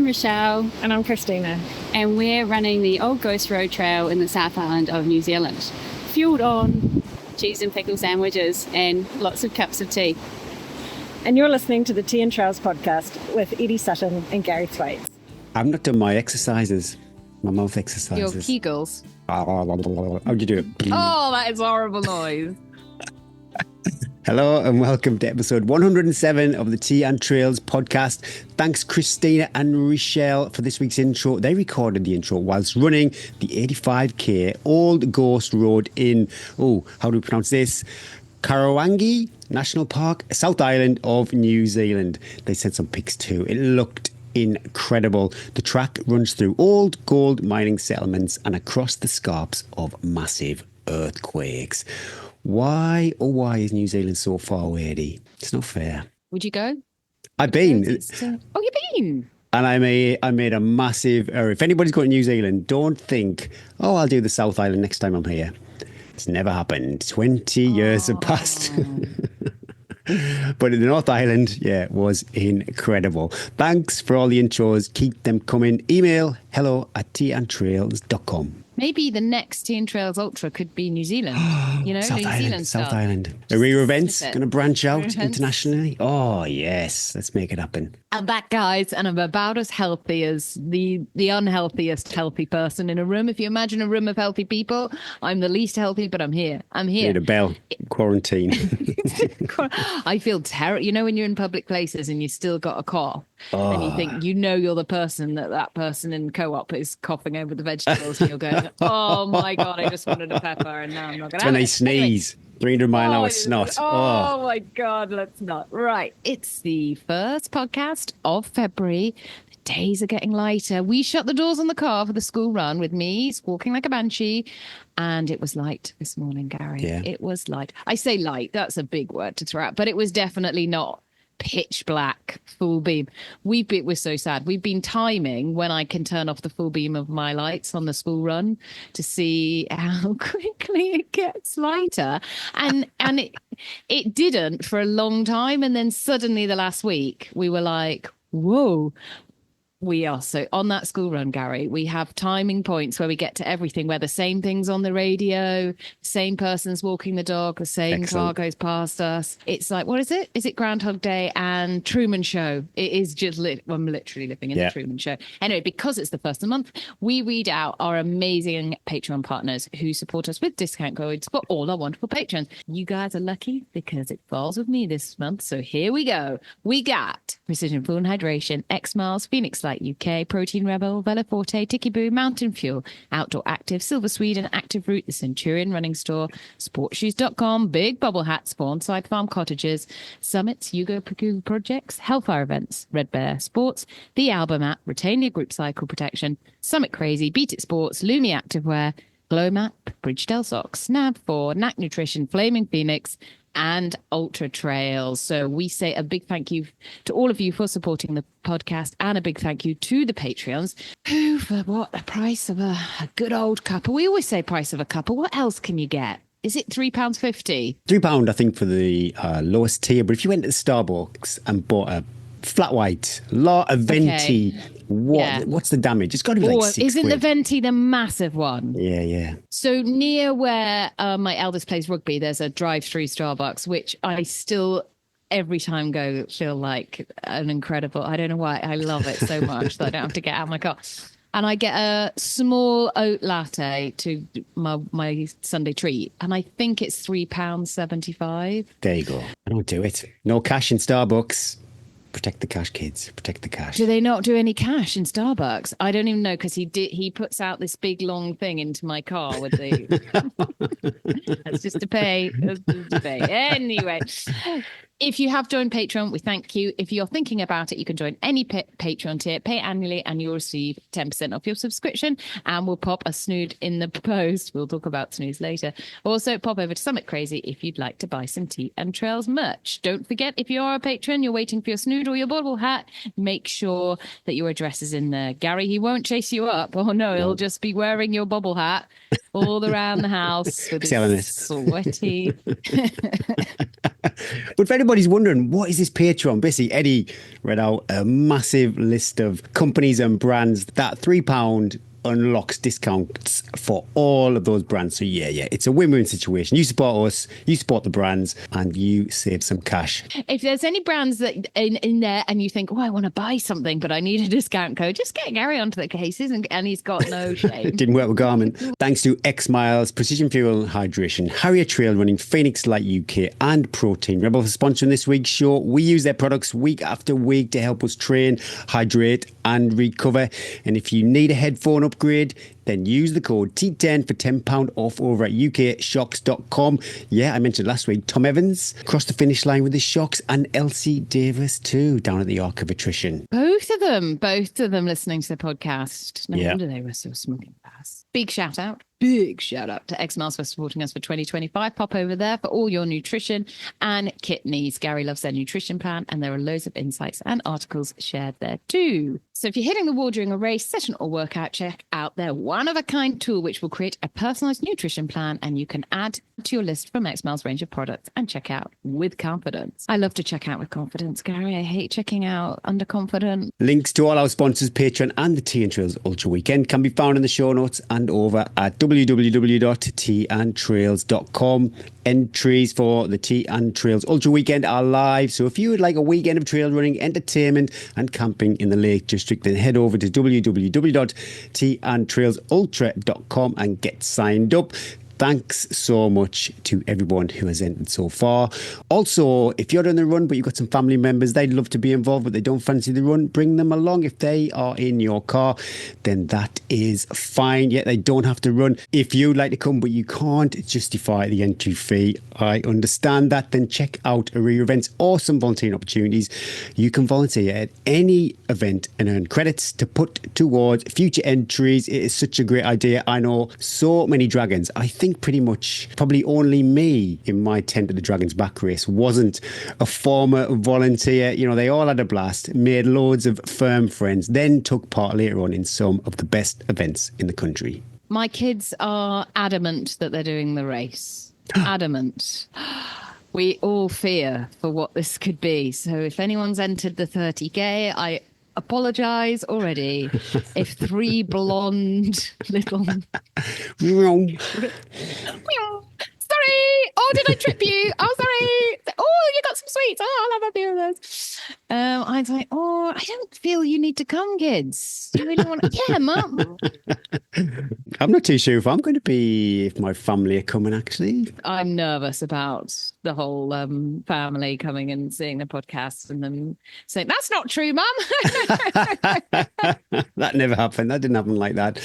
I'm Rochelle. And I'm Christina. And we're running the Old Ghost Road Trail in the South Island of New Zealand, fueled on cheese and pickle sandwiches and lots of cups of tea. And you're listening to the Tea and Trails podcast with Eddie Sutton and Gary Thwaites. I've not done my exercises, my mouth exercises. Your Kegels. How'd you do it? Oh, that is a horrible noise. Hello and welcome to episode 107 of the Tea and Trails podcast. Thanks Christina and Rochelle for this week's intro. They recorded the intro whilst running the 85k Old Ghost Road in, how do we pronounce this? Karangi National Park, South Island of New Zealand. They sent some pics too. It looked incredible. The track runs through old gold mining settlements and across the scarps of massive earthquakes. Why is New Zealand so far away, Eddie? It's not fair. Would you go? I've been. Oh, you've been? And I made a massive error. If anybody's going to New Zealand, don't think, I'll do the South Island next time I'm here. It's never happened. 20 years have passed. But in the North Island, it was incredible. Thanks for all the intros. Keep them coming. Email hello@teaandtrails.com. Maybe the next Tea and Trails Ultra could be New Zealand. South Island. Stuff. Arena events going to branch out Events. internationally. Oh, yes. Let's make it happen. I'm back, guys, and I'm about as healthy as the unhealthiest healthy person in a room. If you imagine a room of healthy people, I'm the least healthy, but I'm here. Need a bell. Quarantine. I feel terrible. You know when you're in public places and you still got a cough and you think you're the person that person in co-op is coughing over the vegetables and you're going, oh my God, I just wanted a pepper and now I'm not going to have it. When they sneeze. 300 mile an hour snot. Oh my God, let's not. Right. It's the first podcast of February. The days are getting lighter. We shut the doors on the car for the school run with me walking like a banshee. And it was light this morning, Gary. Yeah. It was light. I say light. That's a big word to throw out, but it was definitely not pitch black full beam. We're so sad. We've been timing when I can turn off the full beam of my lights on the school run to see how quickly it gets lighter, and it didn't for a long time, and then suddenly the last week we were like, whoa. We are so on that school run, Gary. We have timing points where we get to everything, where the same thing's on the radio, same person's walking the dog, the same car goes past us. It's like, what is it? Is it Groundhog Day and Truman Show? It is just I'm literally living in the Truman Show. Anyway, because it's the first of the month, we read out our amazing Patreon partners who support us with discount codes for all our wonderful patrons. You guys are lucky because it falls with me this month. So here we go. We got Precision Food and Hydration, X Miles, Phoenix Light UK, Protein Rebel, Veloforte, Tiki Boo, Mountain Fuel, Outdoor Active, Silver Sweden, Active Root, The Centurion Running Store, Sportshoes.com, Big Bubble Hats, Fawnside Farm Cottages, Summits, Yugo Pagoo Projects, Hellfire Events, Red Bear Sports, The Album App, Retain Your Group Cycle Protection, Summit Crazy, Beat It Sports, Lumi Activewear, Glowmap, Bridgedale Socks, Nav4, Knack Nutrition, Flaming Phoenix, and Ultra Trails. So we say a big thank you to all of you for supporting the podcast, and a big thank you to the Patreons who, for what, the price of a good old cuppa. We always say price of a cuppa. What else can you get? Is it £3.50? £3, I think, for the lowest tier. But if you went to the Starbucks and bought a flat white, a venti, what's the damage? It's got to be like £6. Isn't the venti the massive one? Yeah. So near where my eldest plays rugby, there's a drive-through Starbucks, which I still every time go feel like an incredible. I don't know why I love it so much that I don't have to get out of my car. And I get a small oat latte to my Sunday treat. And I think it's £3.75. There you go. I don't do it. No cash in Starbucks. Protect the cash, kids. Protect the cash. Do they not do any cash in Starbucks? I don't even know, because he puts out this big long thing into my car with the. That's just to pay. Anyway, if you have joined Patreon, we thank you. If you're thinking about it, you can join any Patreon tier, pay annually, and you'll receive 10% off your subscription. And we'll pop a snood in the post. We'll talk about snoods later. Also, pop over to Summit Crazy if you'd like to buy some Tea and Trails merch. Don't forget, if you are a patron, you're waiting for your snood or your bobble hat, make sure that your address is in there. Gary, he won't chase you up. Oh no, he'll just be wearing your bobble hat all around the house with his sweaty. But if anybody's wondering, what is this Patreon? Basically, Eddie read out a massive list of companies and brands that £3 unlocks discounts for all of those brands. So yeah, it's a win-win situation. You support us, you support the brands, and you save some cash. If there's any brands that in there and you think, oh, I want to buy something, but I need a discount code, just get Gary onto the cases and he's got no shame. It didn't work with Garmin. Thanks to X Miles, Precision Fuel Hydration, Harrier Trail Running, Phoenix Light UK, and Protein Rebel for sponsoring this week's show. We use their products week after week to help us train, hydrate, and recover. And if you need a headphone upgrade, then use the code T10 for £10 off over at ukshocks.com. Yeah, I mentioned last week, Tom Evans crossed the finish line with his shocks, and Elsie Davis too, down at the Arc of Attrition. Both of them listening to the podcast. No wonder they were so smoking fast. Big shout out to X Miles for supporting us for 2025. Pop over there for all your nutrition and kit needs. Gary loves their nutrition plan, and there are loads of insights and articles shared there too. So if you're hitting the wall during a race, session, or workout, check out their one-of-a-kind tool, which will create a personalized nutrition plan, and you can add to your list from X Miles range of products and check out with confidence. I love to check out with confidence, Gary. I hate checking out underconfident. Links to all our sponsors, Patreon, and the Tea and Trails Ultra Weekend can be found in the show notes and over at www.teaandtrails.com. Entries for the Tea and Trails Ultra Weekend are live, so if you would like a weekend of trail running, entertainment, and camping in the Lake District, then head over to www.teaandtrailsultra.com and get signed up. Thanks so much to everyone who has entered so far. Also, if you're on the run but you've got some family members, they'd love to be involved but they don't fancy the run, bring them along. If they are in your car, then that is fine. Yet they don't have to run. If you'd like to come but you can't justify the entry fee, I understand that. Then check out Arena Events or some volunteering opportunities. You can volunteer at any event and earn credits to put towards future entries. It is such a great idea. I know so many dragons. I think pretty much probably only me in my tent at the Dragon's Back race wasn't a former volunteer. You know, they all had a blast, made loads of firm friends, then took part later on in some of the best events in the country. My kids are adamant that they're doing the race. Adamant. We all fear for what this could be. So if anyone's entered the 30K, I apologise already if three blonde little... Sorry! Oh, did I trip you? Oh, sorry! Oh, you got some sweets. Oh, I'll have a few of those. I was like, oh, I don't feel you need to come, kids. Do you really want to? Yeah, Mum. I'm not too sure if I'm going to be, if my family are coming, actually. I'm nervous about the whole family coming and seeing the podcast and them saying, that's not true, Mum. That never happened. That didn't happen like that.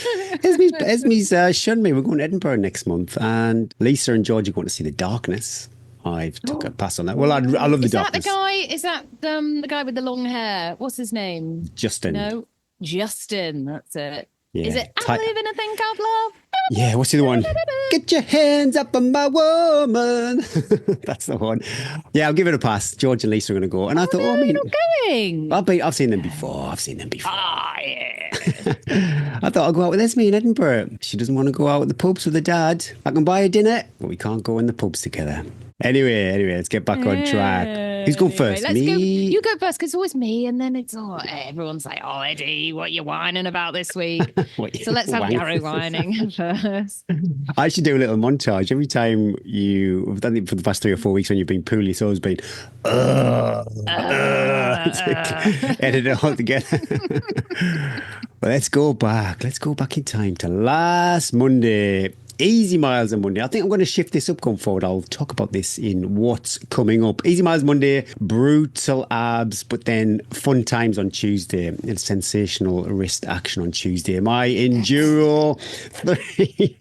Esme's shunned me. We're going to Edinburgh next month, and Lisa and George are going to see The Darkness. I've took a pass on that. Well, I love The Darkness. Is that the guy with the long hair? What's his name? Justin. No, Justin. That's it. Yeah. Is it I Live in a Thing Called Love? Yeah, what's the other one? Get your hands up on my woman. That's the one. Yeah, I'll give it a pass. George and Lisa are going to go. And I thought, no, you're not going. I've seen them before. Ah, yeah. I thought I'll go out with Esme in Edinburgh. She doesn't want to go out with the pubs with her dad. I can buy her dinner, but we can't go in the pubs together. Anyway, let's get back on track. Who's going first? Me? You go first, because it's always me, and then it's everyone's like, oh, Eddie, what are you whining about this week? So let's have Gary whining first. I should do a little montage every time I've done it for the past 3 or 4 weeks when you've been poorly, so it's been edit it all together. But let's go back in time to last Monday. Easy Miles on Monday. I think I'm going to shift this up going forward. I'll talk about this in what's coming up. Easy Miles Monday, brutal abs, but then fun times on Tuesday and sensational wrist action on Tuesday. My Enduro 3.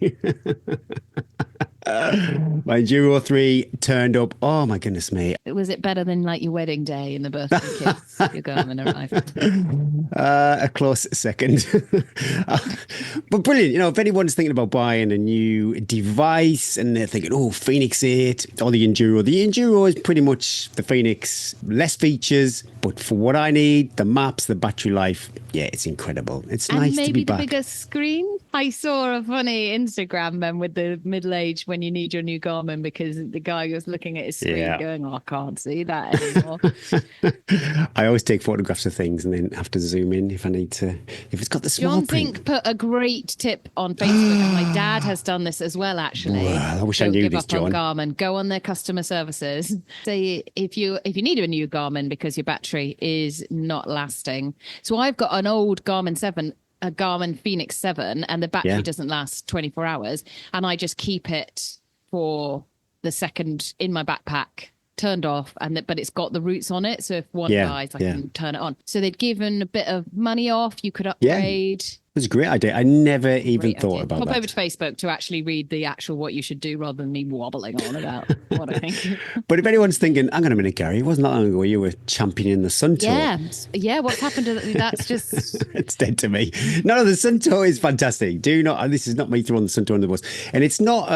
My Enduro 3 turned up. Oh my goodness me. Was it better than like your wedding day and the birthday kids? Your Garmin arrived. A close second. But brilliant. You know, if anyone's thinking about buying a new device and they're thinking, oh, Phoenix 8 or the Enduro is pretty much the Phoenix. Less features, but for what I need, the maps, the battery life, yeah, it's incredible. It's nice to be back. And maybe the bigger screen. I saw a funny Instagram meme with the middle-aged when you need your new Garmin because the guy was looking at his screen going, oh, I can't see that anymore. I always take photographs of things and then have to zoom in if I need to. If it's got the small John print. Fink put a great tip on Facebook, and my dad has done this as well, actually. Well, I wish I Don't knew give this, up on John. Garmin. Go on their customer services. Say if you need a new Garmin because your battery is not lasting. So I've got an old Garmin 7, a Garmin Phoenix 7, and the battery doesn't last 24 hours. And I just keep it for the second in my backpack, turned off, but it's got the roots on it. So if one dies, I can turn it on. So they'd given a bit of money off. You could upgrade. It was a great idea. I never even thought about that. Pop over to Facebook to actually read the actual what you should do rather than me wobbling on about what I think. But if anyone's thinking, hang on a minute, Gary, it wasn't that long ago you were championing the Sun Tour. Yeah. What's happened to that's just... It's dead to me. No, the Sun Tour is fantastic. This is not me throwing the Sun Tour on the bus. And it's not...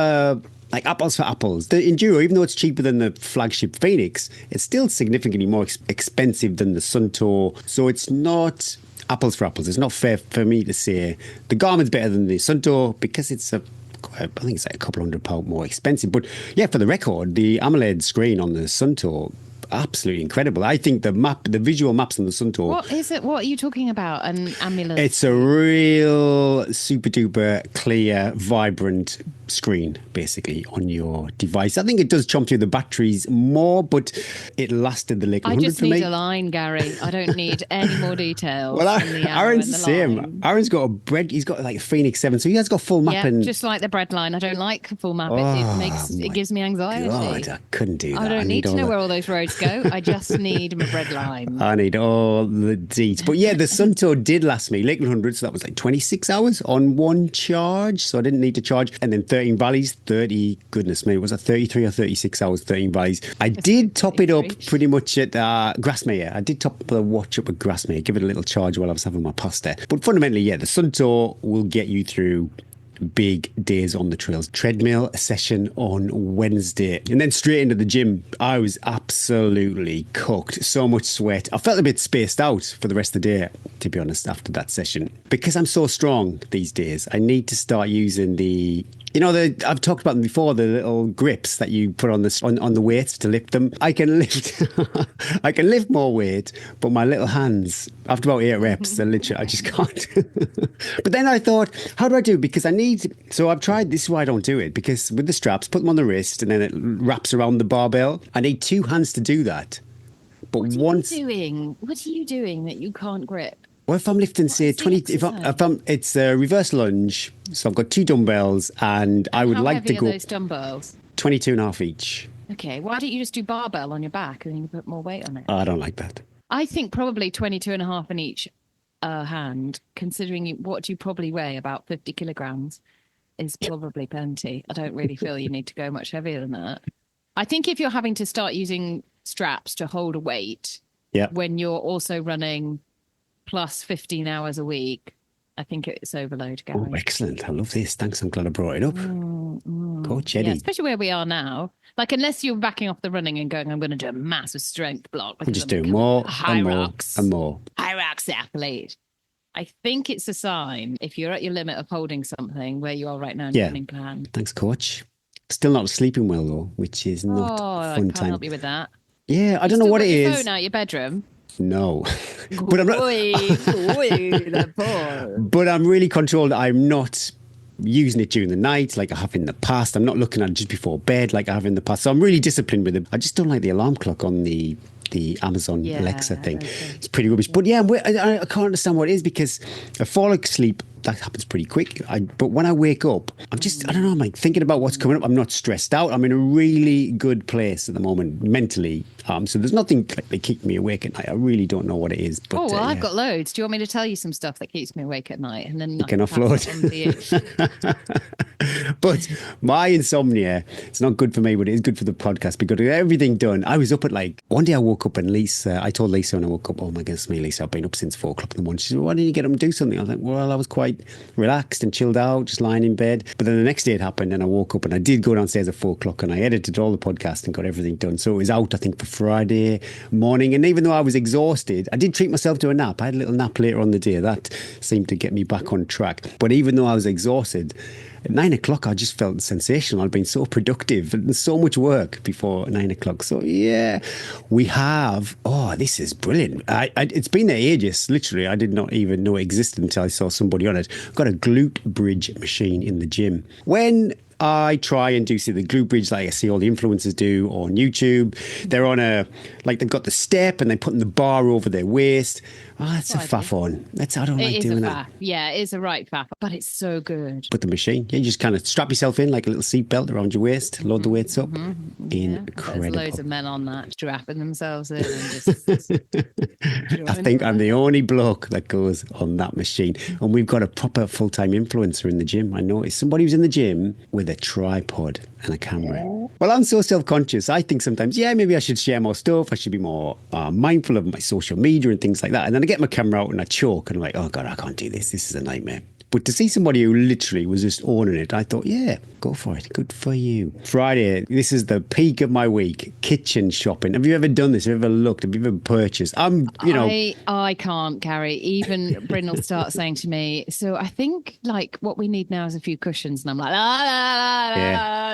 like apples for apples. The Enduro, even though it's cheaper than the flagship Phoenix, it's still significantly more expensive than the Sun Tour. So it's not apples for apples. It's not fair for me to say the Garmin's better than the Sun Tour because I think it's like a couple £100 more expensive. But yeah, for the record, the AMOLED screen on the Sun Tour, absolutely incredible. I think the visual maps on the Sun Tour. What is it? What are you talking about? An amulet? It's a real super duper clear, vibrant screen basically on your device. I think it does chomp through the batteries more, but it lasted the Lake 100 I just for need me. a line, Gary. I don't need any more details. Well, than the arrow Aaron's and the the same. line. Aaron's got he's got like a Phoenix 7, so he has got full map. Yeah, just like the bread line. I don't like full map. It gives me anxiety. God, I couldn't do that. I don't need to know all where all those roads go. I just need my bread line. I need all the deets. But yeah, the Sun Tour did last me. Lake 100, so that was like 26 hours on one charge. So I didn't need to charge. And then 13 valleys, goodness me, was it 33 or 36 hours, 13 valleys? I did top it up pretty much at Grasmere. I did top the watch up at Grasmere, give it a little charge while I was having my pasta. But fundamentally, yeah, the Sun Tour will get you through big days on the trails. Treadmill session on Wednesday and then straight into the gym. I was absolutely cooked. So much sweat. I felt a bit spaced out for the rest of the day, to be honest, after that session. Because I'm so strong these days, I need to start using I've talked about them before, the little grips that you put on the weights to lift them. I can lift more weight, but my little hands, after about 8 reps, they're literally, I just can't. But then I thought, how do I do? Because so I've tried, this is why I don't do it, because with the straps, put them on the wrist and then it wraps around the barbell. I need 2 hands to do that. But What are you doing that you can't grip? Well, if I'm lifting, say, 20, it's a reverse lunge, so I've got 2 dumbbells, and I would like to go. How heavy are those dumbbells? 22 and a half each. Okay, why don't you just do barbell on your back and then you put more weight on it? I don't like that. I think probably 22 and a half in each hand, considering what you probably weigh, about 50 kilograms, is probably plenty. I don't really feel you need to go much heavier than that. I think if you're having to start using straps to hold a weight, when you're also running plus 15 hours a week, I think it's overload, Gary. Oh, excellent. I love this. Thanks. I'm glad I brought it up. Coach Eddie. Yeah, especially where we are now. Like, unless you're backing off the running and going, I'm going to do a massive strength block. I'm just doing more and more and more. High rocks athlete. I think it's a sign, if you're at your limit of holding something where you are right now in your running plan. Thanks, Coach. Still not sleeping well, though, which is not fun I can't time. help you with that. Yeah, I don't know what it is. Phone out your bedroom. No, but I'm not. The poor. But I'm really controlled. I'm not using it during the night like I have in the past. I'm not looking at it just before bed like I have in the past. So I'm really disciplined with it. I just don't like the alarm clock on the Amazon Alexa thing. Okay. It's pretty rubbish. But yeah, I can't understand what it is, because I fall asleep. That happens pretty quick. But when I wake up, I don't know, I'm like thinking about what's coming up. I'm not stressed out. I'm in a really good place at the moment mentally. So there's nothing that keeps me awake at night. I really don't know what it is. But, I've got loads. Do you want me to tell you some stuff that keeps me awake at night? And then you can offload. But my insomnia, it's not good for me, but it is good for the podcast because I got everything done. I was up at one day I woke up and I told Lisa when I woke up, oh my goodness me, Lisa, I've been up since 4 o'clock in the morning. She said, why didn't you get up and do something? I was like, well, I was quite quite relaxed and chilled out, just lying in bed. But then the next day it happened and I woke up and I did go downstairs at 4 o'clock and I edited all the podcast and got everything done. So it was out, I think, for Friday morning. And even though I was exhausted, I did treat myself to a nap. I had a little nap later on the day. That seemed to get me back on track. But even though I was exhausted, at 9 o'clock, I just felt sensational. I'd been so productive and so much work before 9 o'clock. So, yeah, we have. Oh, this is brilliant. It's been there ages. Literally, I did not even know it existed until I saw somebody on it. I've got a glute bridge machine in the gym. When I try and do see the glute bridge like I see all the influencers do on YouTube, they're on they've got the step and they're putting the bar over their waist. Oh, that's a faff on. I don't like doing that. Yeah, it is a right faff, but it's so good. But the machine, you just kind of strap yourself in like a little seatbelt around your waist, load the weights up. Incredible. There's loads of men on that strapping themselves in. And just I think I'm the only bloke that goes on that machine. And we've got a proper full-time influencer in the gym. I noticed somebody who's in the gym with a tripod and a camera. Well, I'm so self-conscious. I think sometimes, maybe I should share more stuff. I should be more mindful of my social media and things like that. And then I get my camera out and I choke and I'm like, oh God, I can't do this. This is a nightmare. But to see somebody who literally was just owning it, I thought, yeah, go for it. Good for you. Friday, this is the peak of my week. Kitchen shopping. Have you ever done this? Have you ever looked? Have you ever purchased? I can't, Gary. Even Bryn will start saying to me, so I think like what we need now is a few cushions. And I'm like,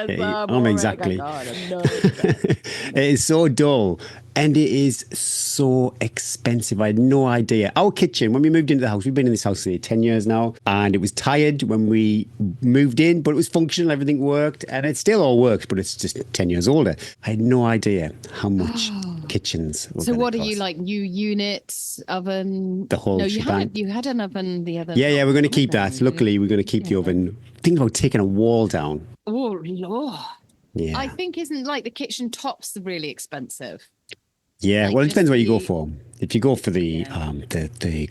I'm exactly. It is so dull. And it is so expensive. I had no idea. Our kitchen, when we moved into the house, we've been in this house for 10 years now, and it was tired when we moved in, but it was functional, everything worked, and it still all works, but it's just 10 years older. I had no idea how much kitchens were. So what cost. Are you like, new units, oven? The whole shebang. You had an oven the other Yeah, we're going to keep that. Luckily, we're going to keep the oven. Think about taking a wall down. Oh, Lord. Yeah. I think isn't like the kitchen tops really expensive? Yeah, like well, it depends what you go for. If you go for the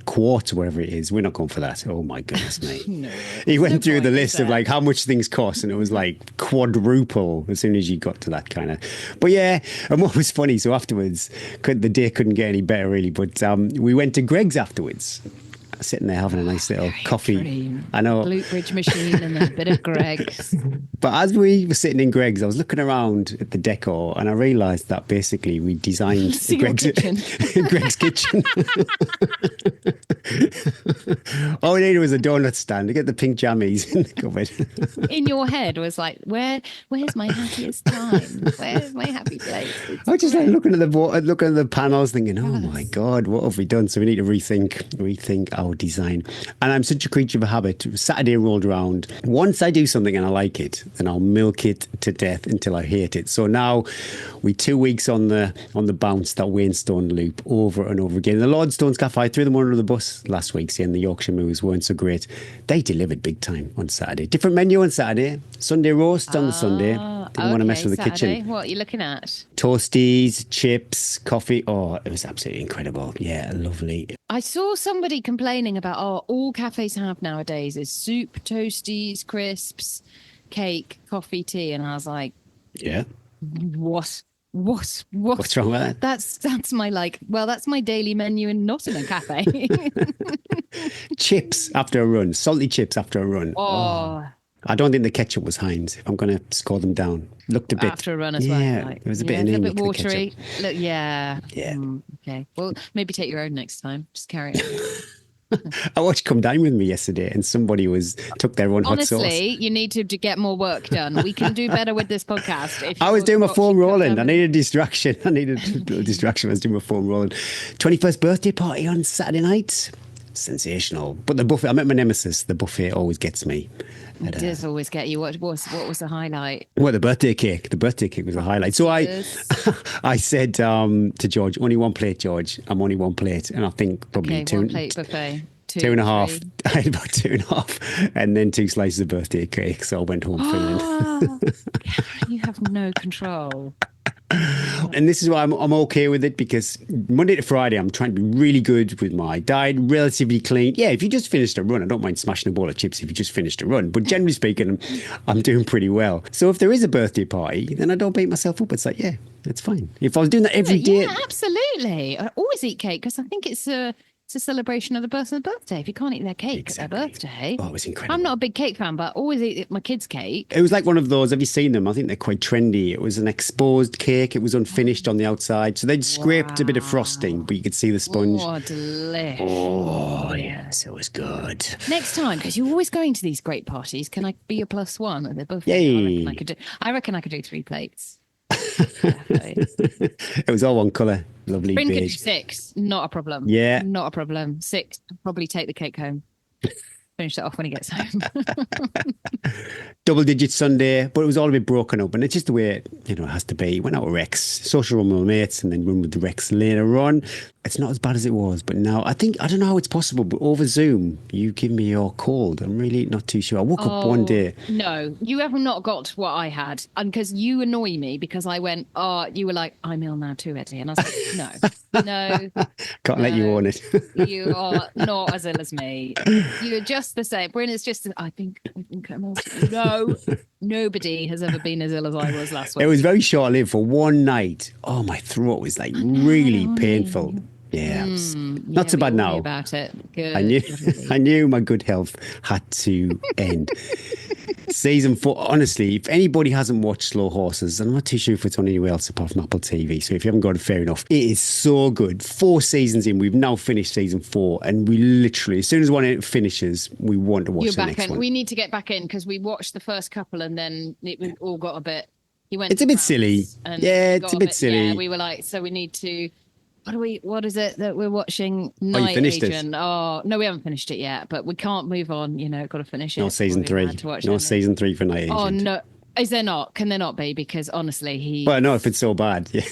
quartz, whatever it is, we're not going for that. Oh my goodness, mate! No, he went through the list of like how much things cost, and it was like quadruple as soon as you got to that kind of. But yeah, and what was funny, so afterwards, the day couldn't get any better really. But we went to Greg's afterwards. Sitting there having a nice little coffee. Pretty. I know. Glute bridge machine and a bit of Greg's. But as we were sitting in Greg's, I was looking around at the decor and I realised that basically we designed Greg's kitchen. Greg's kitchen. All we needed was a donut stand to get the pink jammies in the cupboard. In your head was like, where's my happiest time? Where's my happy place? I was just like looking at the panels thinking, oh my God, what have we done? So we need to rethink our design. And I'm such a creature of habit. Saturday rolled around. Once I do something and I like it, then I'll milk it to death until I hate it. So now we 2 weeks on the bounce, that Wainstone loop over and over again. The Lordstones Cafe, I threw them under the bus last week, saying the Yorkshire moves weren't so great. They delivered big time on Saturday. Different menu on Saturday. Sunday roast on the Sunday. Didn't want to mess with the Saturday. kitchen. What are you looking at? Toasties, chips, coffee. Oh, it was absolutely incredible. Yeah, lovely. I saw somebody complaining about, all cafes have nowadays is soup, toasties, crisps, cake, coffee, tea. And I was like, yeah. What? What's wrong with that? That's my that's my daily menu and not in a cafe. Chips after a run, salty chips after a run. Oh. I don't think the ketchup was Heinz. If I'm going to score them down, looked a bit After a run as well. Yeah, it was a bit anemic. A bit watery. Look, yeah. Yeah. Okay. Well, maybe take your own next time. Just carry it. I watched Come Dine With Me yesterday and somebody took their own hot sauce. Honestly, you need to get more work done. We can do better with this podcast. I was doing my foam rolling. I needed a distraction. I needed a little distraction. I was doing my foam rolling. 21st birthday party on Saturday night. Sensational. But the buffet, I met my nemesis. The buffet always gets me. It does always get you. What was the highlight? Well, the birthday cake. The birthday cake was a highlight. So I said to George, only one plate, George. I'm only one plate. And I think probably one plate buffet. Two and a half. I had about 2.5 and then 2 slices of birthday cake. So I went home feeling. Karen, you have no control. And this is why I'm okay with it, because Monday to Friday I'm trying to be really good with my diet, relatively clean. Yeah, if you just finished a run, I don't mind smashing a bowl of chips if you just finished a run. But generally speaking, I'm doing pretty well. So if there is a birthday party, then I don't beat myself up. It's like, yeah, it's fine. If I was doing that every day. Yeah, absolutely. I always eat cake because I think it's It's a celebration of the person's birthday. If you can't eat their cake Exactly. at their birthday. Oh, it was incredible. I'm not a big cake fan, but I always eat my kids' cake. It was like one of those. Have you seen them? I think they're quite trendy. It was an exposed cake. It was unfinished on the outside. So they'd scraped a bit of frosting, but you could see the sponge. Oh, delicious. Oh, yes, it was good. Next time, because you're always going to these great parties, can I be a plus one at the buffet? Yay. I reckon I could do 3 plates. It was all one colour. Lovely Bryn could do beige. 6, not a problem. Yeah. Not a problem. 6, probably take the cake home. Finish that off when he gets home. Double digit Sunday, but it was all a bit broken up, and it's just the way it has to be. Went out with Rex, social run with my mates, and then run with the Rex later on. It's not as bad as it was, but now I don't know how it's possible, but over Zoom, you give me your cold. I'm really not too sure. I woke up one day. No, you have not got what I had. And because you annoy me because I went, you were like, I'm ill now too, Eddie. And I was like, no. Can't let you own it. You are not as ill as me. You're just the same. Bryn is just, I think I'm ill. No, nobody has ever been as ill as I was last week. It was very short lived for one night. Oh, my throat was like really painful. Yeah, not so bad now. About it. Good. I knew my good health had to end. Season 4, honestly, if anybody hasn't watched Slow Horses, I'm not too sure if it's on anywhere else apart from Apple TV. So if you haven't got it, fair enough. It is so good. 4 seasons in, we've now finished season 4, and we literally, as soon as one finishes, we want to watch the next one. We need to get back in because we watched the first couple, and then it all got a bit. It's a bit silly. Yeah, it's a bit silly. Yeah, we were like, so we need to. What is it that we're watching? You finished Agent. it? Oh, no, we haven't finished it yet, but we can't move on. Got to finish it. No season 3. No season 3 for Night Agent. Oh, no. Is there not? Can there not be? Because honestly, Well, no, if it's so bad. Yeah.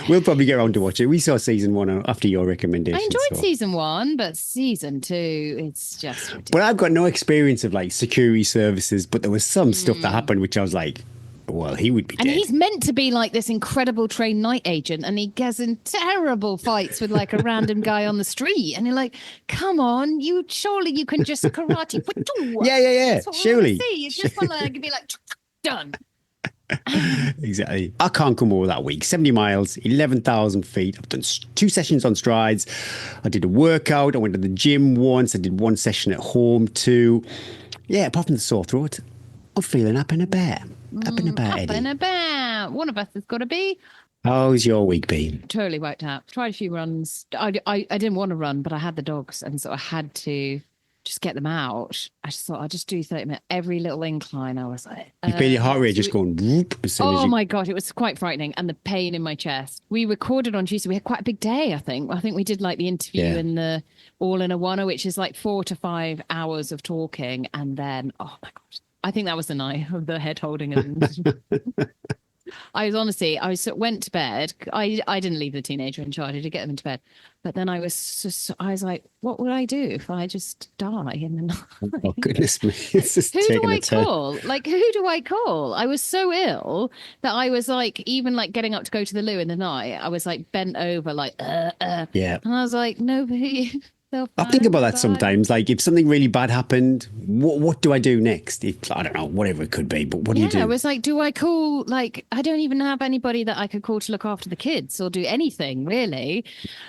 We'll probably get around to watch it. We saw season 1 after your recommendation. I enjoyed season 1, but season 2, it's just ridiculous. Well, I've got no experience of like security services, but there was some stuff that happened which I was like, well, he would be dead. And he's meant to be like this incredible trained night agent, and he gets in terrible fights with like a random guy on the street. And you're like, come on, surely you can just karate. Yeah. That's what Surely. You just want to be like, done. Exactly. I can't come over that week. 70 miles, 11,000 feet. I've done 2 sessions on strides. I did a workout. I went to the gym once. I did 1 session at home too. Yeah, apart from the sore throat, I'm feeling up and about. Up and about, Eddie. Up and about. One of us has got to be. How's your week been? Totally wiped out. Tried a few runs. I didn't want to run, but I had the dogs, and so I had to just get them out. I just thought I'd just do 30 minutes. Every little incline, I was like... You feel your heart rate just going whoop as soon as you... Oh my God, it was quite frightening. And the pain in my chest. We recorded on Tuesday. We had quite a big day, I think. I think we did like the interview and the all-in-a-one, which is like 4 to 5 hours of talking. And then, oh my God. I think that was the night of the head holding. And I went to bed. I didn't leave the teenager in charge. I did get them into bed. But then I was like, what would I do if I just die in the night? Oh, goodness me. It's just who do I call? Like, who do I call? I was so ill that I was like, even like getting up to go to the loo in the night, I was like bent over, like, Yeah. And I was like, nobody... I think about that sometimes. Like, if something really bad happened, what do I do next? If, I don't know, whatever it could be, but what do you do? I was like, do I call, like, I don't even have anybody that I could call to look after the kids or do anything, really.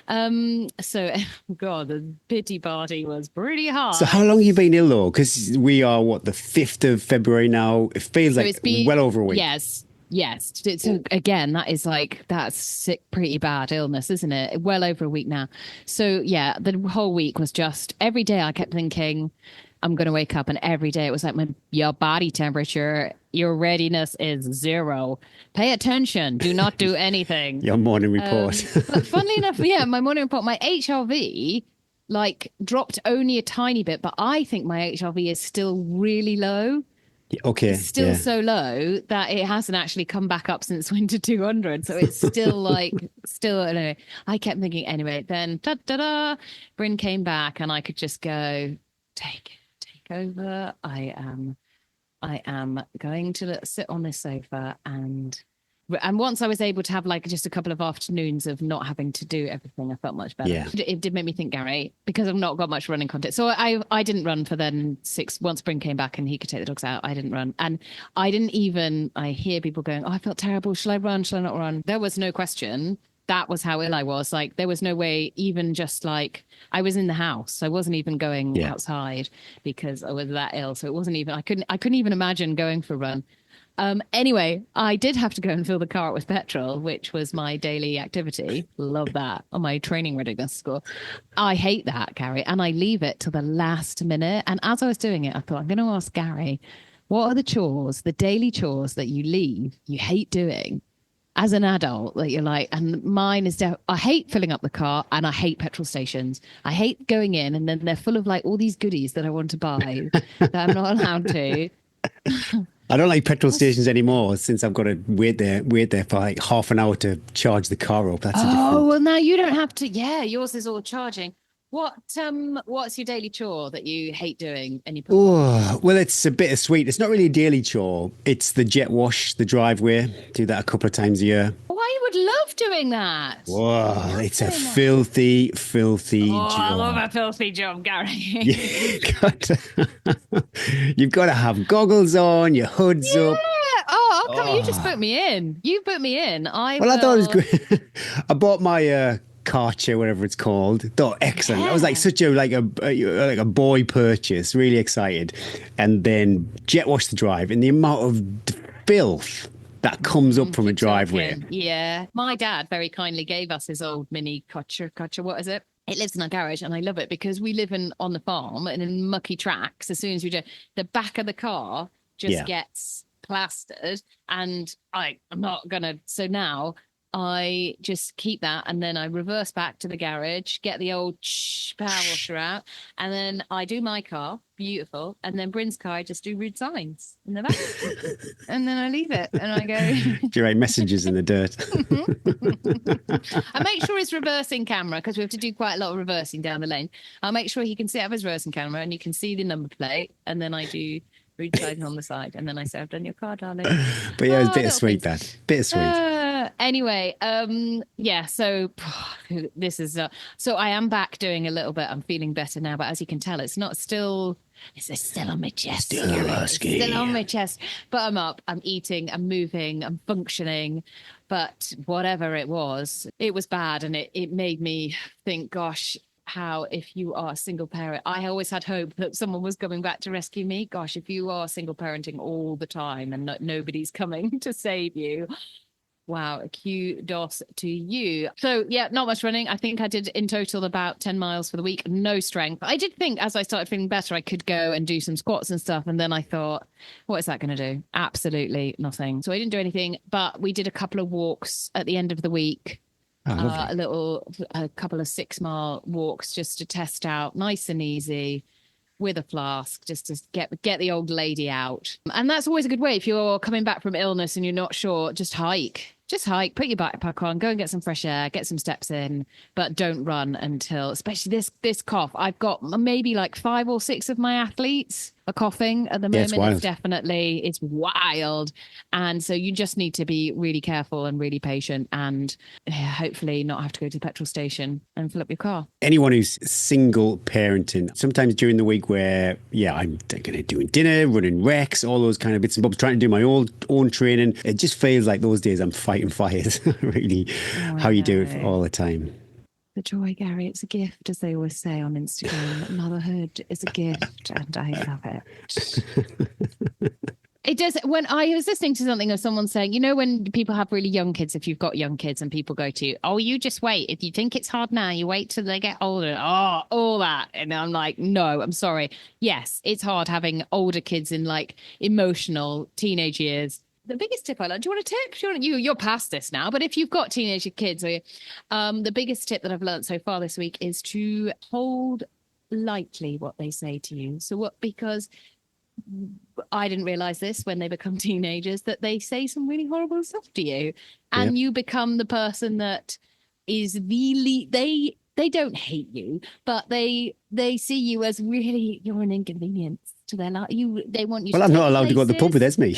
So, God, the pity party was pretty hard. So how long have you been ill, though? Because we are, the 5th of February now? It feels like it's been well over a week. Yes. So again, that's sick, pretty bad illness, isn't it? Well over a week now. So yeah, the whole week was just every day I kept thinking, I'm going to wake up, and every day it was like your body temperature, your readiness is 0. Pay attention. Do not do anything. Your morning report. But funnily enough, my morning report, my HRV dropped only a tiny bit, but I think my HRV is still really low. Okay. It's still so low that it hasn't actually come back up since winter 200. So it's still anyway. I kept thinking anyway. Then Bryn came back, and I could just go take over. I am going to sit on this sofa, and once I was able to have just a couple of afternoons of not having to do everything, I felt much better. Yeah. It did make me think, Gary, because I've not got much running content. So I didn't run for then 6. Once Bryn came back and he could take the dogs out, I didn't run. And I hear people going, I felt terrible. Shall I run? Shall I not run? There was no question that was how ill I was. Like, there was no way, even just like, I was in the house. I wasn't even going outside because I was that ill. So it wasn't even, I couldn't even imagine going for a run. Anyway, I did have to go and fill the car up with petrol, which was my daily activity. Love that on my training readiness score. I hate that, Gary, and I leave it to the last minute. And as I was doing it, I thought, I'm going to ask Gary, what are the chores, the daily chores that you hate doing as an adult that you're like, and mine is, I hate filling up the car and I hate petrol stations. I hate going in and then they're full of like all these goodies that I want to buy that I'm not allowed to. I don't like petrol stations anymore since I've got to wait there for like half an hour to charge the car up. That's a different... well, now you don't have to. Yeah, yours is all charging. What's your daily chore that you hate doing? And you put well, it's a bittersweet. It's not really a daily chore. It's the jet wash the driveway. Do that a couple of times a year. Oh, I would love doing that. Whoa, it's a filthy job. I love a filthy job, Gary. You've got to have goggles on, your hood's up. Oh, how come you just put me in? You put me in. I thought it was good. I bought my Karcher, whatever it's called. Thought excellent. That was like such a boy purchase. Really excited, and then jet wash the drive, and the amount of filth that comes up from a driveway. Yeah, my dad very kindly gave us his old mini Karcher. What is it? It lives in our garage, and I love it because we live on the farm and in mucky tracks. As soon as we do, the back of the car just gets plastered, and I'm not gonna. So now I just keep that, and then I reverse back to the garage, get the old power washer out, and then I do my car, beautiful, and then Bryn's car, I just do rude signs in the back, and then I leave it, and I go... Do you write messages in the dirt? I make sure it's reversing camera, because we have to do quite a lot of reversing down the lane. I'll make sure he can see out of his reversing camera, and you can see the number plate, and then I do... rude signs on the side, and then I say, I've done your car, darling. But yeah, it was bittersweet, that. Bittersweet. Anyway, so this is so I am back doing a little bit. I'm feeling better now, but as you can tell, it's still on my chest. Still on my chest. But I'm up, I'm eating, I'm moving, I'm functioning. But whatever it was bad, and it made me think, gosh, how if you are a single parent, I always had hope that someone was coming back to rescue me. Gosh, if you are single parenting all the time and nobody's coming to save you, wow, kudos to you. So yeah, not much running. I think I did in total about 10 miles for the week. No strength. I did think as I started feeling better, I could go and do some squats and stuff. And then I thought, what is that going to do? Absolutely nothing. So I didn't do anything, but we did a couple of walks at the end of the week. A couple of 6-mile walks just to test out, nice and easy, with a flask, just to get the old lady out. And that's always a good way if you're coming back from illness and you're not sure. Just hike, put your backpack on, go and get some fresh air, get some steps in, but don't run until, especially this cough. I've got maybe like 5 or 6 of my athletes are coughing at the moment. It's wild. And so you just need to be really careful and really patient, and hopefully not have to go to the petrol station and fill up your car. Anyone who's single parenting, sometimes during the week where, I'm going to do dinner, running recs, all those kind of bits and bobs, trying to do my own training. It just feels like those days I'm fighting fires, really, how you do it all the time. The joy, Gary, it's a gift, as they always say on Instagram. Motherhood is a gift, and I love it. It does. When I was listening to something of someone saying, when people have really young kids, if you've got young kids and people go to you, oh, you just wait. If you think it's hard now, you wait till they get older. Oh, all that. And I'm like, no, I'm sorry. Yes, it's hard having older kids in like emotional teenage years. The biggest tip I learned, do you want a tip? You're past this now, but if you've got teenage kids, the biggest tip that I've learned so far this week is to hold lightly what they say to you. Because I didn't realize this when they become teenagers, that they say some really horrible stuff to you, and you become the person that is they don't hate you, but they see you as really, you're an inconvenience to their life. They want you. Well, I'm not allowed to go to the pub with Esme.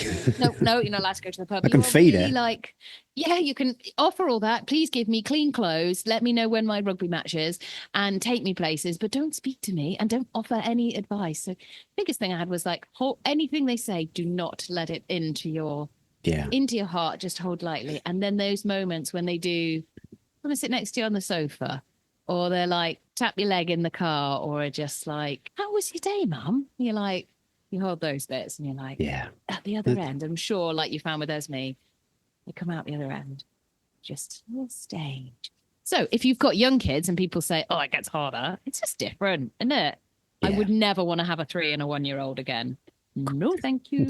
No, you're not allowed to go to the pub. I can feed her. Like, you can offer all that. Please give me clean clothes. Let me know when my rugby match is, and take me places. But don't speak to me and don't offer any advice. So, biggest thing I had was like, anything they say, do not let it into your heart. Just hold lightly. And then those moments when they do want to sit next to you on the sofa. Or they're like, tap your leg in the car, or are just like, how was your day, Mum? You're like, you hold those bits and you're like, Yeah. at the other end. I'm sure, like you found with Esme, they come out the other end. Just a stage. So if you've got young kids and people say, oh, it gets harder, it's just different, isn't it? Yeah. I would never want to have a 3 and a 1-year-old again. No, thank you.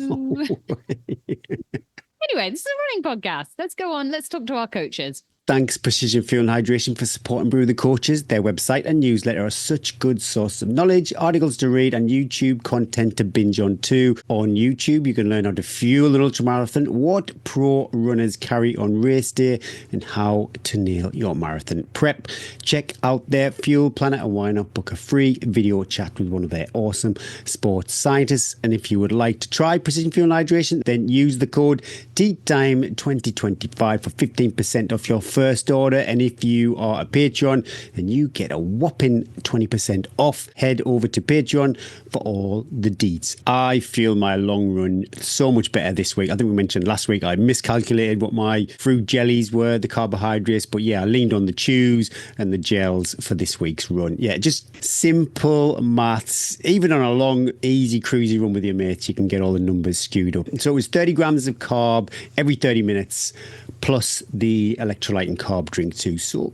Anyway, this is a running podcast. Let's go on. Let's talk to our coaches. Thanks, Precision Fuel and Hydration, for supporting Brew the Coaches. Their website and newsletter are such good source of knowledge, articles to read, and YouTube content to binge on too. On YouTube, you can learn how to fuel an ultramarathon, what pro runners carry on race day, and how to nail your marathon prep. Check out their fuel planner, and why not book a free video chat with one of their awesome sports scientists. And if you would like to try Precision Fuel and Hydration, then use the code TEATTIME2025 for 15% off your first order. And if you are a Patreon, then you get a whopping 20% off. Head over to Patreon for all the deets. I feel my long run so much better this week. I think we mentioned last week I miscalculated what my fruit jellies were, the carbohydrates, but yeah, I leaned on the chews and the gels for this week's run. Yeah, just simple maths. Even on a long, easy, cruisy run with your mates, you can get all the numbers skewed up. So it was 30 grams of carb every 30 minutes, plus the electrolyte and carb drink too. So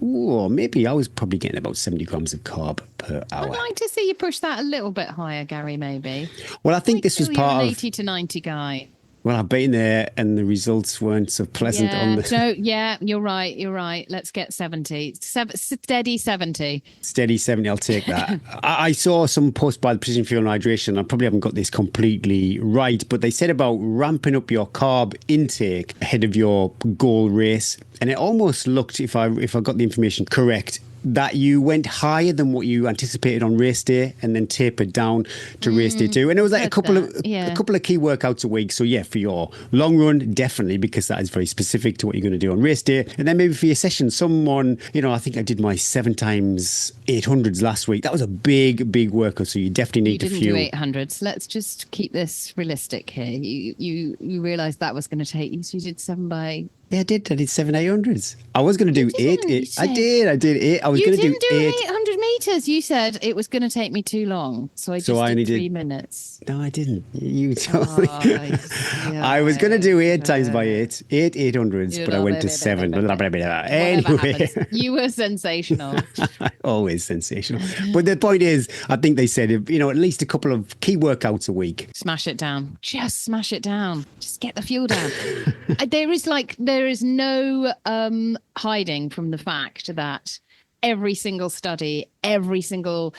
maybe I was probably getting about 70 grams of carb per hour. I'd like to see you push that a little bit higher, Gary, maybe. Well, I think this was part an of 80 to 90 guy. Well, I've been there and the results weren't so pleasant on the... No, yeah, you're right. Let's get 70. Steady 70. Steady 70, I'll take that. I saw some post by the Precision Fuel and Hydration. I probably haven't got this completely right, but they said about ramping up your carb intake ahead of your goal race. And it almost looked, if I got the information correct, that you went higher than what you anticipated on race day and then tapered down to race day 2. And it was like a couple of key workouts a week. So yeah, for your long run, definitely, because that is very specific to what you're going to do on race day. And then maybe for your session, someone, I think I did my 7 times 800s last week. That was a big workout. So you definitely need to fuel. You didn't do 800s. Let's just keep this realistic here. You realised that was going to take you. So you did 7 by... Yeah, I did 7 800s. I was going to do 8. I did 8. I was going to do 8. 800 meters. You said it was going to take me too long, so I just did 3 minutes. No, I didn't. You told me. I was going to do 8 times by 8 800s, but I went to 7. Anyway, you were sensational. Always sensational. But the point is, I think they said, at least a couple of key workouts a week. Smash it down. Just smash it down. Just get the fuel down. There is no hiding from the fact that every single study, every single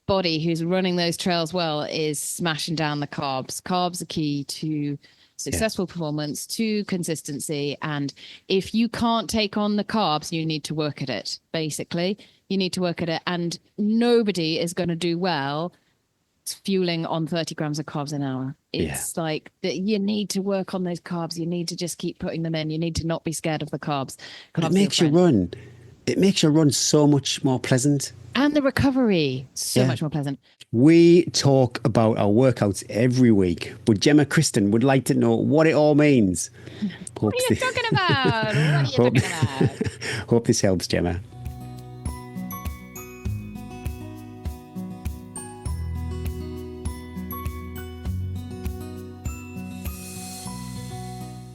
body who's running those trails well is smashing down the carbs. Carbs are key to successful performance, to consistency. And if you can't take on the carbs, you need to work at it, basically. You need to work at it. And nobody is going to do well fueling on 30 grams of carbs an hour. It's like that you need to work on those carbs. You need to just keep putting them in. You need to not be scared of the carbs. But it makes your run so much more pleasant. And the recovery, so much more pleasant. We talk about our workouts every week, but Gemma Kristen would like to know what it all means. What are you talking about? Hope this helps, Gemma.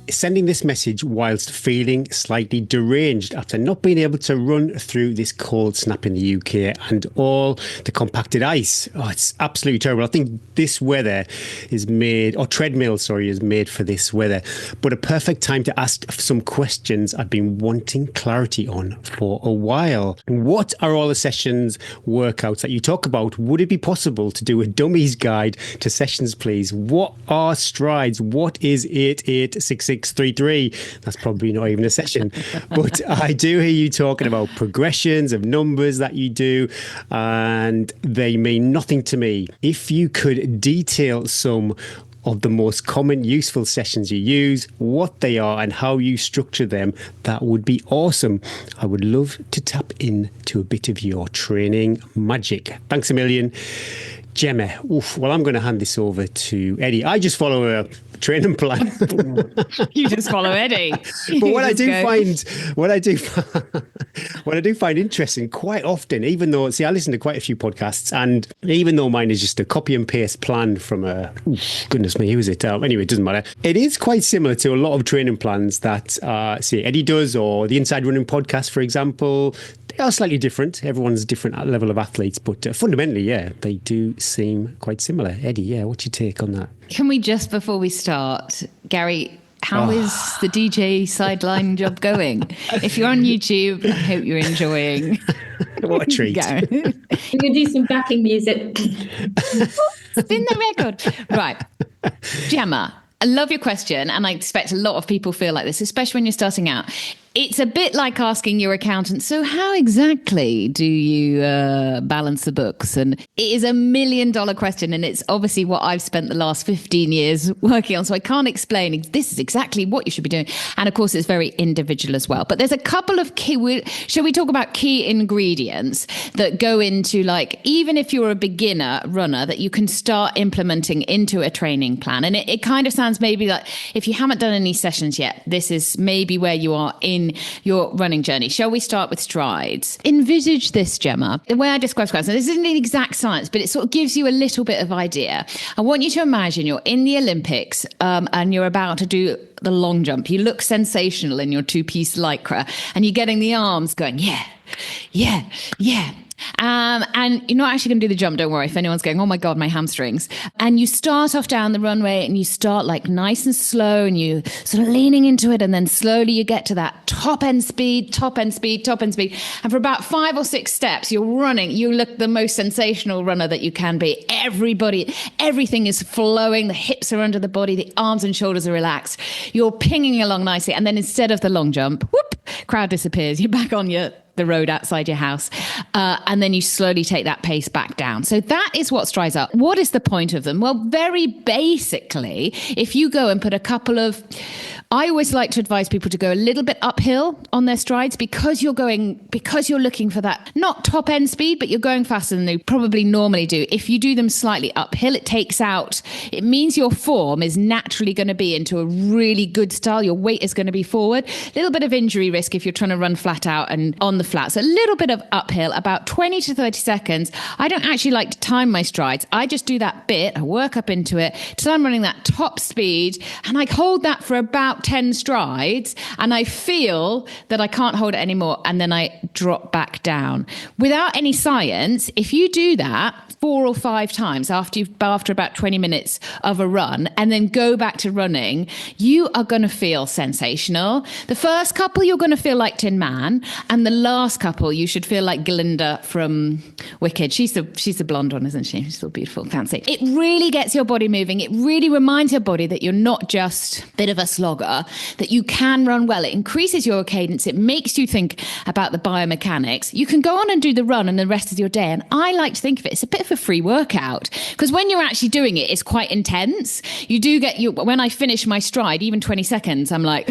Sending this message whilst feeling slightly deranged after not being able to run through this cold snap in the UK and all the compacted ice. Oh, it's absolutely terrible. I think this weather is made for this weather. But a perfect time to ask some questions I've been wanting clarity on for a while. What are all the sessions, workouts that you talk about? Would it be possible to do a dummies guide to sessions, please? What are strides? What is 8866? 633. That's probably not even a session. But I do hear you talking about progressions of numbers that you do, and they mean nothing to me. If you could detail some of the most common useful sessions you use, what they are and how you structure them, that would be awesome. I would love to tap into a bit of your training magic. Thanks a million, Gemma. Well, I'm going to hand this over to Eddie. I just follow her training plan. You just follow Eddie. But what I do find interesting quite often, even though, I listen to quite a few podcasts, and even though mine is just a copy and paste plan from goodness me, who is it? Anyway, it doesn't matter. It is quite similar to a lot of training plans that, say, Eddie does, or the Inside Running podcast, for example. They are slightly different. Everyone's a different level of athletes, but fundamentally, yeah, they do seem quite similar. Eddie, yeah, what's your take on that? Can we just, before we start, Gary, how is the DJ sideline job going? If you're on YouTube, I hope you're enjoying. What a treat. Gary. We can do some backing music. Spin the record. Right. Gemma, I love your question, and I expect a lot of people feel like this, especially when you're starting out. It's a bit like asking your accountant, so how exactly do you balance the books? And it is $1 million question, and it's obviously what I've spent the last 15 years working on, so I can't explain this is exactly what you should be doing. And of course, it's very individual as well. But there's a couple of shall we talk about key ingredients that go into, like, even if you're a beginner runner, that you can start implementing into a training plan. And it kind of sounds maybe like, if you haven't done any sessions yet, this is maybe where you are in your running journey. Shall we start with strides? Envisage this, Gemma. The way I describe strides, this isn't an exact science, but it sort of gives you a little bit of idea. I want you to imagine you're in the Olympics and you're about to do the long jump. You look sensational in your two-piece lycra and you're getting the arms going, yeah. And you're not actually going to do the jump, don't worry, if anyone's going, oh my God, my hamstrings. And you start off down the runway and you start like nice and slow and you sort of leaning into it, and then slowly you get to that top end speed. And for about 5 or 6 steps, you're running. You look the most sensational runner that you can be. Everything is flowing. The hips are under the body. The arms and shoulders are relaxed. You're pinging along nicely. And then instead of the long jump, whoop, crowd disappears. You're back on the road outside your house. And then you slowly take that pace back down. So that is what strides are. What is the point of them? Well, very basically, if you go and put a couple of, I always like to advise people to go a little bit uphill on their strides because you're looking for that, not top end speed, but you're going faster than they probably normally do. If you do them slightly uphill, it means your form is naturally going to be into a really good style. Your weight is going to be forward. A little bit of injury risk if you're trying to run flat out and on the flat. So a little bit of uphill, about 20 to 30 seconds. I don't actually like to time my strides. I just do that bit. I work up into it till I'm running that top speed, and I hold that for about 10 strides, and I feel that I can't hold it anymore, and then I drop back down. Without any science, if you do that 4 or 5 times after about 20 minutes of a run and then go back to running, you are going to feel sensational. The first couple, you're going to feel like Tin Man, and the last couple, you should feel like Glinda from Wicked. She's the blonde one, isn't she? She's so beautiful, fancy. It really gets your body moving. It really reminds your body that you're not just a bit of a slogger, that you can run well. It increases your cadence. It makes you think about the biomechanics. You can go on and do the run and the rest of your day. And I like to think of it, it's a bit of a free workout, because when you're actually doing it, it's quite intense. You do get when I finish my stride, even 20 seconds, I'm like,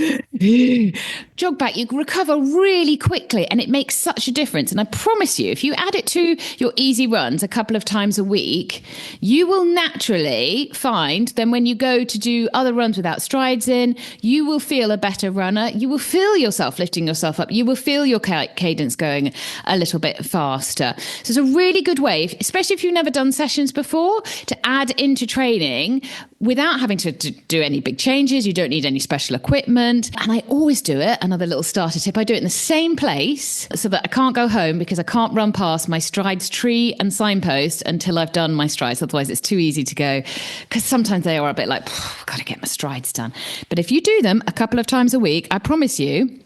jog back, you recover really quickly, and it makes such a difference. And I promise you, if you add it to your easy runs a couple of times a week, you will naturally find then when you go to do other runs without strides in, you will feel a better runner. You will feel yourself lifting yourself up. You will feel your cadence going a little bit faster. So it's a really good way, especially if you've never done sessions before, to add into training without having to do any big changes. You don't need any special equipment. And I always do it. Another little starter tip. I do it in the same place so that I can't go home, because I can't run past my strides tree and signpost until I've done my strides. Otherwise, it's too easy to go, because sometimes they are a bit like, I've got to get my strides done. But if you do them a couple of times a week, I promise you,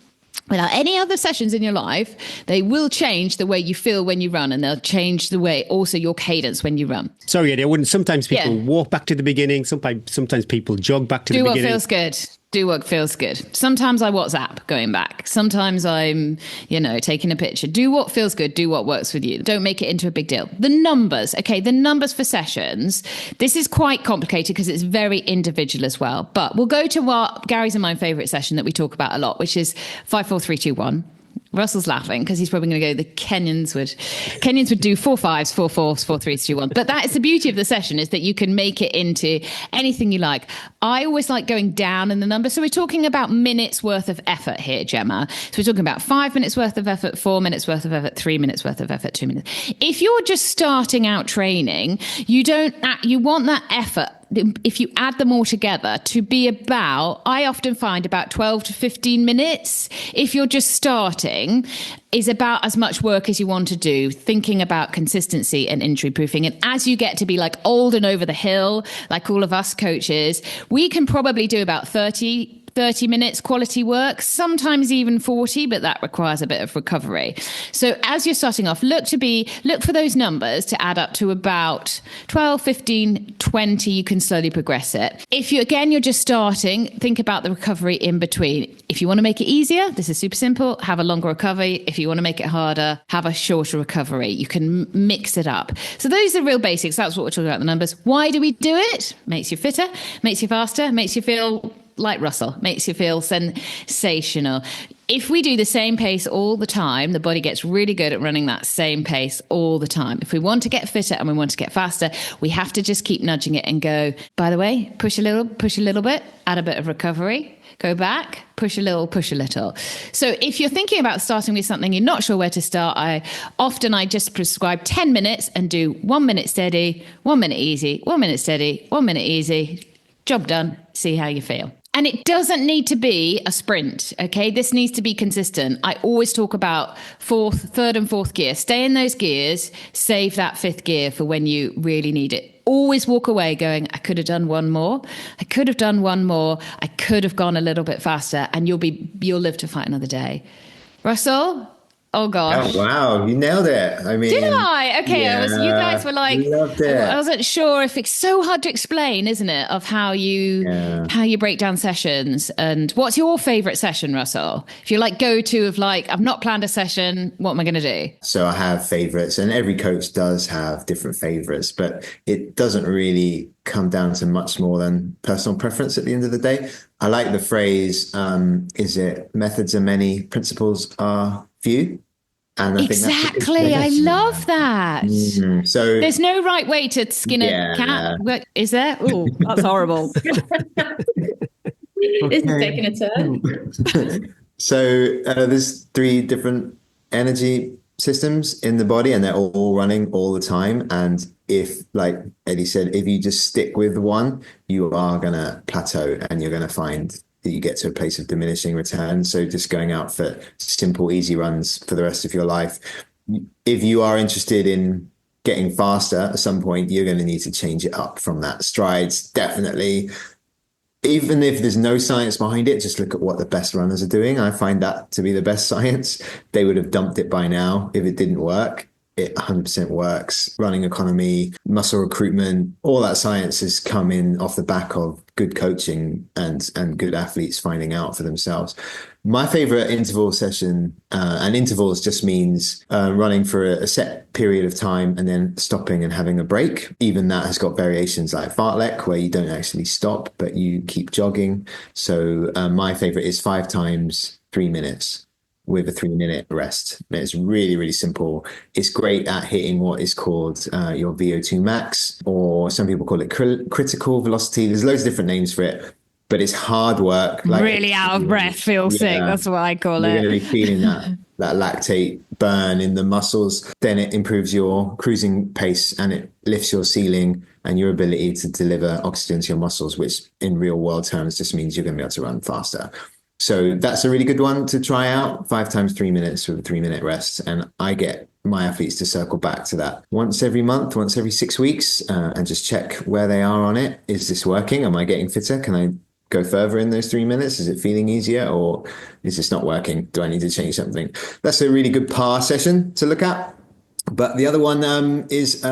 without any other sessions in your life, they will change the way you feel when you run, and they'll change the way also your cadence when you run. Sorry, Eddie, I wouldn't. Sometimes people walk back to the beginning. Sometimes people jog back to the beginning. Do what feels good. Do what feels good. Sometimes I WhatsApp going back. Sometimes I'm, taking a picture. Do what feels good. Do what works with you. Don't make it into a big deal. The numbers. Okay, the numbers for sessions. This is quite complicated because it's very individual as well. But we'll go to Gary's and my favourite session that we talk about a lot, which is 5, 4, 3, 2, 1. Russell's laughing because he's probably going to go, the Kenyans would do 4 5s, 4 4s, 4 3s, 2 1. But that is the beauty of the session, is that you can make it into anything you like. I always like going down in the number. So we're talking about minutes worth of effort here, Gemma. So we're talking about 5 minutes worth of effort, 4 minutes worth of effort, 3 minutes worth of effort, 2 minutes. If you're just starting out training, you want that effort, if you add them all together, to be about, I often find about 12 to 15 minutes. If you're just starting, is about as much work as you want to do, thinking about consistency and injury proofing. And as you get to be like old and over the hill, like all of us coaches, we can probably do about 30 minutes quality work, sometimes even 40, but that requires a bit of recovery. So as you're starting off, look for those numbers to add up to about 12, 15, 20. You can slowly progress it. If you're just starting, think about the recovery in between. If you want to make it easier, this is super simple, have a longer recovery. If you want to make it harder, have a shorter recovery. You can mix it up. So those are real basics. That's what we're talking about, the numbers. Why do we do it? Makes you fitter, makes you faster, makes you feel like Russell, makes you feel sensational. If we do the same pace all the time, the body gets really good at running that same pace all the time. If we want to get fitter and we want to get faster, we have to just keep nudging it and go, by the way, push a little bit, add a bit of recovery, go back, push a little. So if you're thinking about starting with something, you're not sure where to start, I just prescribe 10 minutes and do 1 minute steady, 1 minute easy, 1 minute steady, 1 minute easy. Job done. See how you feel. And it doesn't need to be a sprint, okay? This needs to be consistent. I always talk about third and fourth gear. Stay in those gears, save that fifth gear for when you really need it. Always walk away going, I could have done one more. I could have done one more. I could have gone a little bit faster, and you'll live to fight another day. Russell? Oh gosh! Oh, wow, you nailed it. I mean, did I? Okay, yeah, you guys were like, loved it. I wasn't sure if it's so hard to explain, isn't it, of how you break down sessions. And what's your favorite session, Russell? If you go to of I've not planned a session, what am I going to do? So I have favorites, and every coach does have different favorites, but it doesn't really come down to much more than personal preference at the end of the day. I like the phrase, is it methods are many, principles are few? And I exactly. I love that. Mm-hmm. So there's no right way to skin a cat. What, is there? Oh, that's horrible. This is taking a turn. So there's 3 different energy systems in the body, and they're all running all the time. And if, like Eddie said, if you just stick with one, you are going to plateau, and you're going to find that you get to a place of diminishing returns. So just going out for simple, easy runs for the rest of your life. If you are interested in getting faster at some point, you're going to need to change it up from that. Strides, definitely. Even if there's no science behind it, just look at what the best runners are doing. I find that to be the best science. They would have dumped it by now if it didn't work. It 100% works. Running economy, muscle recruitment, all that science has come in off the back of good coaching and good athletes finding out for themselves. My favorite interval session, and intervals just means running for a set period of time and then stopping and having a break. Even that has got variations like fartlek, where you don't actually stop, but you keep jogging. So my favorite is 5 times 3 minutes. With a 3-minute rest. It's really, really simple. It's great at hitting what is called your VO2 max, or some people call it critical velocity. There's loads of different names for it, but it's hard work. Really out of breath, feel sick. That's what I call it. You're going to be feeling that lactate burn in the muscles. Then it improves your cruising pace, and it lifts your ceiling and your ability to deliver oxygen to your muscles, which in real world terms just means you're going to be able to run faster. So that's a really good one to try out. 5 times 3 minutes with a 3-minute rest. And I get my athletes to circle back to that once every month, once every 6 weeks, and just check where they are on it. Is this working? Am I getting fitter? Can I go further in those 3 minutes? Is it feeling easier, or is this not working? Do I need to change something? That's a really good PAR session to look at. But the other one is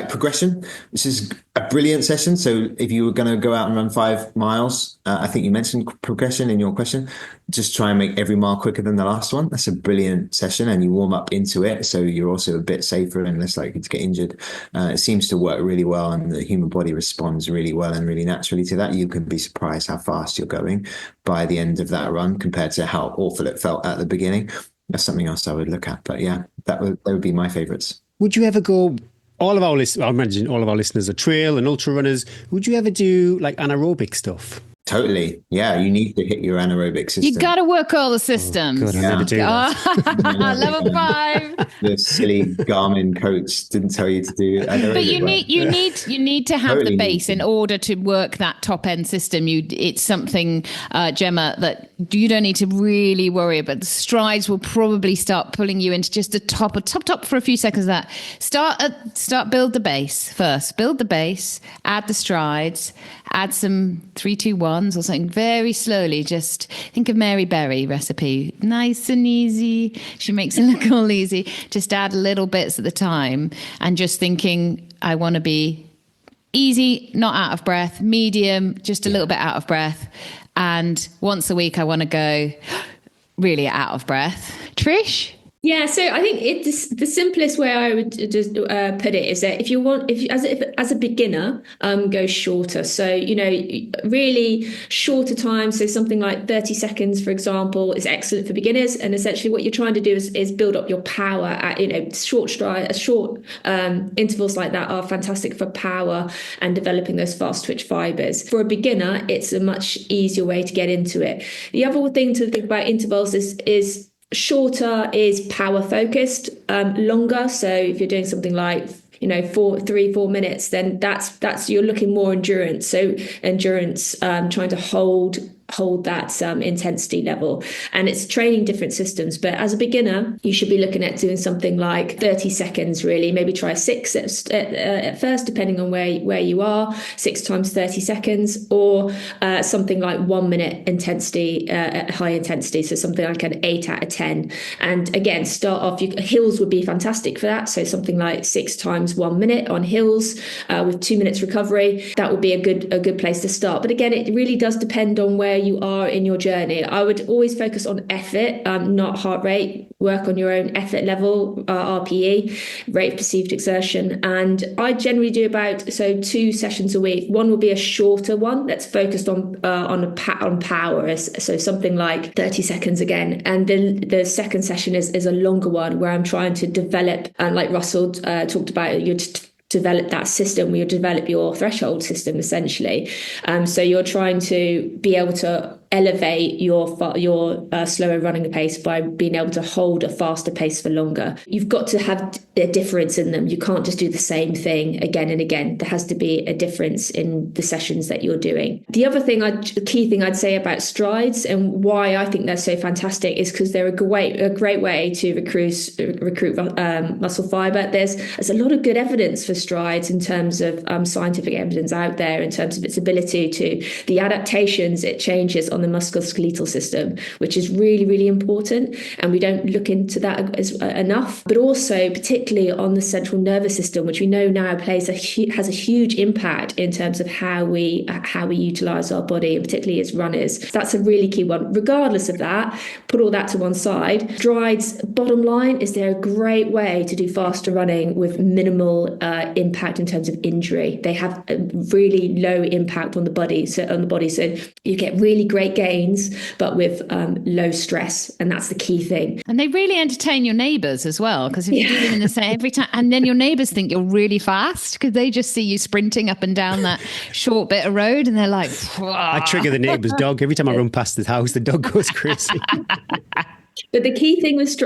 progression, which is a brilliant session. So if you were going to go out and run 5 miles, I think you mentioned progression in your question, just try and make every mile quicker than the last one. That's a brilliant session, and you warm up into it, so you're also a bit safer and less likely to get injured. It seems to work really well, and the human body responds really well and really naturally to that. You can be surprised how fast you're going by the end of that run compared to how awful it felt at the beginning. that's something else I would look at. But yeah, they would be my favorites. Would you ever go? All of our listeners, I imagine all of our listeners are trail and ultra runners. Would you ever do like anaerobic stuff? Totally. Yeah, you need to hit your anaerobic system. You got to work all the systems. God, I never do that. Level 5. The silly Garmin coach didn't tell you to do it. But you need to have Totally the base need in order to work that top end system. It's something, Gemma, that you don't need to really worry about. The strides will probably start pulling you into just the top for a few seconds. Of that build the base first. Build the base. Add the strides. Add some 3-2-1s or something very slowly. Just think of Mary Berry recipe. Nice and easy. She makes it look all easy. Just add little bits at the time and just thinking, I want to be easy, not out of breath, medium, just a little bit out of breath. And once a week, I want to go really out of breath. Trish? Yeah, so I think it's the simplest way I would just put it is that if as a beginner, go shorter. So, really shorter time. So something like 30 seconds, for example, is excellent for beginners. And essentially what you're trying to do is build up your power at, short intervals like that are fantastic for power and developing those fast twitch fibers. For a beginner, it's a much easier way to get into it. The other thing to think about intervals is shorter is power focused, longer. So if you're doing something like 4 minutes, then that's you're looking more endurance. So endurance, trying to hold that intensity level, and it's training different systems. But as a beginner, you should be looking at doing something like 30 seconds, really. Maybe try 6 at first, depending on where you are, 6 times 30 seconds, or something like 1 minute intensity at high intensity. So something like an 8 out of 10. And again, start off, hills would be fantastic for that. So something like 6 times 1 minute on hills with 2 minutes recovery. That would be a good place to start. But again, it really does depend on where you are in your journey. I would always focus on effort, not heart rate. Work on your own effort level, RPE, rate of perceived exertion. And I generally do about 2 sessions a week. One will be a shorter one that's focused on power, so something like 30 seconds again. And then the second session is a longer one where I'm trying to develop, and like Russell talked about, develop that system where you develop your threshold system essentially. So you're trying to be able to elevate your slower running pace by being able to hold a faster pace for longer. You've got to have a difference in them. You can't just do the same thing again and again. There has to be a difference in the sessions that you're doing. The other thing, the key thing I'd say about strides and why I think they're so fantastic is because they're a great way to recruit muscle fiber. There's a lot of good evidence for strides in terms of scientific evidence out there in terms of its ability to the adaptations it changes on the musculoskeletal system, which is really, really important. And we don't look into that enough, but also particularly on the central nervous system, which we know now has a huge impact in terms of how we utilize our body, and particularly as runners. That's a really key one. Regardless of that, put all that to one side. Strides, bottom line, is they're a great way to do faster running with minimal impact in terms of injury. They have a really low impact on the body, so you get really great gains, but with low stress, and that's the key thing. And they really entertain your neighbours as well, because if you do them in the same every time, and then your neighbours think you're really fast because they just see you sprinting up and down that short bit of road, and they're like, "Whoa." I trigger the neighbour's dog every time I run past the house. The dog goes crazy. But the key thing with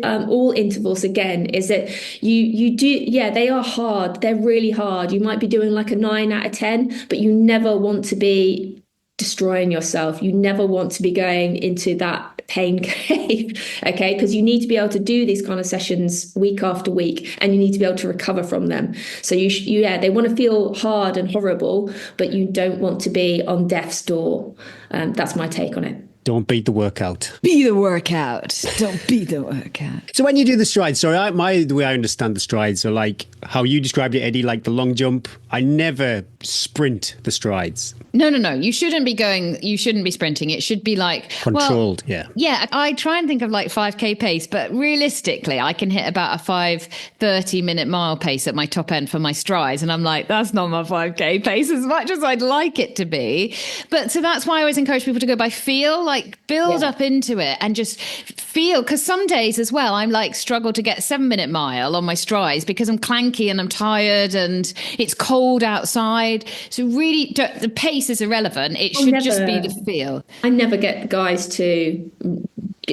all intervals, again, is that you do, they are hard. They're really hard. You might be doing like a 9 out of 10, but you never want to be destroying yourself. You never want to be going into that pain cave, okay? Because you need to be able to do these kind of sessions week after week, and you need to be able to recover from them. So they want to feel hard and horrible, but you don't want to be on death's door. That's my take on it. Don't beat the workout. Be the workout. Don't beat the workout. So when you do the strides, the way I understand the strides are like how you described it, Eddie, like the long jump. I never sprint the strides. No. You shouldn't be sprinting. It should be like controlled. Yeah. I try and think of like 5K pace, but realistically, I can hit about a 5:30 minute mile pace at my top end for my strides. And I'm like, that's not my 5K pace as much as I'd like it to be. But so that's why I always encourage people to go by feel. like build up into it and just feel, because some days as well, I'm like struggle to get a 7-minute mile on my strides because I'm clanky and I'm tired and it's cold outside. So really the pace is irrelevant. It should just be the feel. I never get guys to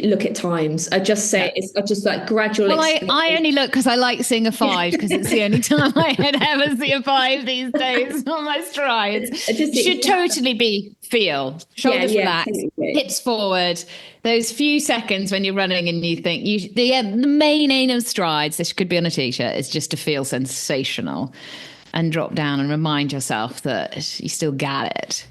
look at times. I just say I just like gradual. Well, I only look because I like seeing a 5 because it's the only time I ever see a 5 these days on my strides. It should totally be feel, shoulders relaxed, hips forward. Those few seconds when you're running and you think the main aim of strides, this could be on a t-shirt, is just to feel sensational and drop down and remind yourself that you still got it.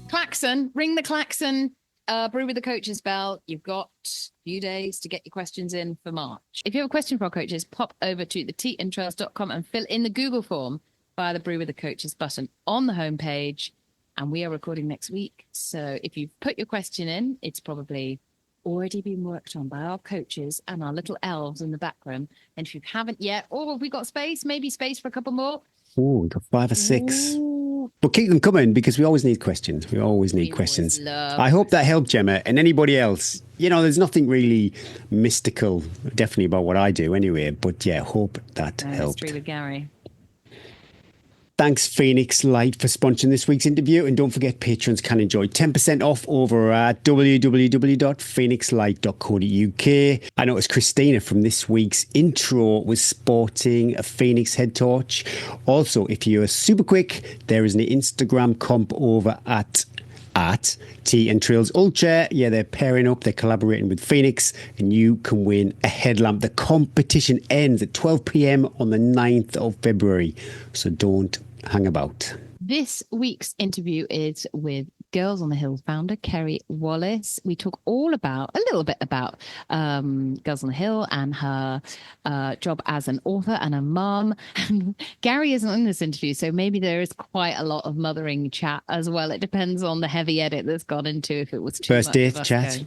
Klaxon, ring the klaxon, brew with the coaches bell. You've got a few days to get your questions in for March. If you have a question for our coaches, pop over to theteaandtrails.com and fill in the Google form via the brew with the coaches button on the homepage. And we are recording next week. So if you've put your question in, it's probably already been worked on by our coaches and our little elves in the back room. And if you haven't yet, have we got space? Maybe space for a couple more? Oh, we've got 5 or 6. But keep them coming because we always need questions. We always need questions. I hope that helped, Gemma, and anybody else. There's nothing really mystical, definitely, about what I do anyway. But yeah, hope that helped. History with Gary. Thanks, Phoenix Light, for sponsoring this week's interview. And don't forget, patrons can enjoy 10% off over at www.phoenixlight.co.uk. I noticed Christina from this week's intro was sporting a Phoenix head torch. Also, if you're super quick, there is an Instagram comp over at Tea and Trails Ultra. Yeah, they're pairing up, they're collaborating with Phoenix, and you can win a headlamp. The competition ends at 12 p.m. on the 9th of February, so don't hang about. This week's interview is with Girls on the Hill founder Keri Wallace. We talk a little bit about Girls on the Hill and her job as an author and a mum. And Gary isn't in this interview, so maybe there is quite a lot of mothering chat as well. It depends on the heavy edit that's gone into if it was too first much date chat. It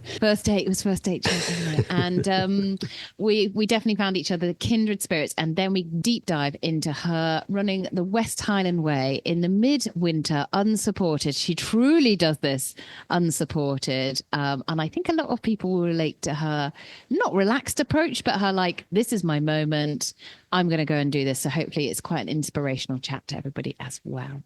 was first date chat, wasn't it? And we definitely found each other kindred spirits, and then we deep dive into her running the West Highland Way in the midwinter unsupported. She truly does this unsupported, and I think a lot of people will relate to her not relaxed approach, but her like, this is my moment, I'm going to go and do this. So hopefully it's quite an inspirational chat to everybody as well.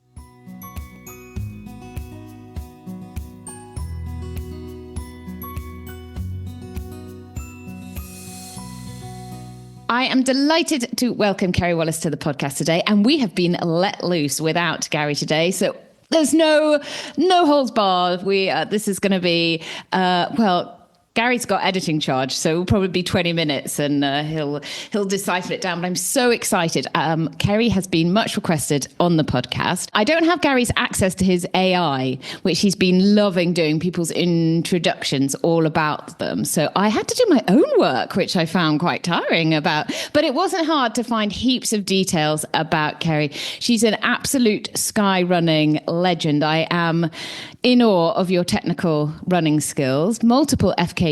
I am delighted to welcome Keri Wallace to the podcast today, and we have been let loose without Gary today, so there's no holds barred. This is going to be Gary's got editing charge, so it'll probably be 20 minutes and he'll decipher it down. But I'm so excited. Keri has been much requested on the podcast. I don't have Gary's access to his AI, which he's been loving doing people's introductions all about them. So I had to do my own work, which I found quite tiring about. But it wasn't hard to find heaps of details about Keri. She's an absolute sky running legend. I am in awe of your technical running skills, multiple FKTs,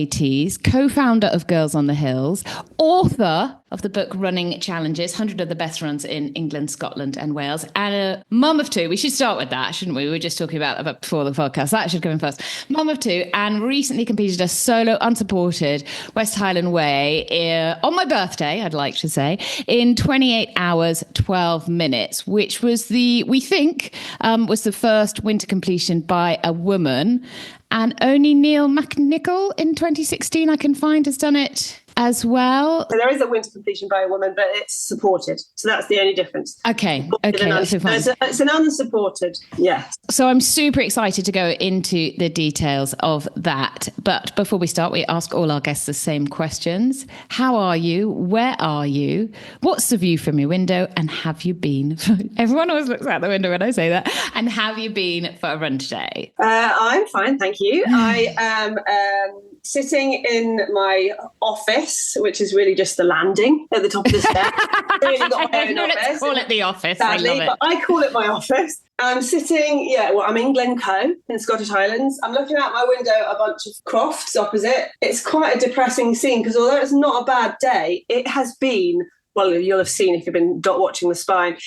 co-founder of Girls on the Hills, author of the book Running Challenges, 100 of the Best Runs in England, Scotland and Wales, and a mum of 2. We should start with that, shouldn't we? We were just talking about that before the podcast. That should come in first. Mum of 2, and recently competed a solo unsupported West Highland Way on my birthday, I'd like to say, in 28 hours, 12 minutes, which was we think, was the first winter completion by a woman. And only Neil McNichol in 2016, I can find, has done it as well. So there is a winter completion by a woman, but it's supported. So that's the only difference. Okay, that's so fine. It's an unsupported, yes. So I'm super excited to go into the details of that. But before we start, we ask all our guests the same questions. How are you? Where are you? What's the view from your window? And have you been? Everyone always looks out the window when I say that. And have you been for a run today? I'm fine, thank you. I am sitting in my office, which is really just the landing at the top of the stairs. Really got my own office. Let's call it the office. Sadly, but I call it my office. I'm sitting, I'm in Glencoe in the Scottish Highlands. I'm looking out my window at a bunch of crofts opposite. It's quite a depressing scene because although it's not a bad day, it has been, well, you'll have seen if you've been watching the spine,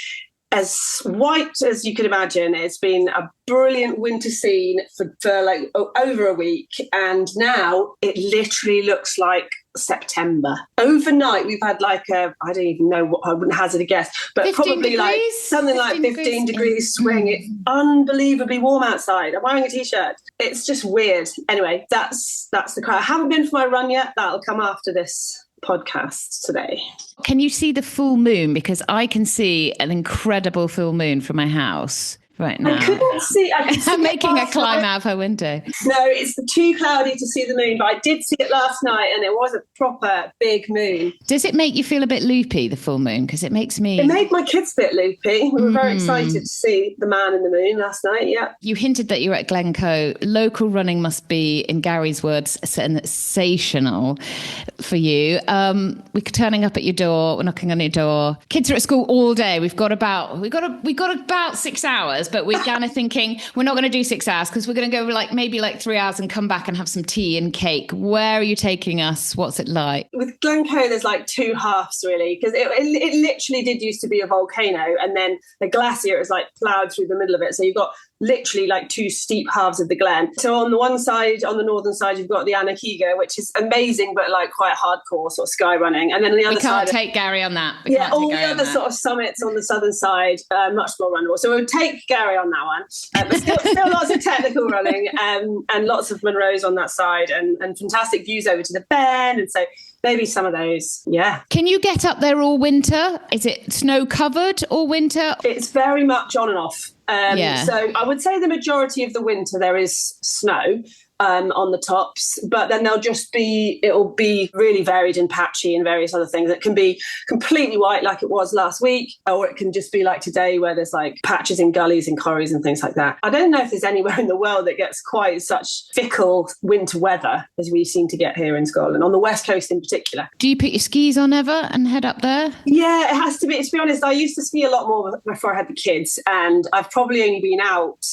as white as you could imagine. It's been a brilliant winter scene for like over a week. And now it literally looks like September. Overnight, we've had like I don't even know what, I wouldn't hazard a guess, but probably degrees? like something like 15 degrees swing. It's unbelievably warm outside. I'm wearing a t-shirt. It's just weird. Anyway, that's the cry. I haven't been for my run yet. That'll come after this podcast today. Can you see the full moon? Because I can see an incredible full moon from my house right now. I couldn't see. I'm making a climb out of her window. No, it's too cloudy to see the moon, but I did see it last night and it was a proper big moon. Does it make you feel a bit loopy, the full moon? Because it makes me... It made my kids a bit loopy. We were very excited to see the man in the moon last night, yeah. You hinted that you were at Glencoe. Local running must be, in Gary's words, sensational for you. We're turning up at your door, we're knocking on your door. Kids are at school all day. We've got about 6 hours. But we're kind of thinking we're not going to do 6 hours because we're going to go maybe 3 hours and come back and have some tea and cake. Where are you taking us? What's it like? With Glencoe, there's like two halves really, because it literally did used to be a volcano, and then the glacier is like ploughed through the middle of it. So you've got literally like two steep halves of the glen. So on the one side, on the northern side, you've got the Anahiga, which is amazing, but like quite hardcore sort of sky running. And then on the other side... We can't take Gary on that. All the other sort of summits on the southern side, much more runnable. So we'll take Gary on that one. But still lots of technical running and lots of Munros on that side and fantastic views over to the Ben. And so maybe some of those, yeah. Can you get up there all winter? Is it snow covered all winter? It's very much on and off. So I would say the majority of the winter there is snow on the tops, but then it'll be really varied and patchy and various other things. It can be completely white like it was last week, or it can just be like today where there's like patches in gullies and corries and things like that. I don't know if there's anywhere in the world that gets quite such fickle winter weather as we seem to get here in Scotland, on the west coast in particular. Do you put your skis on ever and head up there? Yeah, it has to be. To be honest, I used to ski a lot more before I had the kids, and I've probably only been out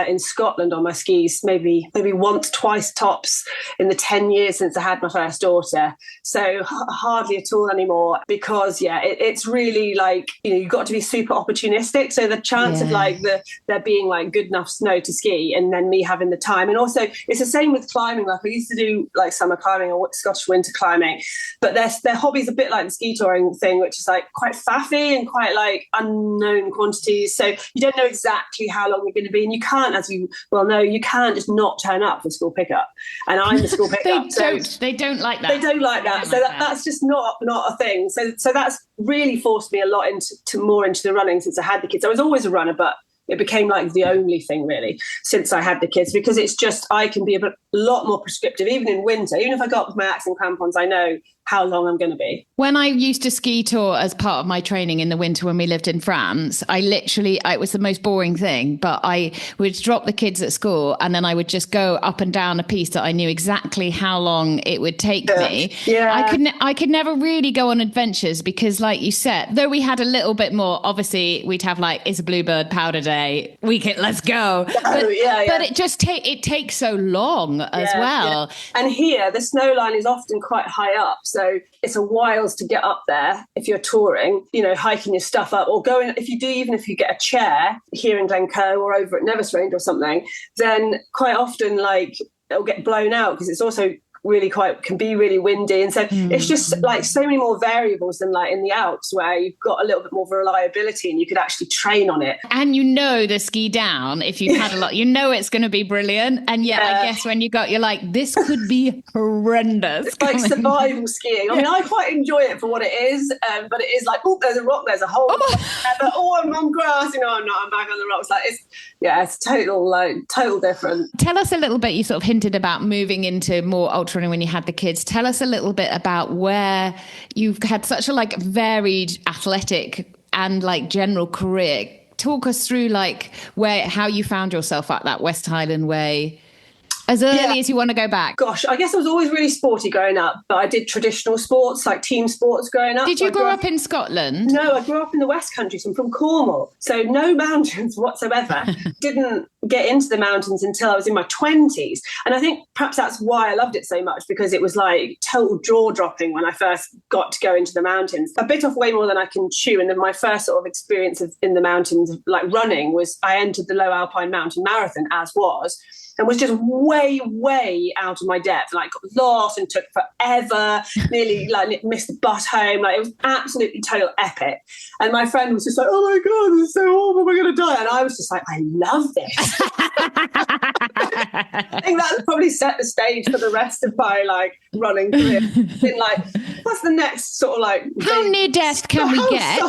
in Scotland on my skis maybe once, twice tops in the 10 years since I had my first daughter. So hardly at all anymore, because it's really like, you've got to be super opportunistic. So the chance of like there being like good enough snow to ski and then me having the time. And also it's the same with climbing. Like I used to do like summer climbing or Scottish winter climbing, but their hobby's a bit like the ski touring thing, which is like quite faffy and quite like unknown quantities. So you don't know exactly how long you're going to be, and you can't, as you well know, you can't just not turn up for school pickup. And I'm the school pickup. They don't like that. They don't like that. So that's just not a thing. So that's really forced me a lot into the running since I had the kids. I was always a runner, but it became like the only thing really since I had the kids, because it's just, I can be a lot more prescriptive, even in winter. Even if I go up with my axe and crampons, I know how long I'm going to be. When I used to ski tour as part of my training in the winter when we lived in France, it was the most boring thing, but I would drop the kids at school and then I would just go up and down a piece that I knew exactly how long it would take me. Yeah. I could never really go on adventures because, like you said, though we had a little bit more, obviously we'd have like, it's a bluebird powder day, let's go. But it takes so long as well. Yeah. And here the snow line is often quite high up, so it's a whiles to get up there if you're touring, hiking your stuff up, or going, if you get a chair here in Glencoe or over at Nevis Range or something, then quite often like it'll get blown out because it's also can be really windy. And so it's just like so many more variables than like in the Alps, where you've got a little bit more reliability and you could actually train on it. And the ski down, if you've had a lot, it's going to be brilliant. And yet I guess when you're like, this could be horrendous. It's like survival skiing. I mean, I quite enjoy it for what it is, but it is like, there's a rock, there's a hole. I'm on grass, I'm not, I'm back on the rocks. Like it's total different. Tell us a little bit, you sort of hinted about moving into more ultra running when you had the kids. Tell us a little bit about where you've had such a like varied athletic and like general career. Talk us through like how you found yourself at that West Highland Way. as early as you want to go back? Gosh, I guess I was always really sporty growing up, but I did traditional sports, like team sports growing up. Did you grow up in Scotland? No, I grew up in the West Country, so I'm from Cornwall. So no mountains whatsoever. Didn't get into the mountains until I was in my 20s. And I think perhaps that's why I loved it so much, because it was like total jaw-dropping when I first got to go into the mountains. I bit off way more than I can chew. And then my first sort of experience in the mountains, like running, was I entered the Low Alpine Mountain Marathon, as was, and was just way out of my depth. Like, got lost and took forever, nearly like missed the bus home. Like, it was absolutely total epic. And my friend was just like, oh my God, this is so awful, we're going to die. And I was just like, I love this. I think that probably set the stage for the rest of my like running career. Been like, what's the next sort of like, how near death can we get?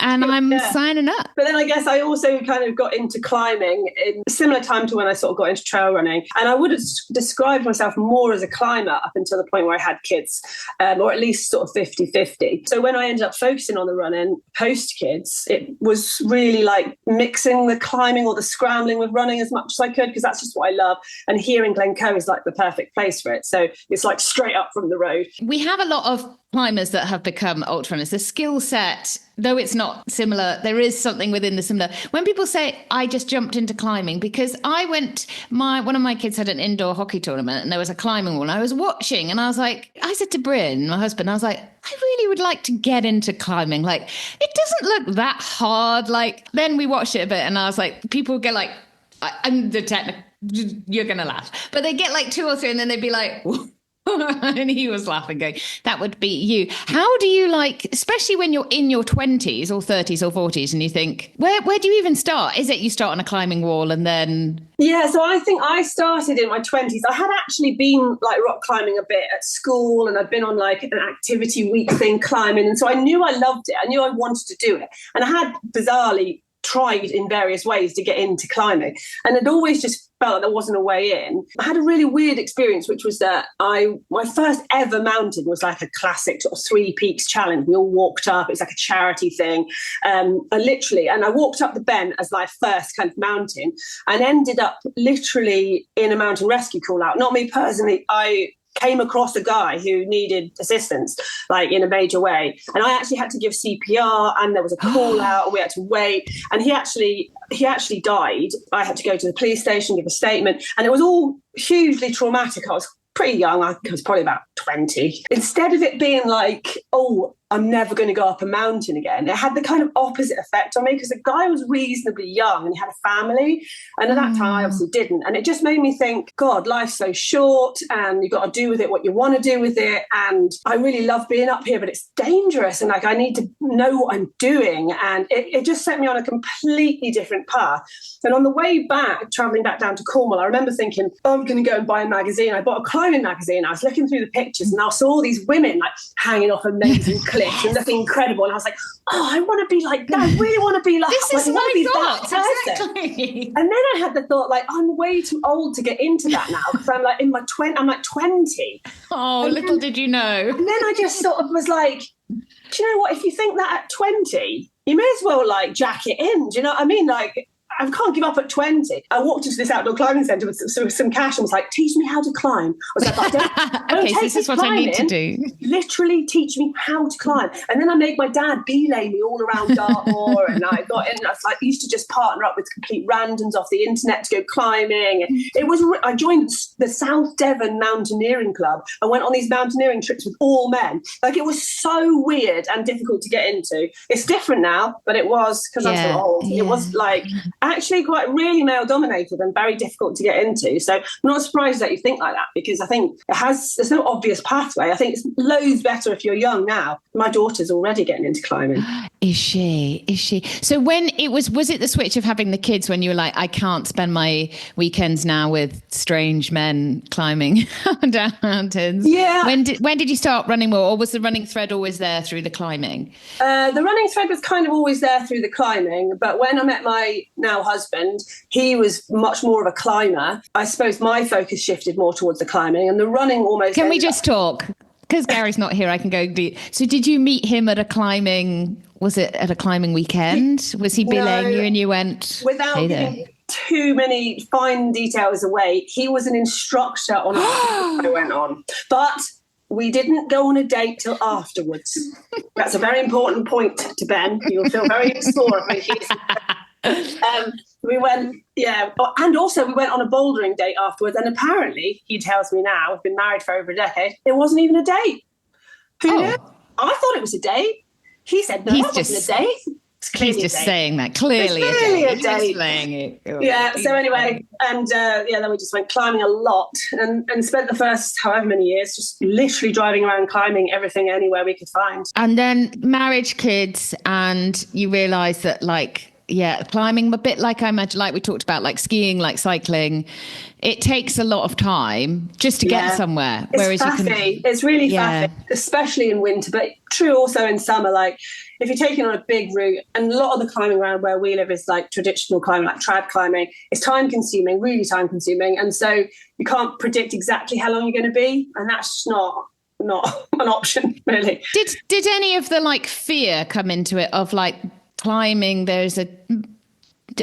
And I'm signing up. But then I guess I also kind of got into climbing in a similar time to when I sort of got into trail running. And I would have described myself more as a climber up until the point where I had kids, or at least sort of 50-50. So when I ended up focusing on the running post kids, it was really like mixing the climbing or the scrambling with running as much as I could, because that's just what I love. And here in Glencoe is like the perfect place for it. So it's like straight up from the road. We have a lot of climbers that have become ultra runners. The skill set, though it's not similar, there is something within the similar. When people say, I just jumped into climbing, because one of my kids had an indoor hockey tournament and there was a climbing wall and I was watching and I said to Bryn, my husband, I was like, I really would like to get into climbing. Like, it doesn't look that hard. Like, then we watched it a bit and I was like, people get like, I'm the technical, you're going to laugh, but they get like 2 or 3 and then they'd be like, and he was laughing, going, that would be you. How do you like, especially when you're in your 20s or 30s or 40s and you think, where do you even start? Is it you start on a climbing wall and then... Yeah, so I think I started in my 20s. I had actually been like rock climbing a bit at school, and I'd been on like an activity week thing climbing. And so I knew I loved it. I knew I wanted to do it. And I had bizarrely tried in various ways to get into climbing, and it always just felt like there wasn't a way in. I had a really weird experience, which was that my first ever mountain was like a classic sort of 3 peaks challenge. We all walked up. It was like a charity thing. I walked up the bent as my first kind of mountain and ended up literally in a mountain rescue call out. Not me personally. I came across a guy who needed assistance, like in a major way. And I actually had to give CPR, and there was a call out, and we had to wait. And he actually died. I had to go to the police station, give a statement, and it was all hugely traumatic. I was pretty young. I was probably about 20. Instead of it being like, oh, I'm never going to go up a mountain again, it had the kind of opposite effect on me, because the guy was reasonably young and he had a family. And at that time, I obviously didn't. And it just made me think, God, life's so short and you've got to do with it what you want to do with it. And I really love being up here, but it's dangerous. And like, I need to know what I'm doing. And it just set me on a completely different path. And on the way back, traveling back down to Cornwall, I remember thinking, oh, I'm going to go and buy a magazine. I bought a climbing magazine. I was looking through the pictures and I saw all these women like hanging off amazing cliffs and looking incredible. And I was like, oh, I want to be like that. I really want to be like, this is my thought. Exactly. And then I had the thought, like, I'm way too old to get into that now, because I'm like I'm like 20. Oh, and little did you know. And then I just sort of was like, do you know what? If you think that at 20, you may as well like jack it in. Do you know what I mean? Like, I can't give up at 20. I walked into this outdoor climbing centre with some cash and was like, teach me how to climb. I was like, don't okay, so this is what I need to do. Literally teach me how to climb. And then I made my dad belay me all around Dartmoor, and I got in, and I was like, used to just partner up with complete randoms off the internet to go climbing. And it was, I joined the South Devon Mountaineering Club. I went on these mountaineering trips with all men. Like, it was so weird and difficult to get into. It's different now, but it was, because I'm so old. It was like actually quite really male dominated and very difficult to get into. So I'm not surprised that you think like that, because I think there's no obvious pathway. I think it's loads better if you're young now. My daughter's already getting into climbing. Is she? So when was it the switch of having the kids when you were like, I can't spend my weekends now with strange men climbing down mountains? Yeah. When did you start running more, or was the running thread always there through the climbing? The running thread was kind of always there through the climbing, but when I met my now husband, he was much more of a climber. I suppose my focus shifted more towards the climbing, and the running almost... Can we just talk? Because Gary's not here, I can go deep. So did you meet him at a climbing... Was it at a climbing weekend? Was he belaying you and you went... Without giving too many fine details away, he was an instructor on what I went on. But we didn't go on a date till afterwards. That's a very important point to Ben. You'll feel very sore when he we went, and also we went on a bouldering date afterwards. And apparently, he tells me now, we've been married for over a decade, it wasn't even a date. Who knew? I thought it was a date. He said, no, that wasn't a date. He's just saying that. Clearly a date. Just saying it. Yeah, so anyway, and then we just went climbing a lot and spent the first however many years just literally driving around climbing everything anywhere we could find. And then marriage, kids, and you realise that, like, climbing a bit like I imagine, like we talked about, like skiing, like cycling, it takes a lot of time just to get somewhere. It's faffy. It's really faffy, especially in winter, but true also in summer. Like if you're taking on a big route, and a lot of the climbing around where we live is like traditional climbing, like trad climbing, it's time consuming, really time consuming. And so you can't predict exactly how long you're going to be. And that's just not an option, really. Did any of the like fear come into it of like climbing? There's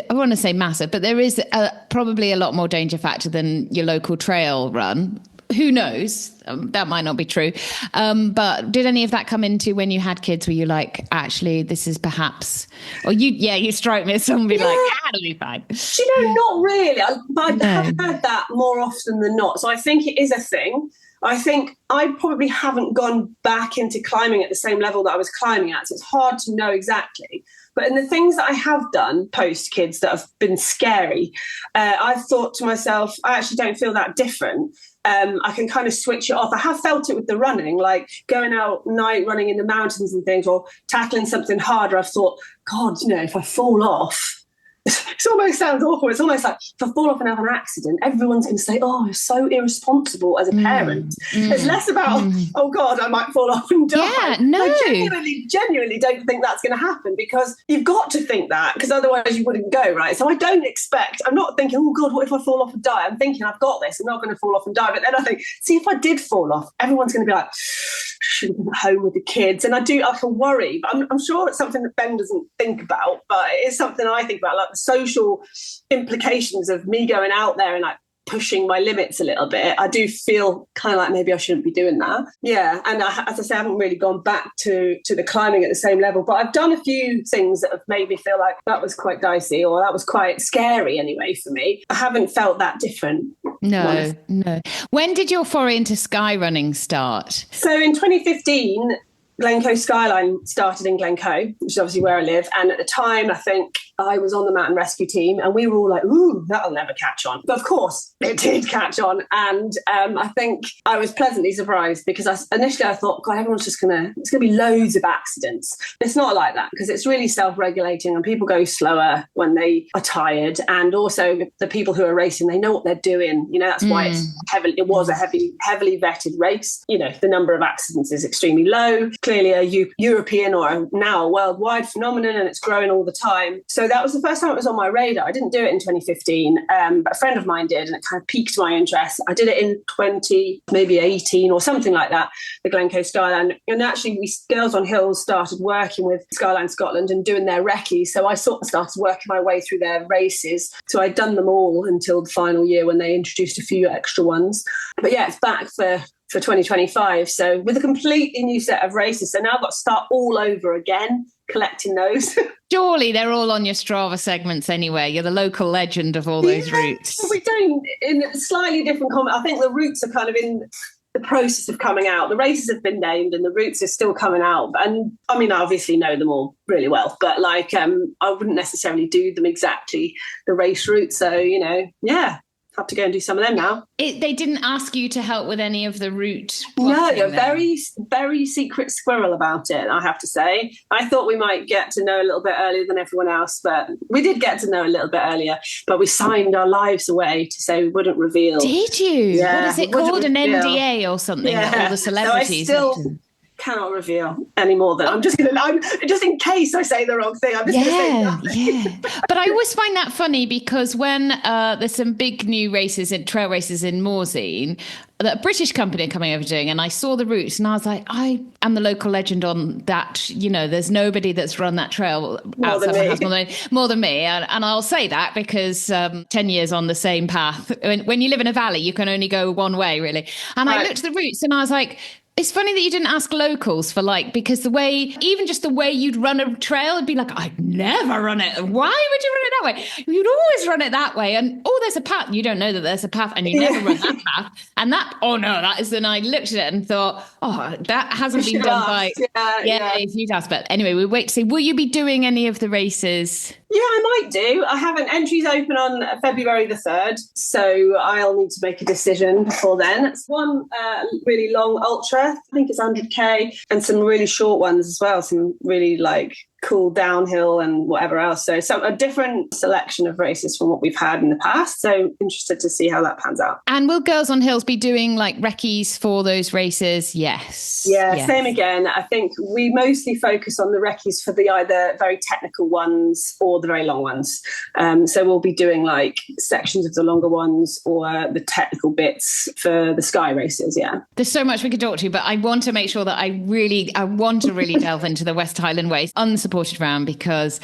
I want to say massive, but there is probably a lot more danger factor than your local trail run. Who knows? That might not be true. But did any of that come into when you had kids? Were you like, actually, this is perhaps, or you strike me as someone be like, it'll be fine. Not really. I have heard that more often than not. So I think it is a thing. I think I probably haven't gone back into climbing at the same level that I was climbing at. So it's hard to know exactly. But in the things that I have done post kids that have been scary, I've thought to myself, I actually don't feel that different. I can kind of switch it off. I have felt it with the running, like going out night running in the mountains and things, or tackling something harder. I've thought, God, if I fall off, it almost sounds awful. It's almost like if I fall off and have an accident, everyone's going to say, oh, you're so irresponsible as a parent. It's less about, oh, God, I might fall off and die. Yeah, no. I genuinely don't think that's going to happen, because you've got to think that, because otherwise you wouldn't go, right? So I'm not thinking, oh, God, what if I fall off and die? I'm thinking, I've got this. I'm not going to fall off and die. But then I think, see, if I did fall off, everyone's going to be like, should have been at home with the kids. And I can worry, but I'm sure it's something that Ben doesn't think about, but it is something I think about, like the social implications of me going out there and like pushing my limits a little bit. I do feel kind of like maybe I shouldn't be doing that. Yeah. And as I say, I haven't really gone back to the climbing at the same level, but I've done a few things that have made me feel like that was quite dicey, or that was quite scary anyway for me. I haven't felt that different. No. When did your foray into sky running start? So in 2015, Glencoe Skyline started in Glencoe, which is obviously where I live. And at the time, I think I was on the mountain rescue team, and we were all like, ooh, that'll never catch on. But of course, it did catch on. And I think I was pleasantly surprised, because initially I thought, God, everyone's just it's going to be loads of accidents. It's not like that, because it's really self-regulating, and people go slower when they are tired. And also the people who are racing, they know what they're doing. That's why it was a heavily vetted race. The number of accidents is extremely low. Clearly a European or now a worldwide phenomenon, and it's growing all the time. So that was the first time it was on my radar. I didn't do it in 2015, but a friend of mine did, and it kind of piqued my interest. I did it in 2018 or something like that, the Glencoe Skyline. And actually, we Girls on Hills started working with Skyline Scotland and doing their recce. So I sort of started working my way through their races. So I'd done them all until the final year when they introduced a few extra ones. But yeah, it's back for 2025. So with a completely new set of races. So now I've got to start all over again, collecting those. Surely they're all on your Strava segments anyway. You're the local legend of all those routes. We don't, in a slightly different comment. I think the routes are kind of in the process of coming out. The races have been named and the routes are still coming out. And I mean, I obviously know them all really well, but like I wouldn't necessarily do them exactly the race route. So, have to go and do some of them now. They didn't ask you to help with any of the route? No, you're very, very secret squirrel about it, I have to say. I thought we might get to know a little bit earlier than everyone else, but we did get to know a little bit earlier, but we signed our lives away to say we wouldn't reveal. Did you? Yeah. What is it called? An NDA or something? Yeah. That all the celebrities. So cannot reveal any more than I'm just in case I say the wrong thing. I'm just going to say nothing. But I always find that funny because when there's some big new races and trail races in Morzine that a British company are coming over doing, and I saw the routes and I was like, I am the local legend on that. You know, there's nobody that's run that trail outside my house more than me. And I'll say that because 10 years on the same path. When you live in a valley, you can only go one way, really. And I looked at the routes and I was like, it's funny that you didn't ask locals for because the way you'd run a trail would be like, I'd never run it. Why would you run it that way? You'd always run it that way. And, there's a path. You don't know that there's a path and you never run that path. And that is, then I looked at it and thought, that hasn't been done by, if you'd asked. But anyway, we'll wait to see. Will you be doing any of the races? Yeah, I might do. I have an entries open on February the 3rd, so I'll need to make a decision before then. It's one really long ultra, I think it's 100k, and some really short ones as well, some really cool downhill and whatever else. So a different selection of races from what we've had in the past. So interested to see how that pans out. And will Girls on Hills be doing recce's for those races? Yes. Yeah, same again. I think we mostly focus on the recce's for the either very technical ones or the very long ones. So we'll be doing sections of the longer ones or the technical bits for the sky races. Yeah. There's so much we could talk to, but I want to make sure that I want to really delve into the West Highland Way Unsupported round, because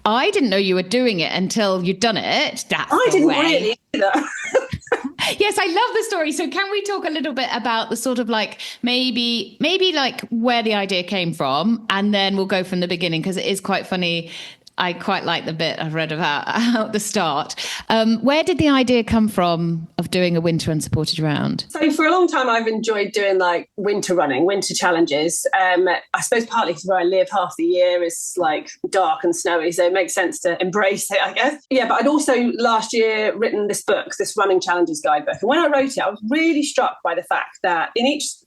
I didn't know you were doing it until you'd done it. I didn't really either. Yes, I love the story. So can we talk a little bit about the sort of maybe where the idea came from, and then we'll go from the beginning, because it is quite funny. I quite like the bit I've read about the start. Where did the idea come from of doing a winter unsupported round? So for a long time, I've enjoyed doing winter running, winter challenges. I suppose partly because where I live, half the year is dark and snowy, so it makes sense to embrace it, I guess. Yeah, but I'd also last year written this book, this running challenges guidebook. And when I wrote it, I was really struck by the fact that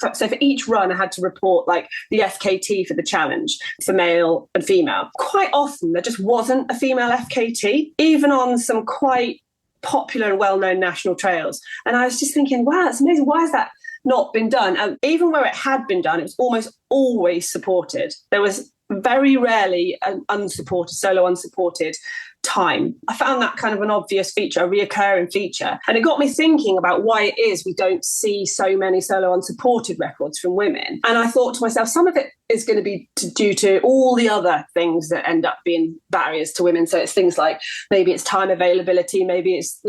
for each run, I had to report the FKT for the challenge for male and female. Quite often, there just wasn't a female FKT, even on some quite popular and well-known national trails. And I was just thinking, wow, it's amazing. Why has that not been done? And even where it had been done, it was almost always supported. There was very rarely an solo unsupported time. I found that kind of an obvious feature, a reoccurring feature. And it got me thinking about why it is we don't see so many solo unsupported records from women. And I thought to myself, some of it is going to be due to all the other things that end up being barriers to women. So it's things like maybe it's time availability, maybe it's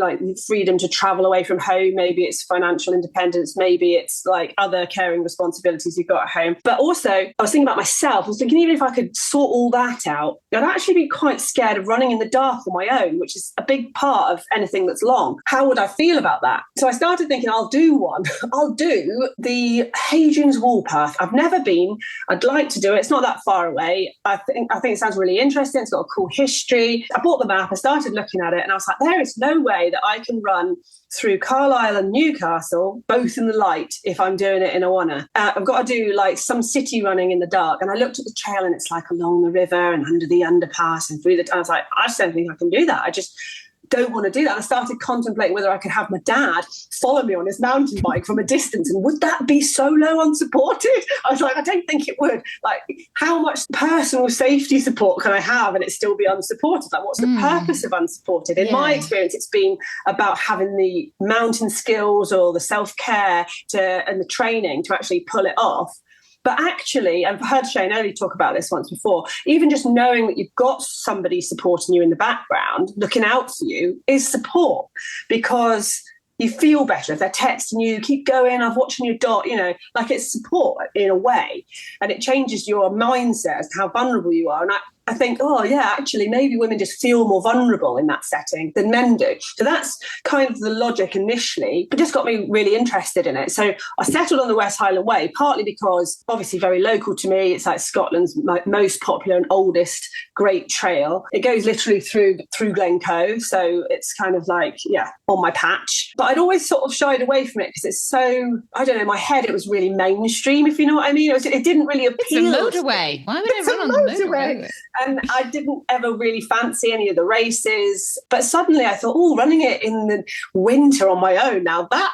freedom to travel away from home, maybe it's financial independence, maybe it's other caring responsibilities you've got at home. But also, I was thinking about myself. I was thinking, even if I could sort all that out, I'd actually be quite scared of running in the dark on my own, which is a big part of anything that's long. How would I feel about that? So I started thinking, I'll do one. I'll do the Hadrian's Wall path. I've never been. I'd like to do it. It's not that far away. I think it sounds really interesting. It's got a cool history. I bought the map. I started looking at it and I was like, there is no way that I can run through Carlisle and Newcastle, both in the light, if I'm doing it in a wanna. I've got to do some city running in the dark. And I looked at the trail and it's along the river and under the underpass and through I was like, I just don't think I can do that. I just don't want to do that. And I started contemplating whether I could have my dad follow me on his mountain bike from a distance. And would that be solo unsupported? I was like, I don't think it would. How much personal safety support can I have and it still be unsupported? What's the purpose of unsupported? In my experience, it's been about having the mountain skills or the self-care and the training to actually pull it off. But actually, I've heard Shane Early talk about this once before, even just knowing that you've got somebody supporting you in the background, looking out for you, is support, because you feel better if they're texting you, keep going, I'm watching your dot, it's support in a way. And it changes your mindset as to how vulnerable you are. And I think, actually, maybe women just feel more vulnerable in that setting than men do. So that's kind of the logic initially. It just got me really interested in it. So I settled on the West Highland Way, partly because obviously very local to me. It's Scotland's most popular and oldest great trail. It goes literally through Glencoe. So it's kind of on my patch. But I'd always sort of shied away from it because it's so, I don't know, in my head, it was really mainstream, if you know what I mean. It didn't really appeal. It's a motorway. Why would I run on the motorway? And I didn't ever really fancy any of the races. But suddenly I thought, oh, running it in the winter on my own, now that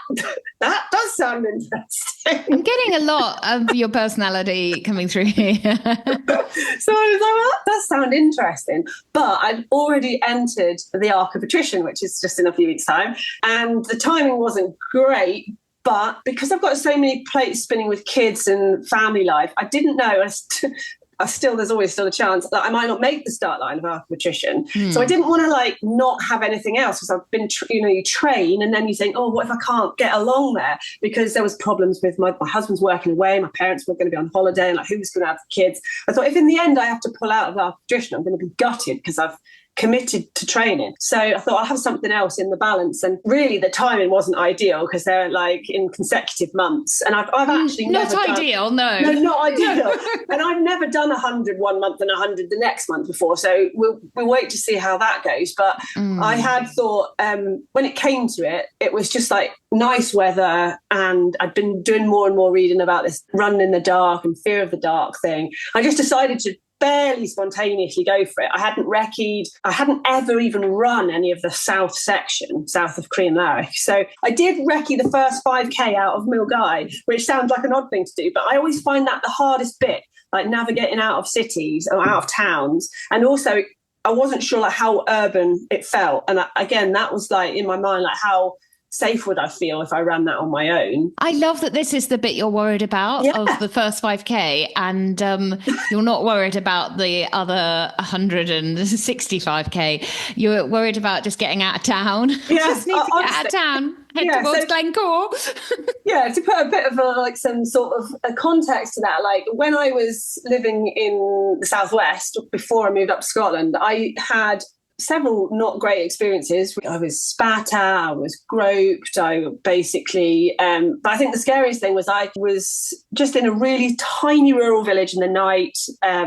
does sound interesting. I'm getting a lot of your personality coming through here. So I was like, well, that does sound interesting. But I'd already entered the Arc of Attrition, which is just in a few weeks' time. And the timing wasn't great. But because I've got so many plates spinning with kids and family life, I didn't know. There's always still a chance that I might not make the start line of Arc of Attrition. So I didn't want to not have anything else, because I've been, you train and then you think, oh, what if I can't get along there? Because there was problems with my husband's working away, my parents were going to be on holiday, and who's going to have the kids? I thought, if in the end I have to pull out of Arc of Attrition, I'm going to be gutted because I've committed to training. So I thought I'll have something else in the balance. And really the timing wasn't ideal, because they're in consecutive months. And I've actually not never ideal, done, no. No, not ideal. And I've never done 100 one month and 100 the next month before. So we'll wait to see how that goes. But I had thought when it came to it, it was just nice weather. And I'd been doing more and more reading about this run in the dark and fear of the dark thing. I just decided to barely spontaneously go for it. I hadn't recce'd. I hadn't ever even run any of the south section, south of Kinmel Bay. So I did recce the first 5K out of Milngavie, which sounds like an odd thing to do, but I always find that the hardest bit, navigating out of cities or out of towns. And also, I wasn't sure how urban it felt. And again, that was in my mind, how safe would I feel if I ran that on my own? I love that this is the bit you're worried about of the first 5K, and you're not worried about the other 165K. You're worried about just getting out of town. Yeah, just need to get out of town. Head towards Glencore. To put a bit of some sort of a context to that, when I was living in the southwest before I moved up to Scotland, I had several not great experiences. I was spat at, I was groped, I basically, but I think the scariest thing was I was just in a really tiny rural village in the night,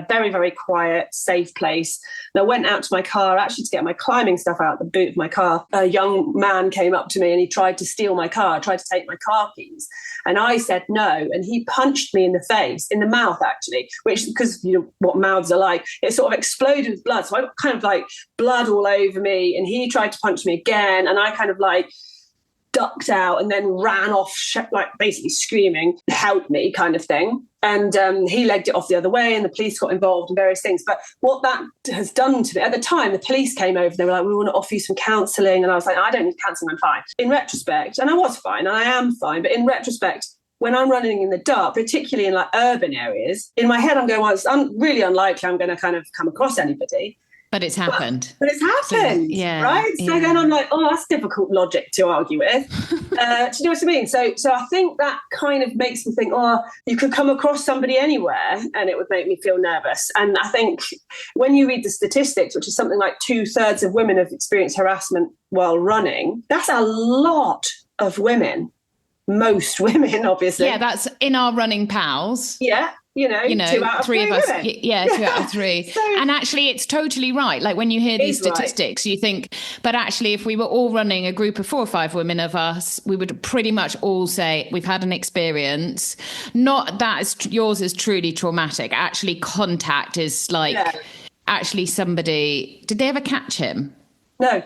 very, very quiet, safe place. And I went out to my car actually to get my climbing stuff out the boot of my car. A young man came up to me and he tried to steal my car, tried to take my car keys. And I said no. And he punched me in the face, in the mouth actually, which, because what mouths are like, it sort of exploded with blood. So I got kind of blood all over me, and he tried to punch me again, and I kind of ducked out and then ran off basically screaming, help me kind of thing. And he legged it off the other way, and the police got involved in various things. But what that has done to me, at the time the police came over, they were like, we want to offer you some counselling, and I was like, I don't need counselling, I'm fine. In retrospect, and I was fine and I am fine, but in retrospect, when I'm running in the dark, particularly in urban areas, in my head I'm going, well, it's really unlikely I'm going to kind of come across anybody. But it's happened. But it's happened, right? So then I'm like, oh, that's difficult logic to argue with. Do you know what I mean? So I think that kind of makes me think, oh, you could come across somebody anywhere and it would make me feel nervous. And I think when you read the statistics, which is something like 2/3 of women have experienced harassment while running, that's a lot of women. Most women, obviously. Yeah, that's in our running pals. Yeah. 2 out of 3 of us. women. Yeah, 2 out of 3. And actually, it's totally right. When you hear these statistics, you think, but actually, if we were all running a group of 4 or 5 women of us, we would pretty much all say we've had an experience. Not that yours is truly traumatic. Actually, contact is actually somebody. Did they ever catch him? No.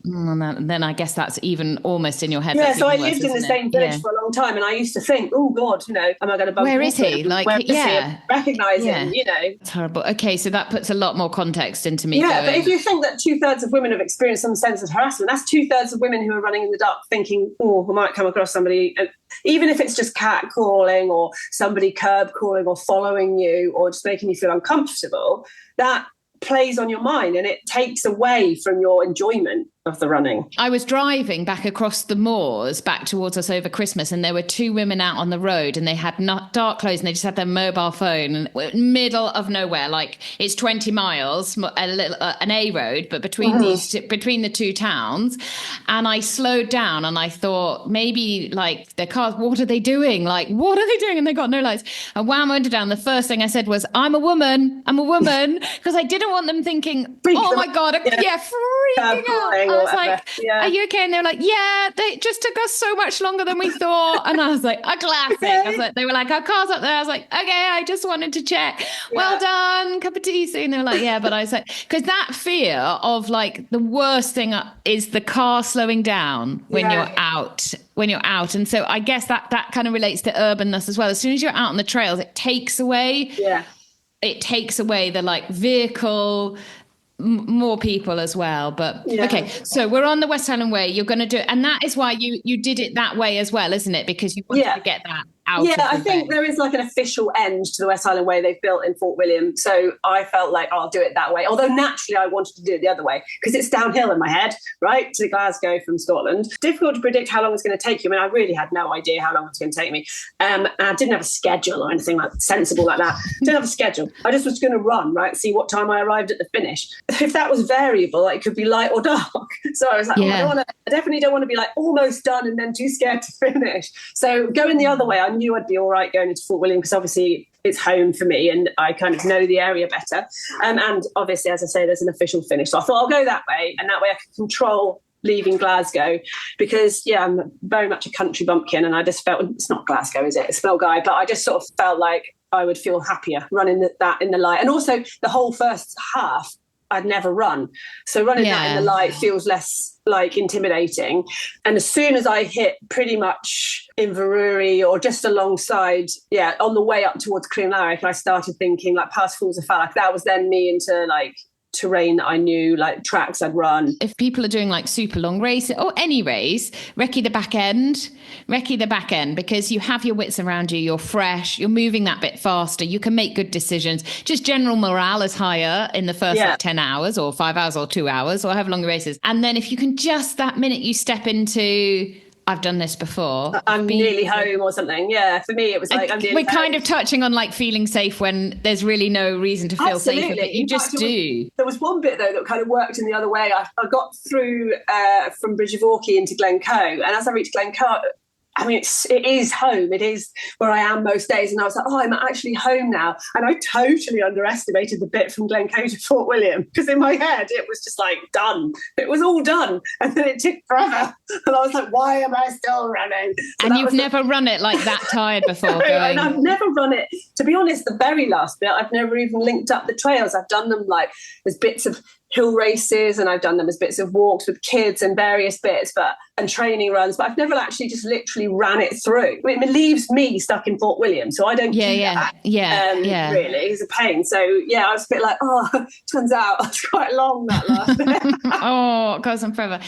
And then I guess that's even almost in your head. Yeah, so I lived in the same village for a long time, and I used to think, oh God, am I going to bump Where is he? Recognise him, It's horrible. Okay, so that puts a lot more context into me. Yeah, but if you think that 2/3 of women have experienced some sense of harassment, that's 2/3 of women who are running in the dark thinking, oh, I might come across somebody, even if it's just catcalling or somebody curb calling or following you or just making you feel uncomfortable, that plays on your mind and it takes away from your enjoyment of the running. I was driving back across the moors back towards us over Christmas, and there were 2 women out on the road, and they had dark clothes, and they just had their mobile phone, and middle of nowhere, it's 20 miles, an A road, but between the 2 towns. And I slowed down and I thought, maybe their cars, what are they doing? What are they doing? And they got no lights. And wham, I went down. The first thing I said was, I'm a woman, because I didn't want them thinking, oh my God, freaking out. running I or was whatever. like, Yeah. are you okay? And they were like, yeah, they just took us so much longer than we thought. And I was like, a classic. I was like, they were like, our car's up there. I was like, okay, I just wanted to check. Well done, cup of tea soon. They were like, yeah, but I was like, because that fear of like the worst thing is the car slowing down when you're out. And so I guess that kind of relates to urbanness as well. As soon as you're out on the trails, it takes away the like vehicle, more people as well. But okay, so we're on the West Highland Way. You're going to do it, and that is why you did it that way as well, isn't it? Because you wanted to get that out. Yeah, I think there is like an official end to the West Highland Way they've built in Fort William. So I felt like I'll do it that way. Although naturally I wanted to do it the other way because it's downhill in my head, right, to Glasgow from Scotland. Difficult to predict how long it's going to take you. I mean, I really had no idea how long it was going to take me. And I didn't have a schedule or anything like sensible like that. Didn't have a schedule. I just was going to run, right, see what time I arrived at the finish. If that was variable, like, it could be light or dark. So I was like, I definitely don't want to be like almost done and then too scared to finish. So going the other way, I knew I'd be all right going into Fort William because obviously it's home for me and I kind of know the area better. And obviously, as I say, there's an official finish. So I thought I'll go that way, and that way I can control leaving Glasgow because, I'm very much a country bumpkin, and I just felt, it's not Glasgow, is it? It's Milngavie, but I just sort of felt like I would feel happier running that in the light. And also the whole first half, I'd never run. So running that in the light feels less like intimidating. And as soon as I hit pretty much Inverurie or just alongside, on the way up towards Clonlarrick, I started thinking like past Falls of Falak, that was then me into like terrain that I knew, like tracks I'd run. If people are doing like super long races or any race, recce the back end, because you have your wits around you, you're fresh, you're moving that bit faster, you can make good decisions. Just general morale is higher in the first 10 hours or 5 hours or 2 hours or however long the race is. And then if you can just that minute you step into, I've done this before, I'm nearly home or something. Yeah, for me it was like we're kind of touching on like feeling safe when there's really no reason to feel safer, but you just do. There was one bit though that kind of worked in the other way. I got through from Bridge of Orkney into Glencoe, and as I reached Glencoe, I mean, it is home. It is where I am most days. And I was like, I'm actually home now. And I totally underestimated the bit from Glencoe to Fort William because in my head, it was just like done. It was all done. And then it took forever. And I was like, why am I still running? So and you've never run it like that tired before? No, and I've never run it. To be honest, the very last bit, I've never even linked up the trails. I've done them like as bits of hill races, and I've done them as bits of walks with kids and various bits, and training runs, but I've never actually just literally ran it through. It leaves me stuck in Fort William, so I don't do that. Really, it's a pain. So I was a bit like, turns out it's quite long, that last bit. It goes on forever.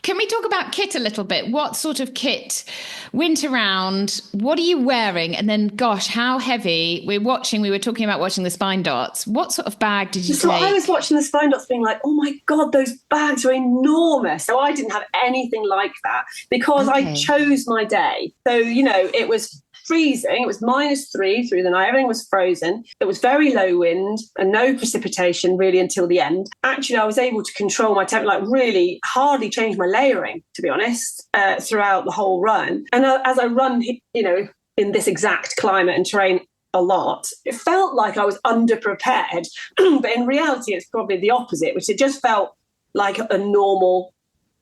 Can we talk about kit a little bit? What sort of kit, winter round, what are you wearing? And then, gosh, how heavy? We were talking about watching the Spine Dots. What sort of bag did you take? I was watching the Spine Dots being like, oh my God, those bags are enormous. So I didn't have anything like that because I chose my day. So, it was freezing. It was -3 through the night. Everything was frozen. It was very low wind and no precipitation really until the end. Actually, I was able to control my temperature, like really hardly change my layering, to be honest, throughout the whole run. And as I run, in this exact climate and terrain a lot, it felt like I was underprepared. But in reality, it's probably the opposite, which it just felt like a normal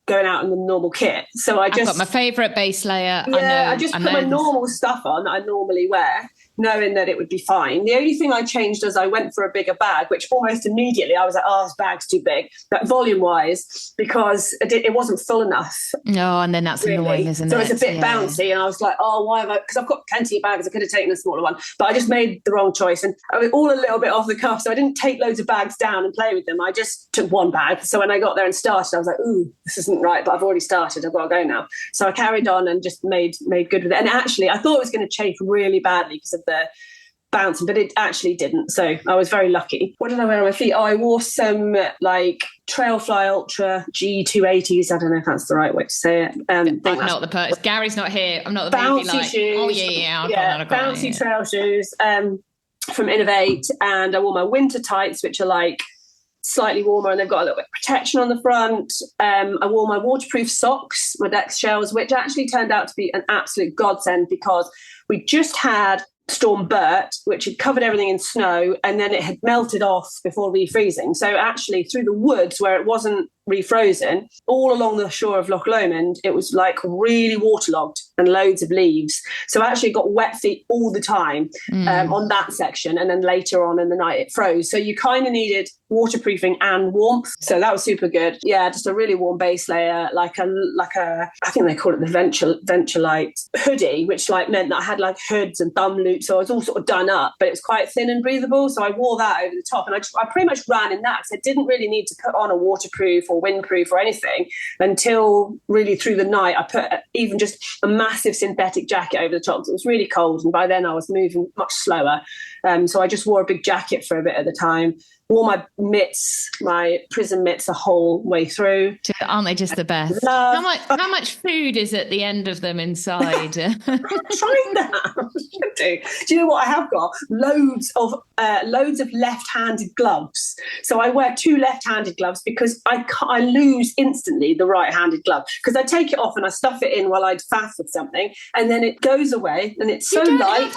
going out in the normal kit. So I've got my favourite base layer. I just put my normal stuff on that I normally wear, knowing that it would be fine. The only thing I changed as I went for a bigger bag, which almost immediately I was like, this bag's too big, but volume-wise, because it wasn't full enough. No, and then that's really annoying, isn't it? So it's a bit bouncy, and I was like, why have I... Because I've got plenty of bags. I could have taken a smaller one, but I just made the wrong choice, and I was all a little bit off the cuff, so I didn't take loads of bags down and play with them. I just took one bag. So when I got there and started, I was like, ooh, this isn't right, but I've already started. I've got to go now. So I carried on and just made good with it. And actually, I thought it was going to chafe really badly because of the bouncing, but it actually didn't. So I was very lucky. What did I wear on my feet? I wore some like Trailfly Ultra G280s. I don't know if that's the right way to say it. I'm not the person. Gary's not here. I'm not the bouncy baby shoes. Oh yeah. Bouncy trail shoes from Innovate, and I wore my winter tights, which are like slightly warmer, and they've got a little bit of protection on the front. I wore my waterproof socks, my Dex shells, which actually turned out to be an absolute godsend because we just had Storm Bert, which had covered everything in snow, and then it had melted off before refreezing. So actually through the woods where it wasn't refrozen, all along the shore of Loch Lomond, it was like really waterlogged and loads of leaves. So I actually got wet feet all the time on that section. And then later on in the night, it froze. So you kind of needed waterproofing and warmth. So that was super good. Yeah, just a really warm base layer, like a I think they call it the Venturelight hoodie, which like meant that I had like hoods and thumb loops. So I was all sort of done up, but it was quite thin and breathable. So I wore that over the top, and I pretty much ran in that. So I didn't really need to put on a waterproof or windproof or anything until really through the night. I put even just a massive synthetic jacket over the top. So it was really cold, and by then I was moving much slower. So I just wore a big jacket for a bit at the time. Wore my mitts, my prison mitts, the whole way through. Aren't they just the best? How much food is at the end of them inside? Trying that. Do you know what I have got? Loads of left-handed gloves. So I wear 2 left-handed gloves because I lose instantly the right-handed glove because I take it off and I stuff it in while I faff with something, and then it goes away and it's so light.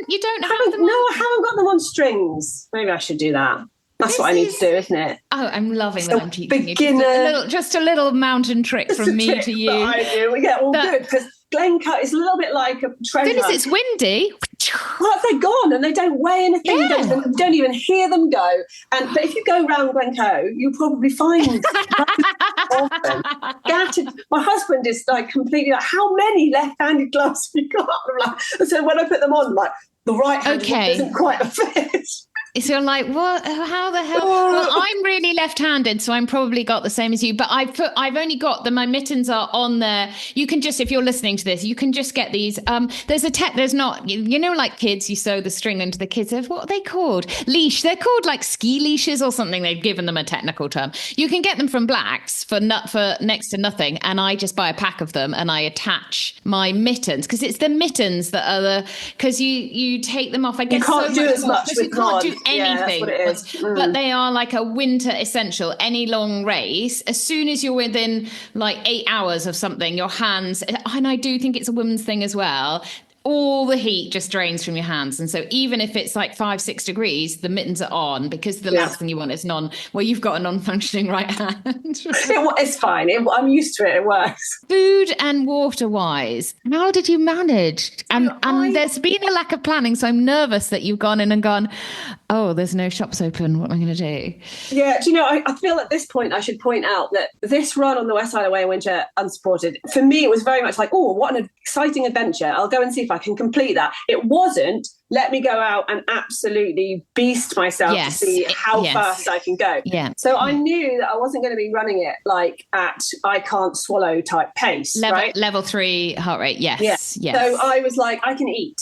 You don't have them on. No, I haven't got them on strings. Maybe I should do that. That's what I need to do, isn't it? Oh, I'm loving that I'm teaching beginner, you. Just a little mountain trick from me to you. I do. Yeah, all good. Because Glencoe is a little bit like a treasure. As soon as it's windy. Well, they're gone and they don't weigh anything. Yeah. You don't even hear them go. But if you go round Glencoe, you'll probably find Gatted. My husband is like completely like, how many left-handed gloves have you got? So when I put them on, like the right-handed one isn't quite a fit. So you're like, what? How the hell? Well, I'm really left-handed, so I'm probably got the same as you. But I've only got my mittens are on there. You can just, if you're listening to this, you can just get these. There's not, like kids, you sew the string into the kids. What are they called? Leash. They're called like ski leashes or something. They've given them a technical term. You can get them from Blacks for next to nothing, and I just buy a pack of them and I attach my mittens because it's the mittens that are because you take them off. I guess you can't do as much with anything, but they are like a winter essential. Any long race, as soon as you're within like 8 hours of something, your hands, and I do think it's a woman's thing as well, all the heat just drains from your hands. And so even if it's like 5-6 degrees, the mittens are on because the last thing you want is you've got a non-functioning right hand. It's fine. I'm used to it. It works. Food and water wise, how did you manage? And there's been a lack of planning. So I'm nervous that you've gone in and gone, oh, there's no shops open. What am I going to do? Yeah. Do you know, I feel at this point, I should point out that this run on the West Highland Way in winter, unsupported, for me, it was very much like, oh, what an exciting adventure. I'll go and see if I can complete that. It wasn't, let me go out and absolutely beast myself to see how fast I can go. Yeah. So I knew that I wasn't going to be running it like at I can't swallow type pace. Level 3 heart rate. Yes. Yeah. So I was like, I can eat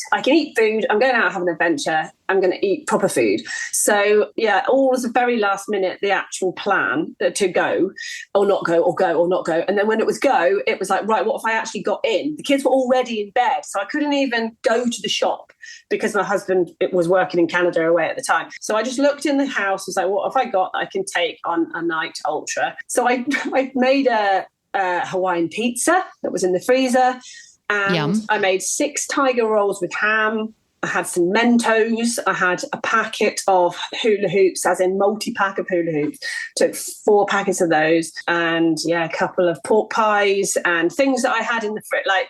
food. I'm going out and have an adventure. I'm going to eat proper food. So yeah, all was a very last minute, the actual plan to go or not go or go or not go. And then when it was go, it was like, right, what if I actually got in? The kids were already in bed. So I couldn't even go to the shop because my husband was working in Canada away at the time. So I just looked in the house, was like, what have I got that I can take on a night ultra? So I made a Hawaiian pizza that was in the freezer. And Yum. I made 6 tiger rolls with ham. I had some Mentos. I had a packet of hula hoops, as in multi-pack of hula hoops. Took 4 packets of those, and a couple of pork pies and things that I had in the fridge. Like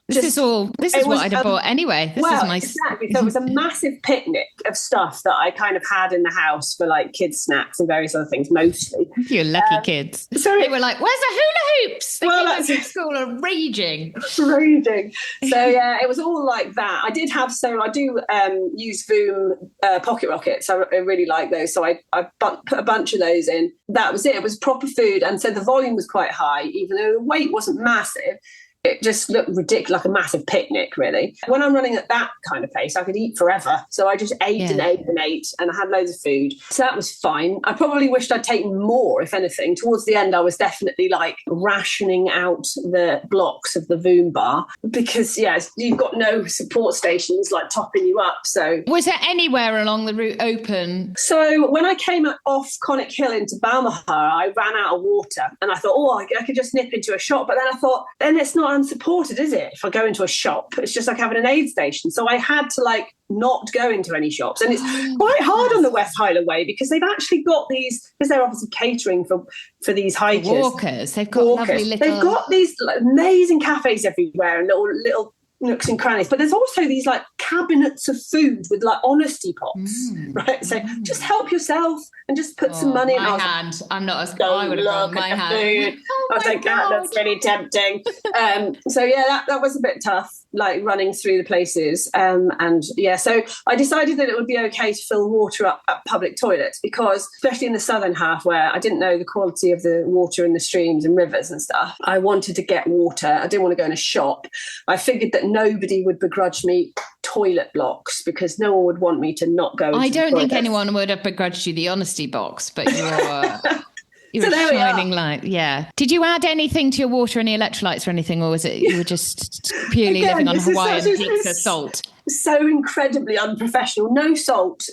this is what I'd have bought anyway. Exactly. So it was a massive picnic of stuff that I kind of had in the house for like kids' snacks and various other things, mostly. You lucky kids. So they were like, "Where's the hula hoops?" They came back from school are raging. So it was all like that. I did have I do use Voom pocket rockets. I really like those. So I put a bunch of those in. That was it. It was proper food, and so the volume was quite high, even though the weight wasn't massive. It just looked ridiculous, like a massive picnic, really. When I'm running at that kind of pace, I could eat forever. So I just ate and ate and ate, and I had loads of food. So that was fine. I probably wished I'd taken more, if anything. Towards the end, I was definitely like rationing out the blocks of the Voom bar because, you've got no support stations like topping you up. So was there anywhere along the route open? So when I came off Conic Hill into Balmaha, I ran out of water, and I thought, I could just nip into a shop. But then I thought, then it's not not unsupported, is it? If I go into a shop, it's just like having an aid station. So I had to like not go into any shops. And it's quite hard on the West Highland Way because they've actually got these, because they're obviously catering for these hikers. Walkers. They've got lovely little... They've got these amazing cafes everywhere and little nooks and crannies, but there's also these like cabinets of food with like honesty pots, right? So just help yourself and just put some money in. My hand. I'm not as... Don't I would have look brought my at the hand. food. I was like, that looks really tempting. So yeah, that was a bit tough, like running through the places. And yeah, so I decided that it would be okay to fill water up at public toilets because, especially in the southern half where I didn't know the quality of the water in the streams and rivers and stuff, I wanted to get water. I didn't want to go in a shop. I figured that nobody would begrudge me toilet blocks because no one would want me to not go. I don't think anyone would have begrudged you the honesty box, but you're a shining light. Yeah. Did you add anything to your water, any electrolytes or anything, or was it you were just purely living on Hawaiian pizza salt? So incredibly unprofessional. No salt,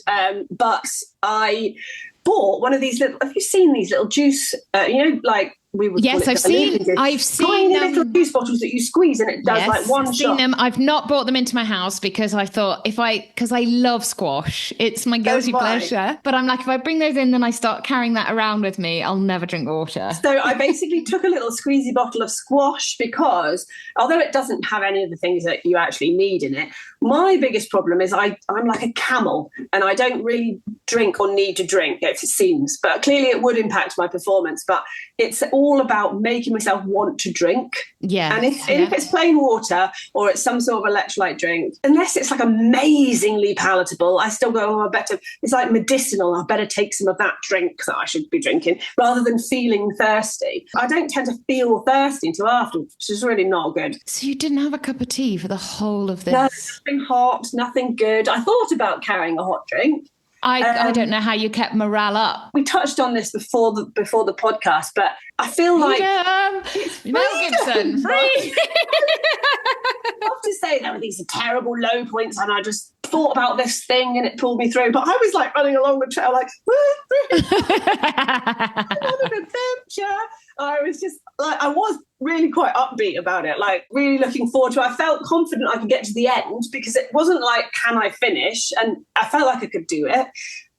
but I bought one of these little. Have you seen these little juice? Like we would. Yes, I've seen tiny little juice bottles that you squeeze and it does like one shot. Seen them. I've not brought them into my house because I thought because I love squash, it's my guilty pleasure. But I'm like, if I bring those in, then I start carrying that around with me, I'll never drink water. So I basically took a little squeezy bottle of squash because although it doesn't have any of the things that you actually need in it, my biggest problem is I'm like a camel and I don't really drink or need to drink, if it seems. But clearly it would impact my performance. But it's all about making myself want to drink. Yeah. And if it's plain water or it's some sort of electrolyte drink, unless it's like amazingly palatable, I still go, it's like medicinal. I better take some of that drink that I should be drinking rather than feeling thirsty. I don't tend to feel thirsty until afterwards, which is really not good. So you didn't have a cup of tea for the whole of this? No, nothing hot, nothing good. I thought about carrying a hot drink. I don't know how you kept morale up. We touched on this before the podcast, but I feel like Mel Gibson, free. I have to say there were these terrible low points, and I just thought about this thing, and it pulled me through. But I was like running along the trail, like what an adventure! I was just like, I was really quite upbeat about it, like really looking forward to it. I felt confident I could get to the end because it wasn't like, can I finish? And I felt like I could do it.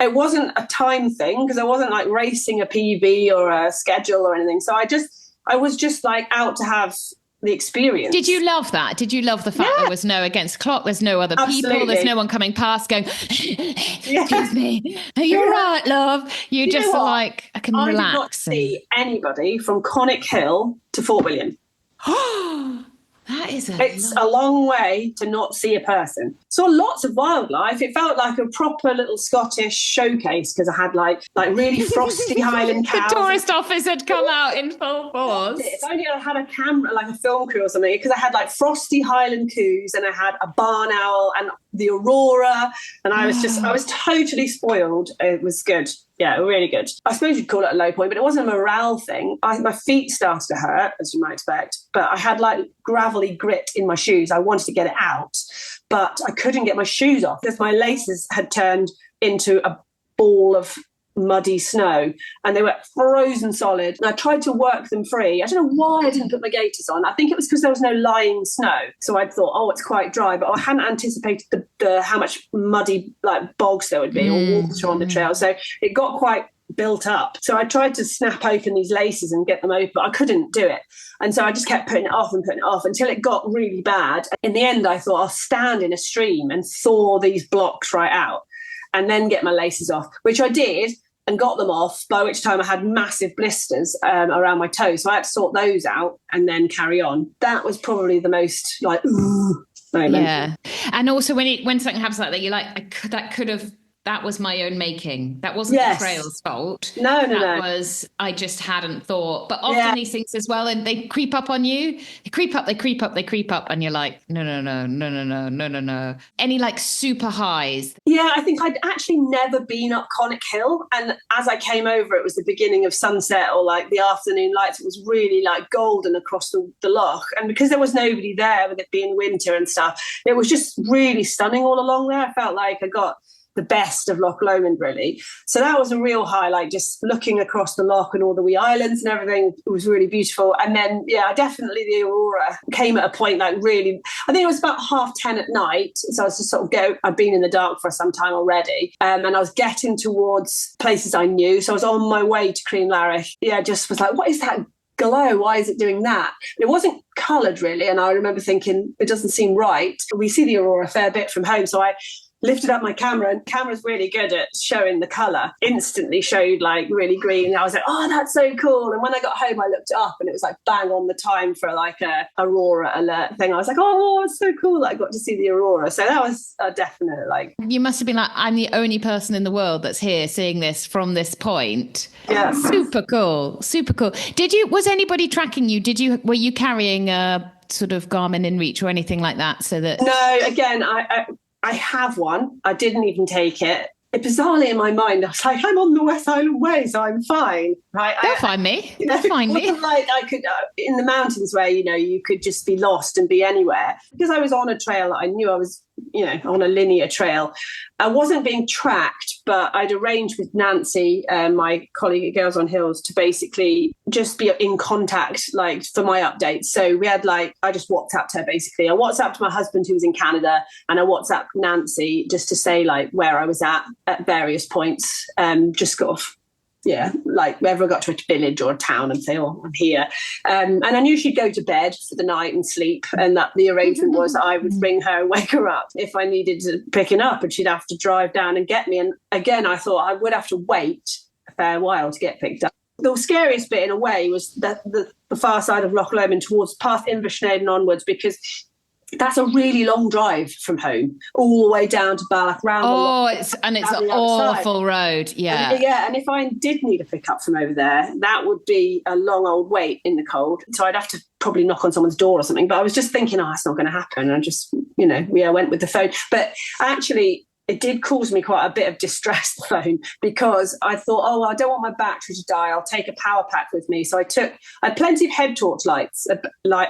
It wasn't a time thing because I wasn't like racing a PB or a schedule or anything. So I was just like out to have the experience. Did you love that? Did you love the fact there was no against clock? There's no other people. There's no one coming past going, excuse me, are you all right, love? You just are like, I can relax. I did not see anybody from Conic Hill to Fort William. It's a long way to not see a person. Saw lots of wildlife. It felt like a proper little Scottish showcase because I had like really frosty Highland cows. The tourist office had come out in full force. If only I had a camera, like a film crew or something, because I had like frosty Highland coos and I had a barn owl and the aurora, and I was totally spoiled. It was good. Yeah, really good. I suppose you'd call it a low point, but it wasn't a morale thing. My feet started to hurt, as you might expect, but I had like gravelly grit in my shoes. I wanted to get it out, but I couldn't get my shoes off because my laces had turned into a ball of muddy snow and they were frozen solid. And I tried to work them free. I don't know why I didn't put my gaiters on. I think it was because there was no lying snow. So I thought, it's quite dry, but I hadn't anticipated the how much muddy like bogs there would be or water on the trail. So it got quite built up. So I tried to snap open these laces and get them open, but I couldn't do it. And so I just kept putting it off until it got really bad. In the end, I thought I'll stand in a stream and thaw these blocks right out and then get my laces off, which I did. And got them off, by which time I had massive blisters around my toes. So I had to sort those out and then carry on. That was probably the most like, ooh moment. Yeah. And also when something happens like that, you're like, that was my own making. That wasn't the trail's fault. No. I just hadn't thought. But often these things as well, and they creep up on you. They creep up. And you're like, no. Any like super highs? Yeah, I think I'd actually never been up Conic Hill. And as I came over, it was the beginning of sunset or like the afternoon lights. It was really like golden across the loch. And because there was nobody there with it being winter and stuff, it was just really stunning all along there. I felt like I got the best of Loch Lomond, really. So that was a real highlight, just looking across the loch and all the wee islands and everything. It was really beautiful. And then, definitely the aurora came at a point like really, I think it was about 10:30 at night. So I was just I'd been in the dark for some time already. And I was getting towards places I knew. So I was on my way to Crean Larich. Yeah, just was like, what is that glow? Why is it doing that? It wasn't coloured really. And I remember thinking, it doesn't seem right. We see the aurora a fair bit from home. So I lifted up my camera, and camera's really good at showing the colour. Instantly showed like really green. And I was like, oh, that's so cool. And when I got home, I looked it up and it was like bang on the time for like a aurora alert thing. I was like, oh, it's so cool that I got to see the aurora. So that was a definite like. You must have been like, I'm the only person in the world that's here seeing this from this point. Yeah. Super cool. Super cool. Was anybody tracking you? Were you carrying a sort of Garmin InReach or anything like that? So that. No, again, I have one. I didn't even take it. Bizarrely in my mind, I was like, I'm on the West Highland Way, so I'm fine. Right? They'll find me. They'll find me. Like I could in the mountains where you could just be lost and be anywhere. Because I was on a trail that I knew I was, on a linear trail. I wasn't being tracked, but I'd arranged with Nancy, my colleague at Girls on Hills, to basically just be in contact, like for my updates. So we had I just WhatsApped her basically. I WhatsApped my husband who was in Canada, and I WhatsApped Nancy just to say like where I was at various points. Just sort of. Yeah, like wherever I got to a village or a town and say, oh, I'm here. And I knew she'd go to bed for the night and sleep. And that the arrangement was that I would ring her and wake her up if I needed to pick her up, and she'd have to drive down and get me. And again, I thought I would have to wait a fair while to get picked up. The scariest bit in a way was that the far side of Loch Lomond towards past Inversnaid and onwards, because that's a really long drive from home, all the way down to Balloch, round the loch. It's an awful road. Yeah. And if I did need a pickup from over there, that would be a long old wait in the cold. So I'd have to probably knock on someone's door or something. But I was just thinking, it's not going to happen. I just, went with the phone. But actually, it did cause me quite a bit of distress, the phone, because I thought, I don't want my battery to die. I'll take a power pack with me. So I had plenty of head torch lights,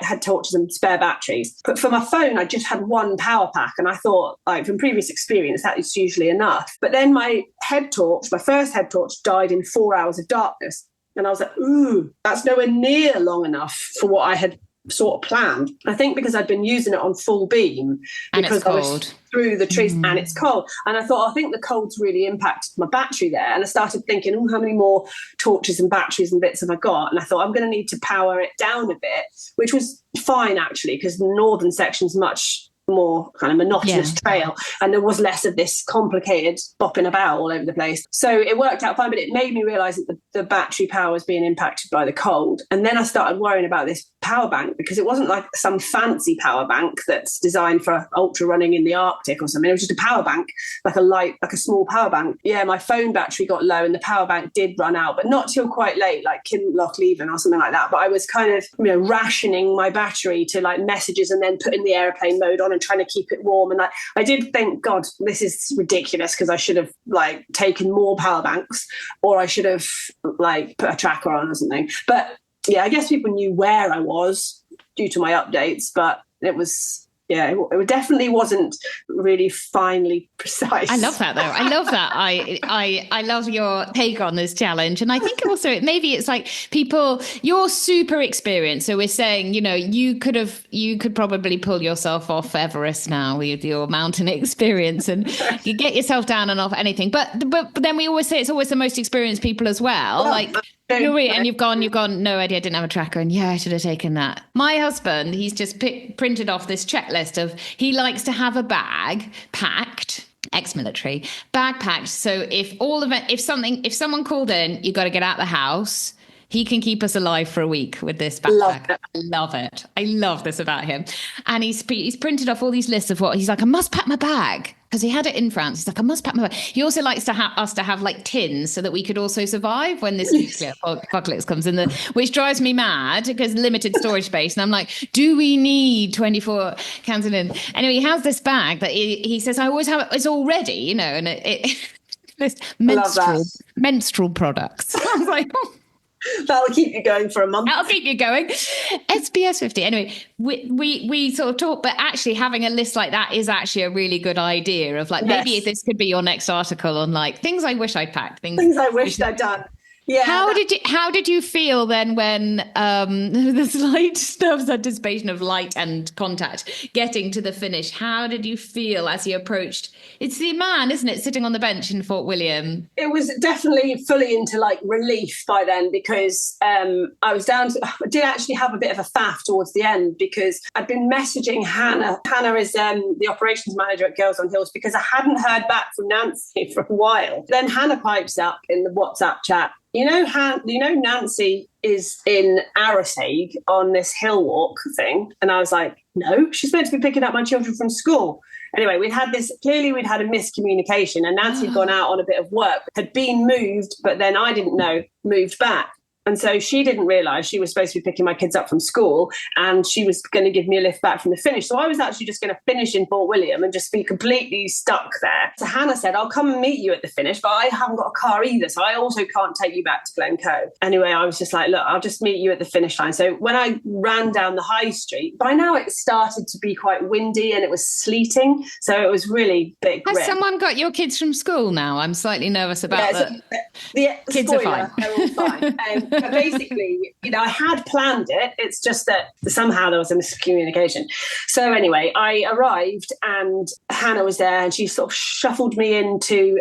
had torches and spare batteries. But for my phone, I just had one power pack. And I thought, from previous experience, that is usually enough. But then my first head torch died in 4 hours of darkness. And I was like, ooh, that's nowhere near long enough for what I had sort of planned. I think because I'd been using it on full beam, because I was through the trees and it's cold. And I thought, I think the cold's really impacted my battery there. And I started thinking, how many more torches and batteries and bits have I got? And I thought, I'm going to need to power it down a bit, which was fine actually, because the northern section's much more kind of monotonous trail, and there was less of this complicated bopping about all over the place. So it worked out fine, but it made me realise that the battery power was being impacted by the cold. And then I started worrying about this power bank, because it wasn't like some fancy power bank that's designed for ultra running in the Arctic or something. It was just a power bank, like a small power bank. Yeah, my phone battery got low and the power bank did run out, but not till quite late, like Kinmel Bay or something like that. But I was kind of, rationing my battery to like messages and then putting the airplane mode on and trying to keep it warm. And I did think, God, this is ridiculous, because I should have like taken more power banks, or I should have like put a tracker on or something. But yeah, I guess people knew where I was due to my updates, but it was, it definitely wasn't really finely precise. I love that though. I love that. I love your take on this challenge. And I think also maybe it's like you're super experienced. So we're saying, you could probably pull yourself off Everest now with your mountain experience, and you get yourself down and off anything. But then we always say it's always the most experienced people as well. And you've gone, no idea, I didn't have a tracker. And I should have taken that. My husband, he's just printed off this checklist of, he likes to have a bag packed, ex-military, bag packed. So if someone called in, you got to get out of the house. He can keep us alive for a week with this backpack. I love it. I love this about him. And he's printed off all these lists of what he's like, I must pack my bag. Because he had it in France. He's like, I must pack my bag. He also likes to us to have like tins so that we could also survive when this nuclear apocalypse comes in, which drives me mad because limited storage space. And I'm like, do we need 24 cans of tin? Anyway, he has this bag that he says, I always have it's all ready, and it's menstrual products. I was like, That'll keep you going for a month. That'll keep you going. SBS 50. Anyway, we sort of talk, but actually having a list like that is actually a really good idea of like, maybe Yes. this could be your next article on like things I wish I'd packed. Things I wished I'd done. Yeah. How did you feel then when the slight nervous anticipation of light and contact getting to the finish? How did you feel as you approached? It's the man, isn't it, sitting on the bench in Fort William? It was definitely fully into like relief by then, because I did actually have a bit of a faff towards the end, because I'd been messaging Hannah. Hannah is the operations manager at Girls on Hills, because I hadn't heard back from Nancy for a while. Then Hannah pipes up in the WhatsApp chat. You know, Nancy is in Arisaig on this hill walk thing. And I was like, no, she's meant to be picking up my children from school. Anyway, we'd had a miscommunication, and Nancy had gone out on a bit of work, had been moved, but then I didn't know, moved back. And so she didn't realise she was supposed to be picking my kids up from school, and she was going to give me a lift back from the finish. So I was actually just going to finish in Fort William and just be completely stuck there. So Hannah said, I'll come and meet you at the finish, but I haven't got a car either, so I also can't take you back to Glencoe. Anyway, I was just like, look, I'll just meet you at the finish line. So when I ran down the high street, by now it started to be quite windy and it was sleeting. So it was really big. Has someone got your kids from school now? I'm slightly nervous about that. The kids spoiler, are fine. They're all fine. But basically, I had planned it. It's just that somehow there was a miscommunication. So anyway, I arrived and Hannah was there, and she sort of shuffled me into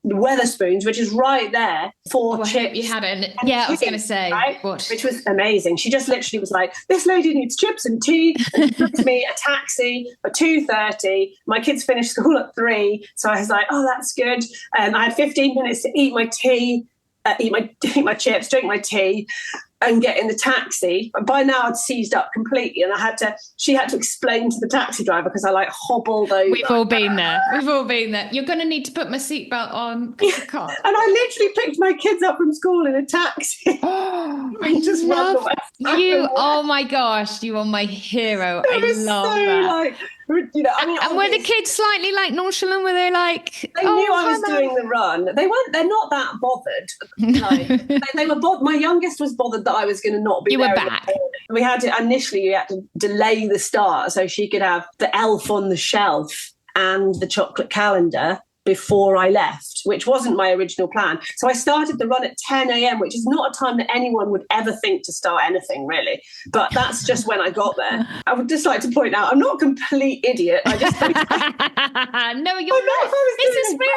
Wetherspoons, which is right there, for chips. You had it. Yeah, I was going to say. Right? What? Which was amazing. She just literally was like, this lady needs chips and tea, and booked me a taxi for 2:30. My kids finished school at 3. So I was like, oh, that's good. And I had 15 minutes to eat my tea, eat my chips, drink my tea, and get in the taxi. But by now I'd seized up completely, and she had to explain to the taxi driver, because I like hobbled over. We've all been there. You're going to need to put my seatbelt on. Yeah. And I literally picked my kids up from school in a taxi. I just love run you. Oh my gosh, you are my hero. I love that. And were the kids slightly like nonchalant? Were they like? They knew I was doing the run. They're not that bothered. They were bothered. My youngest was bothered that I was going to not be. You there were back. We had to delay the start so she could have the elf on the shelf and the chocolate calendar before I left, which wasn't my original plan. So I started the run at 10 a.m., which is not a time that anyone would ever think to start anything, really. But that's just when I got there. I would just like to point out, I'm not a complete idiot. I just no, you're not. This is real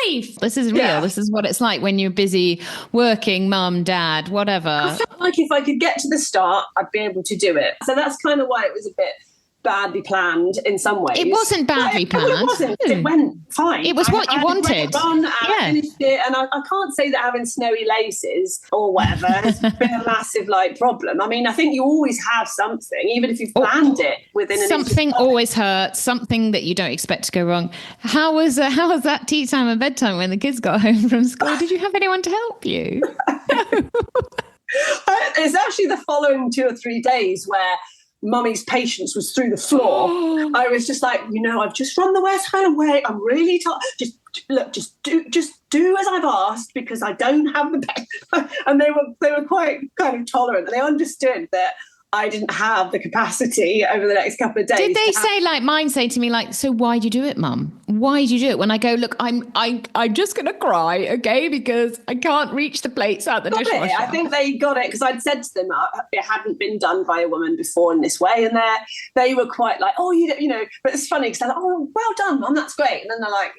life. This is real. Yeah. This is what it's like when you're busy working, mum, dad, whatever. I felt like if I could get to the start, I'd be able to do it. So that's kind of why it was a bit badly planned in some ways. It wasn't badly planned. It wasn't. It went fine. It was what you wanted. I finished it, and I can't say that having snowy laces or whatever has been a massive problem. I mean, I think you always have something, even if you've planned it within something always hurts, something that you don't expect to go wrong. How was that tea time and bedtime when the kids got home from school? Did you have anyone to help you? It's actually the following 2 or 3 days where Mummy's patience was through the floor. I was just like, I've just run the West Highland Way. I'm really tired. Just do as I've asked, because I don't have the best. And they were quite kind of tolerant, and they understood that I didn't have the capacity over the next couple of days. Did they say, like mine say to me, like, so why'd you do it, Mum? Why'd you do it? When I go, look, I'm just going to cry, okay, because I can't reach the plates out the dishwasher. I think they got it, because I'd said to them it hadn't been done by a woman before in this way, and they were quite like, oh, but it's funny because they're like, oh, well done, Mum, that's great. And then they're like,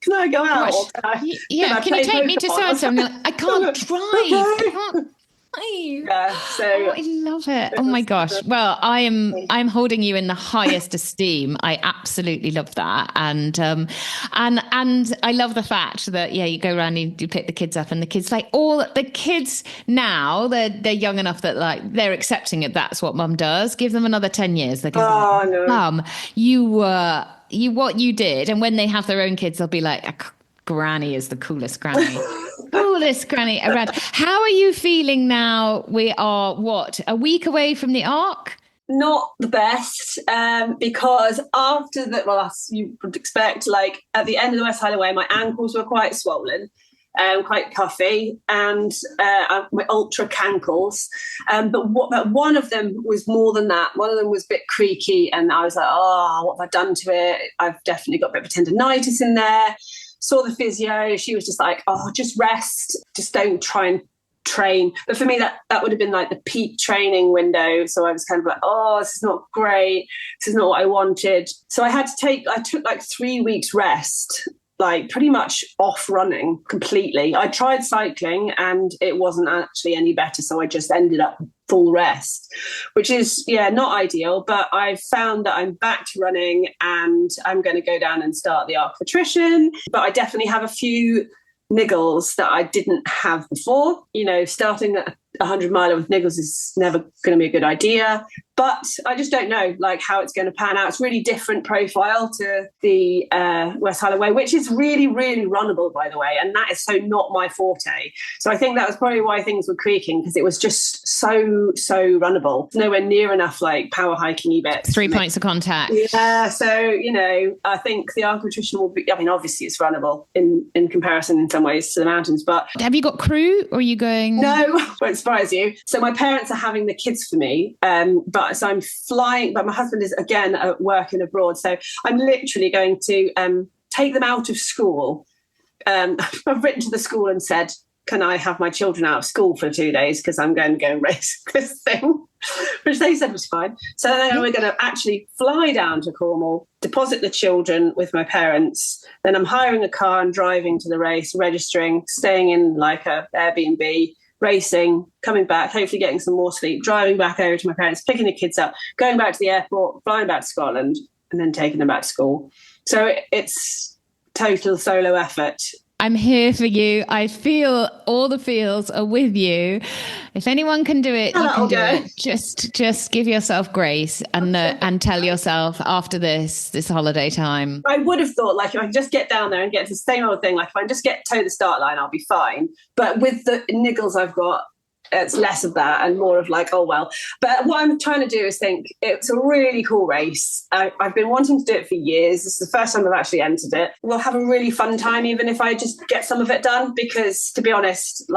can I go out? Gosh, or can you take me to so-and-so? And they're like, I can't drive. I can't. Yeah, so I love it. Oh my gosh. Well, I'm holding you in the highest esteem. I absolutely love that. And I love the fact that you go around and you pick the kids up, and the kids all the kids now, they're young enough that they're accepting it. That's what Mum does. Give them another 10 years. They go, no. Mum, what you did. And when they have their own kids, they'll be like, Granny is the coolest granny. Coolest granny around. How are you feeling now? We are, a week away from the Arc? Not the best, because after that, as you would expect, at the end of the West Highland Way, my ankles were quite swollen. quite puffy, and my ultra cankles. But one of them was more than that. One of them was a bit creaky, and I was like, oh, what have I done to it? I've definitely got a bit of tendonitis in there. Saw the physio. She was just like, oh, just rest. Just don't try and train. But for me, that would have been like the peak training window. So I was kind of like, oh, this is not great. This is not what I wanted. So I took like 3 weeks rest, like pretty much off running completely. I tried cycling and it wasn't actually any better. So I just ended up full rest, which is, not ideal. But I've found that I'm back to running and I'm going to go down and start the arc nutrition. But I definitely have a few niggles that I didn't have before. Starting at 100 miler with niggles is never going to be a good idea. But I just don't know how it's going to pan out. It's really different profile to the West Highland Way, which is really, really runnable, by the way. And that is so not my forte. So I think that was probably why things were creaking, because it was just so runnable. Nowhere near enough power hiking-y bits. 3 points of contact. Yeah. So, I think the arc nutrition will be, obviously it's runnable in comparison in some ways to the mountains. But have you got crew, or are you going? No, won't surprise you. So my parents are having the kids for me. So I'm flying, but my husband is again at work and abroad. So I'm literally going to take them out of school. I've written to the school and said, can I have my children out of school for 2 days? Because I'm going to go and race this thing, which they said was fine. So then we're going to actually fly down to Cornwall, deposit the children with my parents. Then I'm hiring a car and driving to the race, registering, staying in a Airbnb, racing, coming back, hopefully getting some more sleep, driving back over to my parents, picking the kids up, going back to the airport, flying back to Scotland, and then taking them back to school. So it's total solo effort. I'm here for you. I feel all the feels are with you. If anyone can do it, you can do it. Just give yourself grace and tell yourself after this holiday time. I would have thought if I can just get down there and get to the same old thing, if I can just get to the start line, I'll be fine. But with the niggles I've got, it's less of that and more of oh, well. But what I'm trying to do is think it's a really cool race. I've been wanting to do it for years. This is the first time I've actually entered it. We'll have a really fun time, even if I just get some of it done, because to be honest,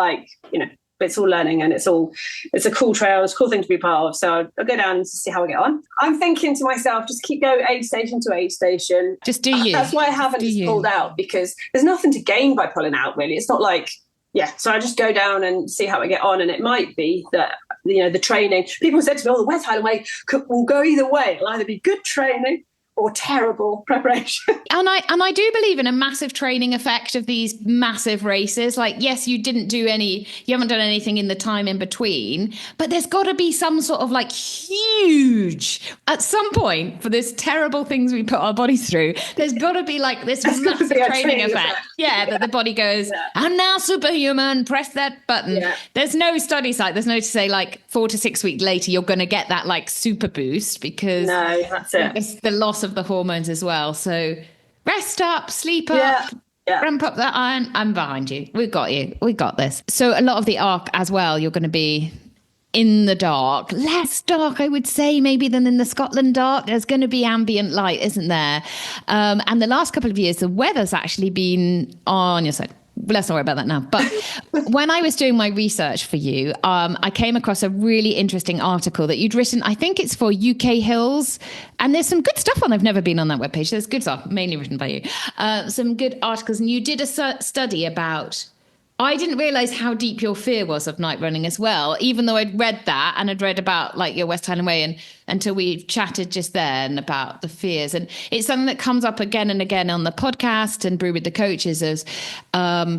it's all learning and it's a cool trail. It's a cool thing to be part of. So I'll go down and see how I get on. I'm thinking to myself, just keep going aid station to aid station. Just do you. That's why I haven't just pulled out, because there's nothing to gain by pulling out, really. It's not so I just go down and see how I get on. And it might be that, the training, people said to me, the West Highland Way will go either way. It'll either be good training or terrible preparation. And I do believe in a massive training effect of these massive races. Yes, you haven't done anything in the time in between, but there's got to be some sort of huge, at some point for this terrible things we put our bodies through, there's got to be this massive training effect. That the body goes, I'm now superhuman, press that button. Yeah. There's no study site. There's no to say 4 to 6 weeks later, you're going to get that super boost, because no, that's it. It's the loss of the hormones as well. So rest up, sleep up, ramp up that iron. I'm behind you. We've got you. We got this. So a lot of the arc as well, you're going to be in the dark, less dark, I would say, maybe than in the Scotland dark. There's going to be ambient light, isn't there? And the last couple of years, the weather's actually been on your side. Let's not worry about that now. But when I was doing my research for you, I came across a really interesting article that you'd written. I think it's for UK Hills. And there's some good stuff on. I've never been on that webpage. There's good stuff, mainly written by you. Some good articles. And you did a study about... I didn't realize how deep your fear was of night running as well, even though I'd read that and I'd read about your West Highland Way, and until we chatted just then about the fears. And it's something that comes up again and again on the podcast and Brew with the Coaches as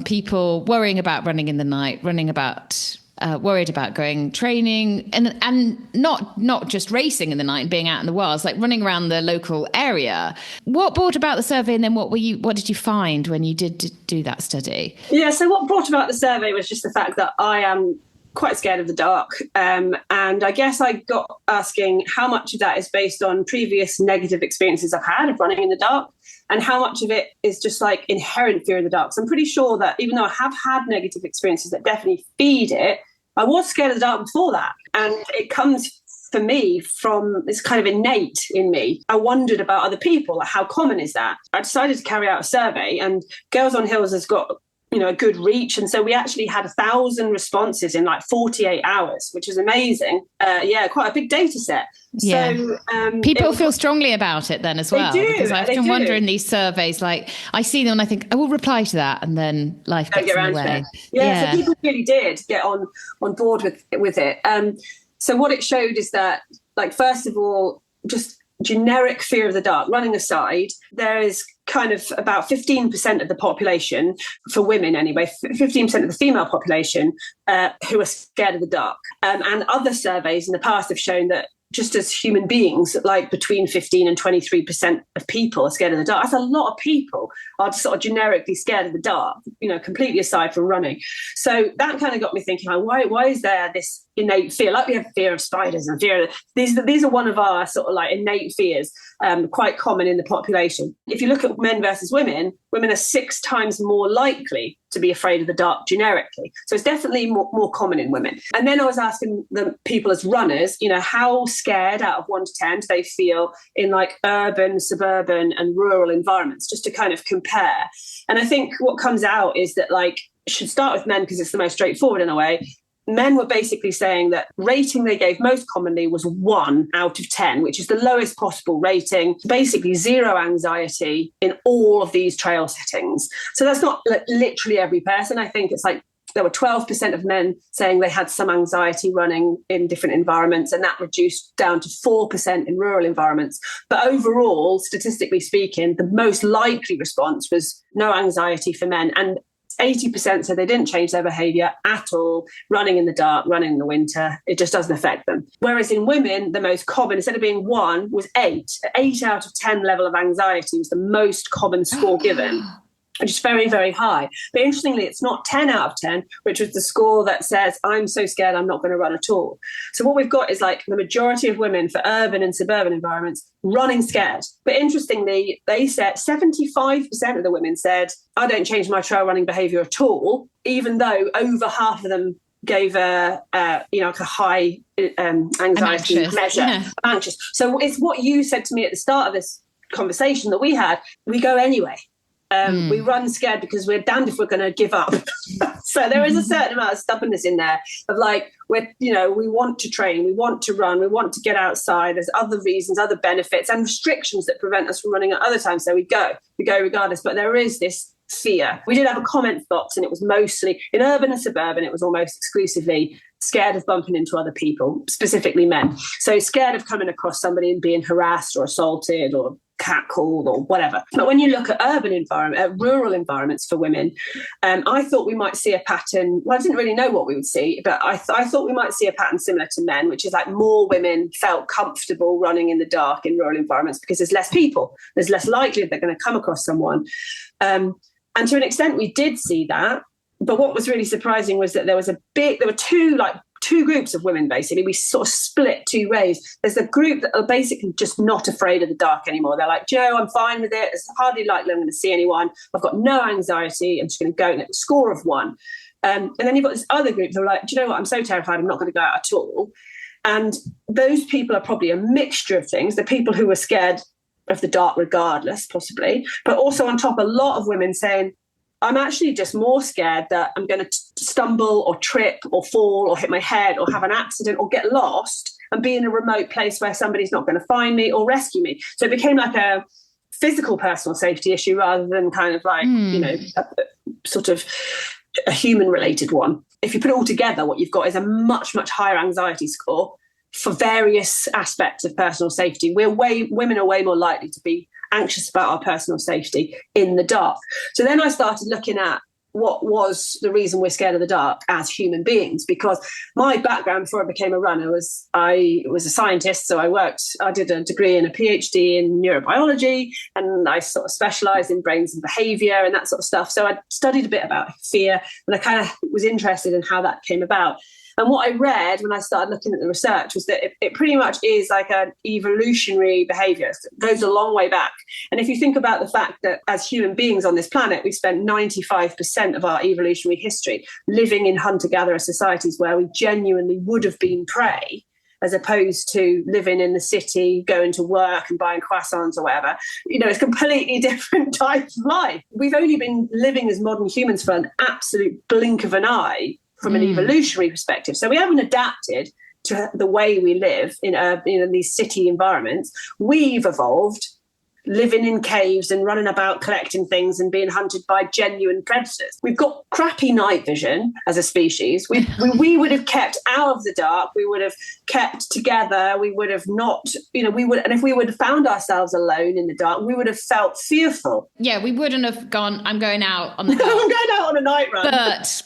people worrying about running in the night, worried about going training and not just racing in the night and being out in the wilds, running around the local area. What brought about the survey, and then what did you find when you did do that study? Yeah, so what brought about the survey was just the fact that I am quite scared of the dark. And I guess I got asking how much of that is based on previous negative experiences I've had of running in the dark, and how much of it is just inherent fear of the dark. So I'm pretty sure that even though I have had negative experiences that definitely feed it, I was scared of the dark before that. And it comes for me from, it's kind of innate in me. I wondered about other people, how common is that? I decided to carry out a survey, and Girls on Hills has got a good reach. And so we actually had 1,000 responses in like 48 hours, which is amazing. Quite a big data set. Yeah. So people feel strongly about it then as well. They do, because I often wonder in these surveys, like I see them and I think I will reply to that, and then life gets in the way. So people really did get on board with it. So what it showed is that, like, first of all, just generic fear of the dark running aside, there is kind of about 15% of the population, for women anyway, 15% of the female population who are scared of the dark. And other surveys in the past have shown that just as human beings, like between 15 and 23% of people are scared of the dark. That's a lot of people are just sort of generically scared of the dark, completely aside from running. So that kind of got me thinking, why is there this innate fear? Like we have fear of spiders and fear of these are one of our sort of like innate fears, quite common in the population. If you look at men versus women are 6 times more likely to be afraid of the dark generically. So it's definitely more common in women. And then I was asking the people as runners, how scared out of 1 to 10 do they feel in like urban, suburban and rural environments, just to kind of compare. And I think what comes out is that, like, should start with men because it's the most straightforward in a way. Men were basically saying that rating they gave most commonly was 1 out of 10, which is the lowest possible rating, basically 0 anxiety in all of these trail settings. So that's not literally every person. I think it's like there were 12% of men saying they had some anxiety running in different environments, and that reduced down to 4% in rural environments. But overall, statistically speaking, the most likely response was no anxiety for men. And 80% said they didn't change their behaviour at all, running in the dark, running in the winter. It just doesn't affect them. Whereas in women, the most common, instead of being 1, was 8. 8 out of 10 level of anxiety was the most common score given, which is very, very high. But interestingly, it's not 10 out of 10, which was the score that says, I'm so scared I'm not going to run at all. So what we've got is like the majority of women for urban and suburban environments running scared. But interestingly, they said 75% of the women said, I don't change my trail running behaviour at all, even though over half of them gave a high anxiety measure. Yeah. Anxious. So it's what you said to me at the start of this conversation that we had. We go anyway. We run scared because we're damned if we're going to give up. So there is a certain amount of stubbornness in there of like, we want to train, we want to run, we want to get outside. There's other reasons, other benefits and restrictions that prevent us from running at other times. So we go regardless. But there is this fear. We did have a comment box, and it was mostly in urban and suburban. It was almost exclusively scared of bumping into other people, specifically men. So scared of coming across somebody and being harassed or assaulted or catcalled or whatever. But when you look at rural environments for women, I thought we might see a pattern. Well, I didn't really know what we would see, but I thought we might see a pattern similar to men, which is like more women felt comfortable running in the dark in rural environments because there's less people. There's less likelihood they're going to come across someone. And to an extent, we did see that. But what was really surprising was that there were two groups of women, basically. We sort of split 2 ways. There's a group that are basically just not afraid of the dark anymore. They're like, Joe, I'm fine with it. It's hardly likely I'm going to see anyone. I've got no anxiety. I'm just going to go, and it's a score of 1. And then you've got this other group that are like, do you know what? I'm so terrified. I'm not going to go out at all. And those people are probably a mixture of things. The people who were scared of the dark regardless, possibly, but also on top, a lot of women saying, I'm actually just more scared that I'm going to stumble or trip or fall or hit my head or have an accident or get lost and be in a remote place where somebody's not going to find me or rescue me. So it became like a physical personal safety issue rather than kind of like, sort of a human related one. If you put it all together, what you've got is a much, much higher anxiety score for various aspects of personal safety. Women are way more likely to be anxious about our personal safety in the dark. So then I started looking at what was the reason we're scared of the dark as human beings, because my background before I became a runner was I was a scientist. So I did a degree and a PhD in neurobiology, and I sort of specialized in brains and behavior and that sort of stuff. So I studied a bit about fear, and I kind of was interested in how that came about. And what I read when I started looking at the research was that it pretty much is like an evolutionary behavior. So it goes a long way back. And if you think about the fact that as human beings on this planet, we spent 95% of our evolutionary history living in hunter-gatherer societies where we genuinely would have been prey, as opposed to living in the city, going to work and buying croissants or whatever. It's a completely different type of life. We've only been living as modern humans for an absolute blink of an eye from an evolutionary perspective. So we haven't adapted to the way we live in these city environments. We've evolved living in caves and running about collecting things and being hunted by genuine predators. We've got crappy night vision as a species. We would have kept out of the dark. We would have kept together. We would have not, and if we would have found ourselves alone in the dark, we would have felt fearful. Yeah, we wouldn't have gone, I'm going out on the I'm going out on a night run.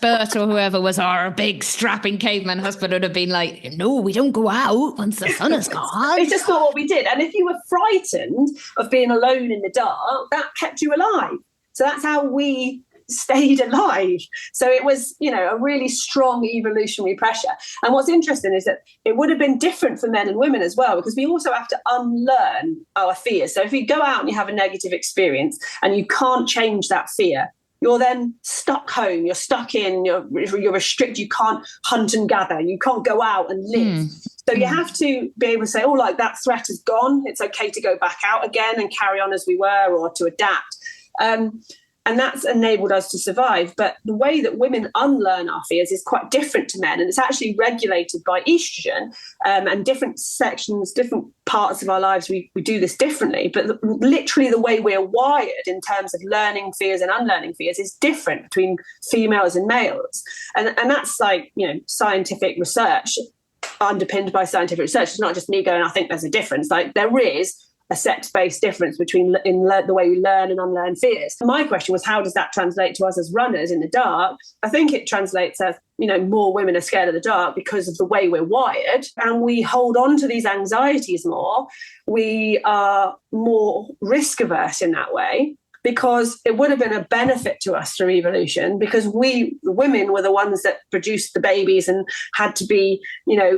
Bert or whoever was our big strapping caveman husband would have been like, no, we don't go out once the sun is gone. It's just not what we did. And if you were frightened of being alone in the dark, that kept you alive. So that's how we stayed alive. So it was, a really strong evolutionary pressure. And what's interesting is that it would have been different for men and women as well, because we also have to unlearn our fears. So if you go out and you have a negative experience and you can't change that fear, you're then stuck home, you're stuck in, you're restricted, you can't hunt and gather, you can't go out and live. So you have to be able to say, that threat is gone. It's okay to go back out again and carry on as we were, or to adapt. And that's enabled us to survive. But the way that women unlearn our fears is quite different to men. And it's actually regulated by estrogen, and different sections, different parts of our lives, we do this differently. But literally the way we're wired in terms of learning fears and unlearning fears is different between females and males. And that's scientific research, underpinned by scientific research. It's not just me going, I think there's a difference. There is a sex-based difference between the way we learn and unlearn fears. My question was, how does that translate to us as runners in the dark? I think it translates as, more women are scared of the dark because of the way we're wired, and we hold on to these anxieties more. We are more risk averse in that way, because it would have been a benefit to us through evolution, because we, the women, were the ones that produced the babies and had to be,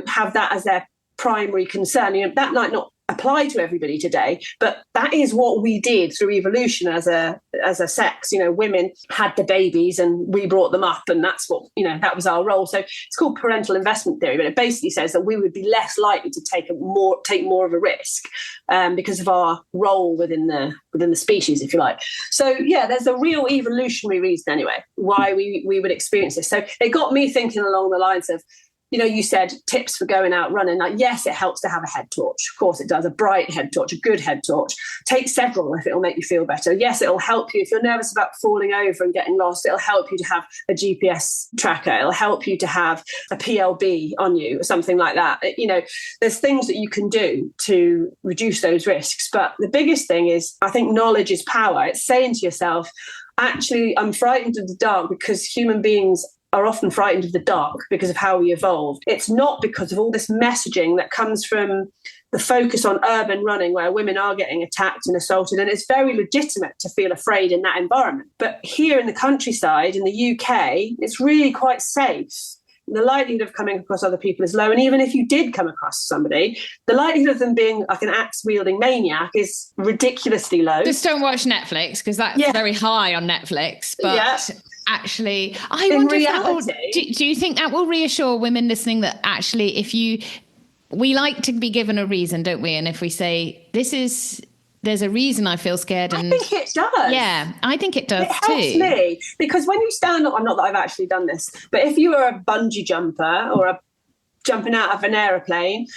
have that as their primary concern. That might not apply to everybody today, but that is what we did through evolution as a sex. Women had the babies and we brought them up, and that's what, that was our role. So it's called parental investment theory, but it basically says that we would be less likely to take more of a risk because of our role within the species, if you like. So yeah, there's a real evolutionary reason anyway why we would experience this. So it got me thinking along the lines of, you said tips for going out running. Like, yes, it helps to have a head torch. Of course it does. A bright head torch, a good head torch. Take several if it'll make you feel better. Yes, it'll help you if you're nervous about falling over and getting lost. It'll help you to have a GPS tracker. It'll help you to have a PLB on you or something like that. There's things that you can do to reduce those risks. But the biggest thing is, I think knowledge is power. It's saying to yourself, actually, I'm frightened of the dark because human beings are often frightened of the dark because of how we evolved. It's not because of all this messaging that comes from the focus on urban running, where women are getting attacked and assaulted, and it's very legitimate to feel afraid in that environment. But here in the countryside, in the UK, it's really quite safe. The likelihood of coming across other people is low. And even if you did come across somebody, the likelihood of them being like an axe-wielding maniac is ridiculously low. Just don't watch Netflix, because that's very high on Netflix. But actually, I wonder if do you think that will reassure women listening that actually, we like to be given a reason, don't we? And if we say, there's a reason I feel scared. And I think it does. Yeah, I think it does too. It helps me, because when you stand up, not that I've actually done this, but if you are a bungee jumper or jumping out of an aeroplane,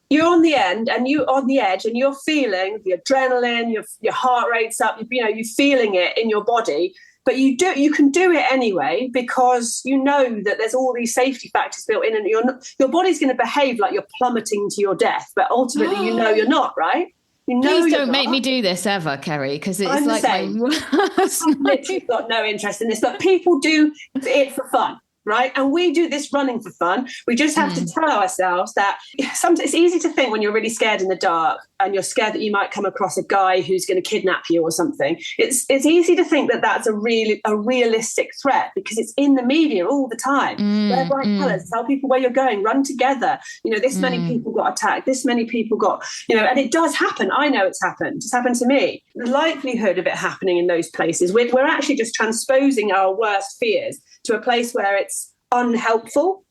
you're on the end and you're on the edge and you're feeling the adrenaline, your heart rate's up, you're feeling it in your body. But you can do it anyway, because you know that there's all these safety factors built in, and your body's going to behave like you're plummeting to your death. But ultimately, you're not, right? Please don't make me do this ever, Kerry, because it's I'm like my worst. I've literally got no interest in this, but people do it for fun. Right. And we do this running for fun. We just have to tell ourselves that sometimes it's easy to think when you're really scared in the dark and you're scared that you might come across a guy who's going to kidnap you or something. It's easy to think that that's a realistic threat, because it's in the media all the time. Wear bright colours, tell people where you're going, run together. This many people got attacked, this many people got, and it does happen. I know it's happened. It's happened to me. The likelihood of it happening in those places, we're actually just transposing our worst fears to a place where it's unhelpful.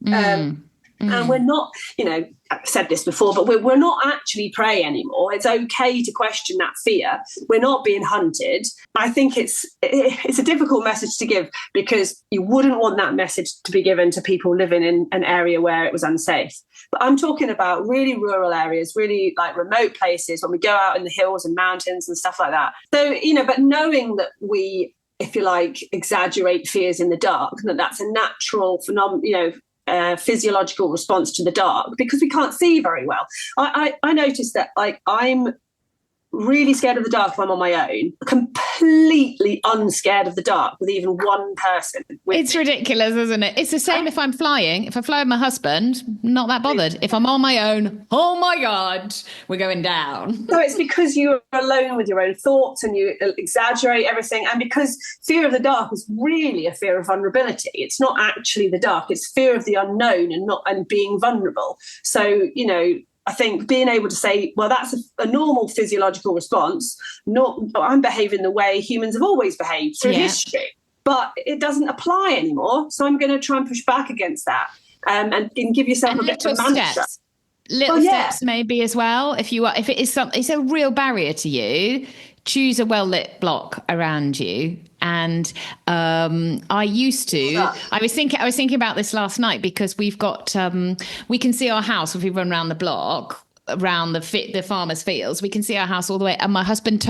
And we're not, I've said this before, but we're not actually prey anymore. It's okay to question that fear. We're not being hunted. I think it's a difficult message to give, because you wouldn't want that message to be given to people living in an area where it was unsafe. But I'm talking about really rural areas, really like remote places, when we go out in the hills and mountains and stuff like that. So, but knowing that we, if you like, exaggerate fears in the dark, that's a natural phenomenon, physiological response to the dark, because we can't see very well. I noticed that, like, I'm really scared of the dark if I'm on my own, completely unscared of the dark with even one person. It's ridiculous, isn't it? It's the same if I'm flying. If I fly with my husband, not that bothered. If I'm on my own, oh my God, we're going down. So it's because you're alone with your own thoughts and you exaggerate everything. And because fear of the dark is really a fear of vulnerability. It's not actually the dark. It's fear of the unknown and being vulnerable. So, I think being able to say, well, that's a normal physiological response. I'm behaving the way humans have always behaved through history, but it doesn't apply anymore. So I'm going to try and push back against that, and give yourself a bit of a mantra. Little steps maybe as well. If it is it's a real barrier to you, choose a well-lit block around you. And I was thinking about this last night, because we've got we can see our house if we run around the block, around the farmers' fields. We can see our house all the way. And my husband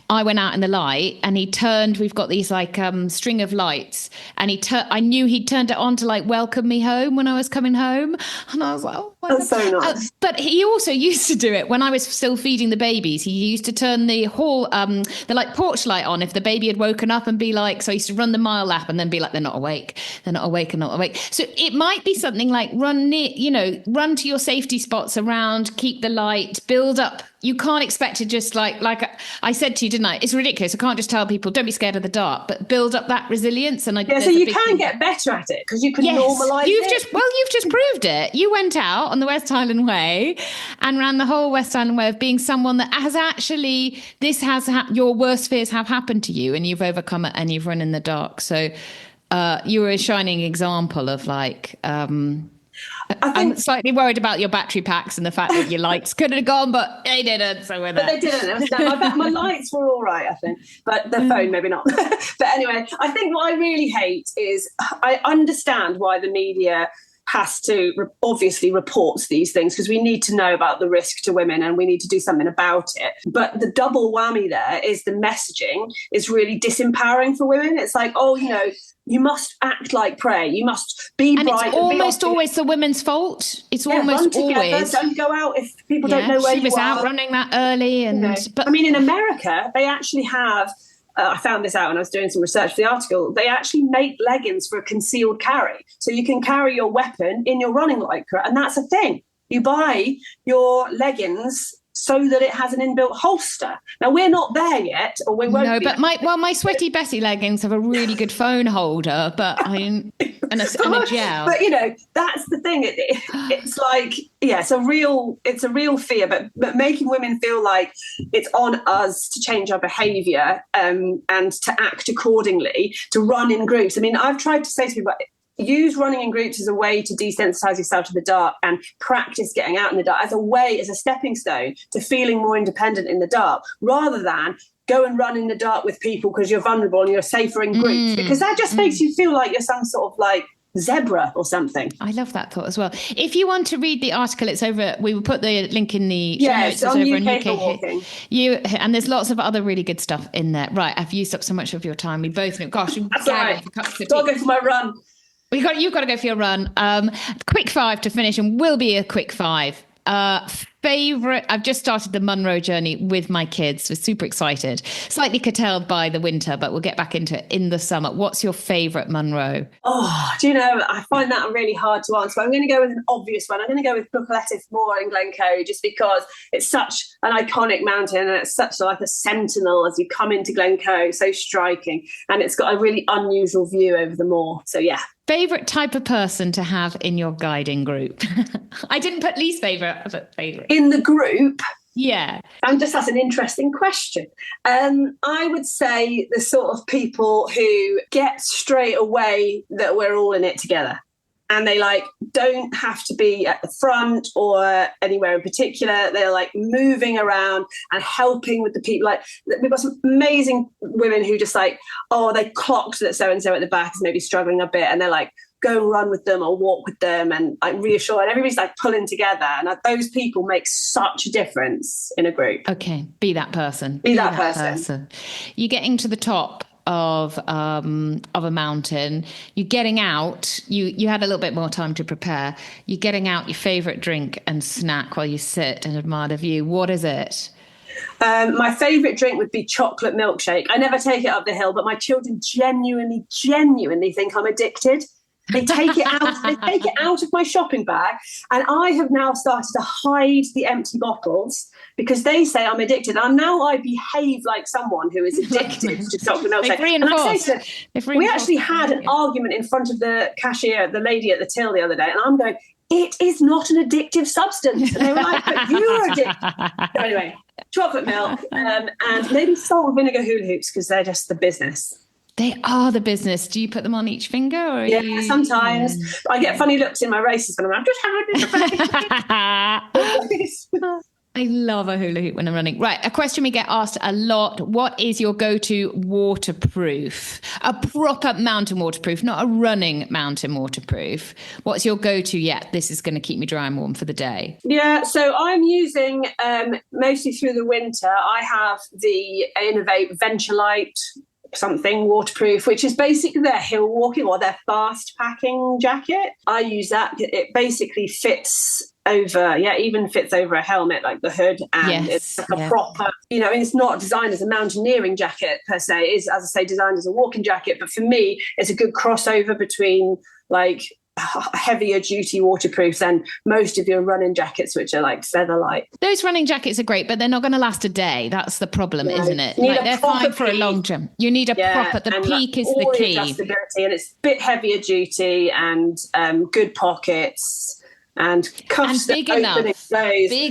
I went out in the light and he turned. We've got these like string of lights, and I knew he'd turned it on to like welcome me home when I was coming home. And I was like, oh my God. That's so nice. But he also used to do it when I was still feeding the babies. He used to turn the hall, the like porch light on if the baby had woken up, and be like, so I used to run the mile lap and then be like, they're not awake and not awake. So it might be something like run to your safety spots around, keep the light, build up. You can't expect to just like I said to you, didn't I? It's ridiculous. I can't just tell people don't be scared of the dark, but build up that resilience. And so you can get better at it, because you can normalise it. You've just proved it. You went out on the West Highland Way and ran the whole West Highland Way of being someone that has actually, your worst fears have happened to you, and you've overcome it, and you've run in the dark. So you were a shining example of like. I'm slightly worried about your battery packs and the fact that your lights could have gone, but they didn't. So we're there. But they didn't. My lights were all right, I think, but the phone maybe not. But anyway, I think what I really hate is, I understand why the media has to obviously report these things, because we need to know about the risk to women and we need to do something about it. But the double whammy there is the messaging is really disempowering for women. It's like, you must act like prey. You must be bright. And it's almost always the women's fault. It's almost always. Don't go out if people don't know where you are. She was out running that early. But I mean, in America, they actually have, I found this out when I was doing some research for the article, they actually make leggings for a concealed carry. So you can carry your weapon in your running lycra. And that's a thing. You buy your leggings so that it has an inbuilt holster. Now, we're not there yet, or we won't be. No, but my Sweaty Bessie leggings have a really good phone holder, and a gel. But that's the thing. It's like, it's a real fear, but making women feel like it's on us to change our behaviour and to act accordingly, to run in groups. I mean, I've tried to say to people, use running in groups as a way to desensitize yourself to the dark, and practice getting out in the dark as a stepping stone to feeling more independent in the dark, rather than go and run in the dark with people because you're vulnerable and you're safer in groups, because that just makes you feel like you're some sort of like zebra or something. I love that thought as well. If you want to read the article, it's over. We will put the link in the show notes. It's on UK for Walking. And there's lots of other really good stuff in there. Right, I've used up so much of your time. We both know. Gosh, that's all right. I'll go for my run. You've got to go for your run. Quick five to finish, and will be a quick five. Favorite, I've just started the Munro journey with my kids. We're super excited. Slightly curtailed by the winter, but we'll get back into it in the summer. What's your favorite Munro? Oh, I find that really hard to answer. I'm going to go with an obvious one. I'm going to go with Buccleuch Moor in Glencoe, just because it's such an iconic mountain and it's such like a sentinel as you come into Glencoe, so striking. And it's got a really unusual view over the moor. So yeah. Favorite type of person to have in your guiding group? I didn't put least favorite, but favorite. In the group? Yeah. That's an interesting question. I would say the sort of people who get straight away that we're all in it together. and they like don't have to be at the front or anywhere in particular. They're like moving around and helping with the people. Like we've got some amazing women who just like, oh, they clocked that so-and-so at the back is maybe struggling a bit, and they're like, go and run with them or walk with them and like reassure, and everybody's like pulling together, and those people make such a difference in a group. Okay, be that person. Be that person. You're getting to the top of a mountain. You're getting out. You had a little bit more time to prepare. You're getting out your favourite drink and snack while you sit and admire the view. What is it? My favourite drink would be chocolate milkshake. I never take it up the hill, but my children genuinely think I'm addicted. They take it out. They take it out of my shopping bag, and I have now started to hide the empty bottles because they say I'm addicted. And now I behave like someone who is addicted to chocolate milkshake. We actually had an argument in front of the cashier, the lady at the till the other day, and I'm going, "It is not an addictive substance." And they were like, "But you're addicted." So anyway, chocolate milk and maybe salt and vinegar hula hoops because they're just the business. They are the business. Do you put them on each finger? Or sometimes. Yeah. I get funny looks in my races when I'm just having I love a hula hoop when I'm running. Right, a question we get asked a lot. What is your go-to waterproof? A proper mountain waterproof, not a running mountain waterproof. What's your go-to? Yeah, this is going to keep me dry and warm for the day. Yeah, so I'm using, mostly through the winter, I have the Innovate Venturelight something waterproof, which is basically their hill walking or their fast packing jacket. I use that. It basically fits over, even fits over a helmet, like the hood, and it's like a proper, it's not designed as a mountaineering jacket per se. It is, as I say, designed as a walking jacket, but for me it's a good crossover between like heavier duty waterproof than most of your running jackets, which are like feather light. Those running jackets are great, but they're not going to last a day. That's the problem, isn't it? Like, they're fine for a long jump. You need a proper, the peak is the key. Adjustability, and it's a bit heavier duty and good pockets. And cuffs and big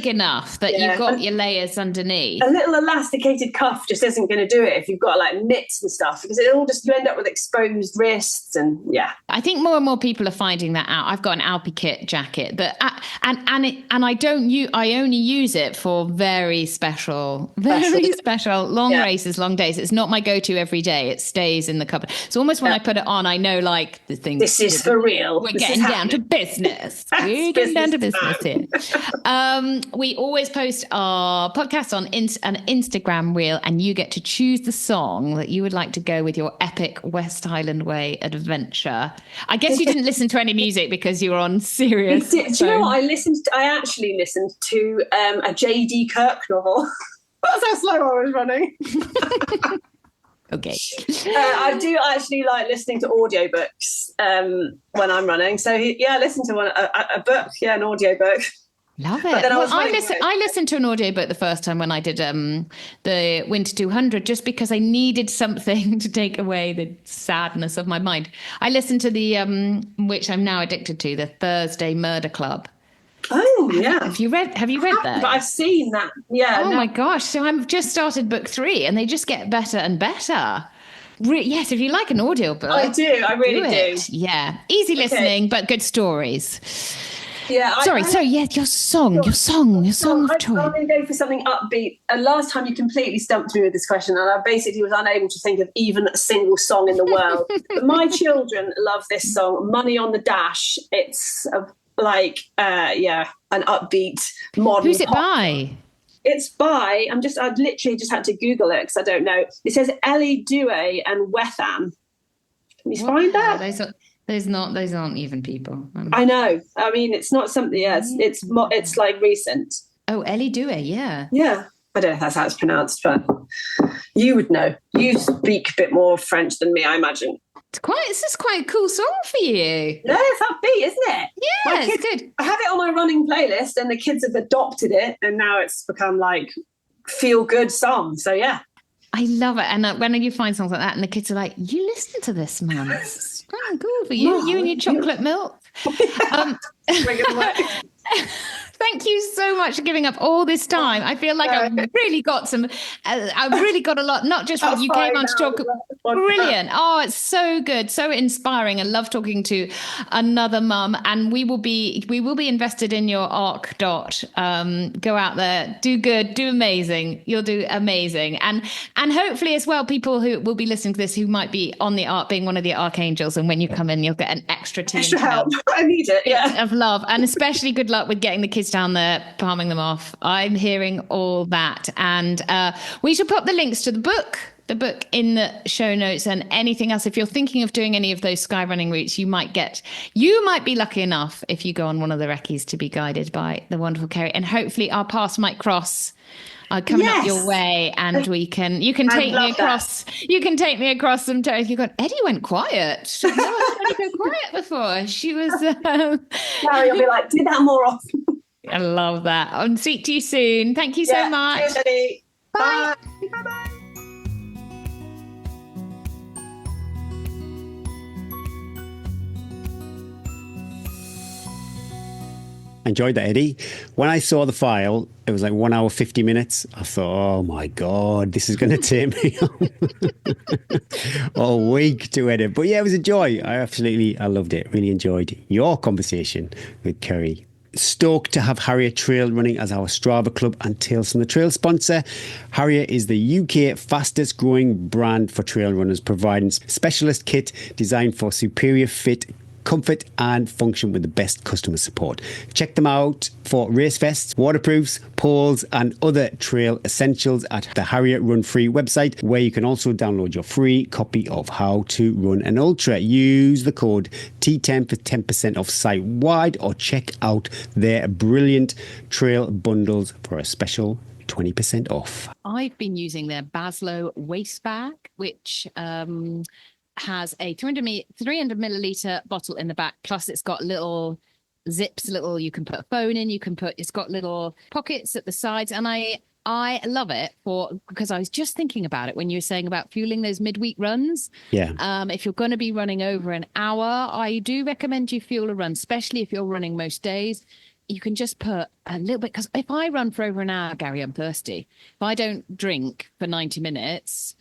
enough that you've got your layers underneath. A little elasticated cuff just isn't going to do it if you've got like knits and stuff, because you end up with exposed wrists and I think more and more people are finding that out. I've got an Alpi Kit jacket that I only use it for very special long races, long days. It's not my go-to every day. It stays in the cupboard. So almost when I put it on, I know like the thing. This is for real. We're getting down to business. Getting down to business here. We always post our podcast on an Instagram reel, and you get to choose the song that you would like to go with your epic West Highland Way adventure. I guess you didn't listen to any music because you were on Sirius. Do you know what? I actually listened to a J.D. Kirk novel. That's how slow I was running. Okay. I do actually like listening to audiobooks when I'm running. So I listen to a book, an audiobook. Love it. I listened to an audiobook the first time when I did the Winter 200, just because I needed something to take away the sadness of my mind. I listened to the which I'm now addicted to, the Thursday Murder Club. Oh yeah. Have you read that? But I've seen that. Yeah. Oh my gosh. So I've just started book 3 and they just get better and better. Yes, if you like an audiobook. I do. I really do. Yeah. Easy listening, but good stories. Yeah. Sorry. Your song of choice. I'm going to go for something upbeat. And last time you completely stumped me with this question, and I basically was unable to think of even a single song in the world. But my children love this song, "Money on the Dash." It's an upbeat modern. Who's it by? It's by, I've literally just had to Google it because I don't know. It says Ellie Dewey and Wetham. Can you find that? Those aren't even people. I know. I mean, it's not something. Yeah, it's like recent. Oh, Ellie Dewey, yeah. Yeah. I don't know if that's how it's pronounced, but you would know. You speak a bit more French than me, I imagine. This is quite a cool song for you. No, it's upbeat, isn't it? Yeah, it's good. I have it on my running playlist, and the kids have adopted it, and now it's become like feel-good song. So yeah, I love it. And when you find songs like that, and the kids are like, "You listen to this, man? It's quite cool for you. You and your chocolate milk." Thank you so much for giving up all this time. I feel like I've really got a lot, not just when you came on to talk. Brilliant. Oh, it's so good. So inspiring. I love talking to another mum, and we will be invested in your ARC dot. Go out there, do good, do amazing. You'll do amazing. And hopefully as well, people who will be listening to this who might be on the ARC, being one of the archangels, and when you come in, you'll get an extra help. I need it. Yeah. Of love. And especially good luck with getting the kids down there, palming them off. I'm hearing all that. And we should put the links to the book in the show notes, and anything else. If you're thinking of doing any of those sky running routes, you might be lucky enough if you go on one of the recce's to be guided by the wonderful Keri, and hopefully our paths might cross coming up your way, and you can take me across. You can take me across some territory. You've got Eddie went quiet. No, I didn't go quiet before. She was. Keri will be like, do that more often. I love that. I'll speak to you soon. Thank you so much. Cheers, Eddie. Bye. Bye. Enjoyed that, Eddie. When I saw the file, it was like 1 hour, 50 minutes. I thought, oh my God, this is going to take me a week to edit. But yeah, it was a joy. I loved it. Really enjoyed your conversation with Keri. Stoked to have Harrier Trail running as our Strava Club and Tales from the Trail sponsor. Harrier is the UK fastest growing brand for trail runners, providing specialist kit designed for superior fit, comfort and function with the best customer support. Check them out for race vests, waterproofs, poles and other trail essentials at the Harrier Run Free website, where you can also download your free copy of How to Run an Ultra. Use the code T10 for 10% off site-wide, or check out their brilliant trail bundles for a special 20% off. I've been using their Baslow waist bag, which has a 300 milliliter bottle in the back, plus it's got little zips, you can put a phone in, it's got little pockets at the sides, and I love it because I was just thinking about it when you were saying about fueling those midweek runs. If you're going to be running over an hour, I do recommend you fuel a run, especially if you're running most days. You can just put a little bit, because if I run for over an hour, Gary, I'm thirsty. If I don't drink for 90 minutes,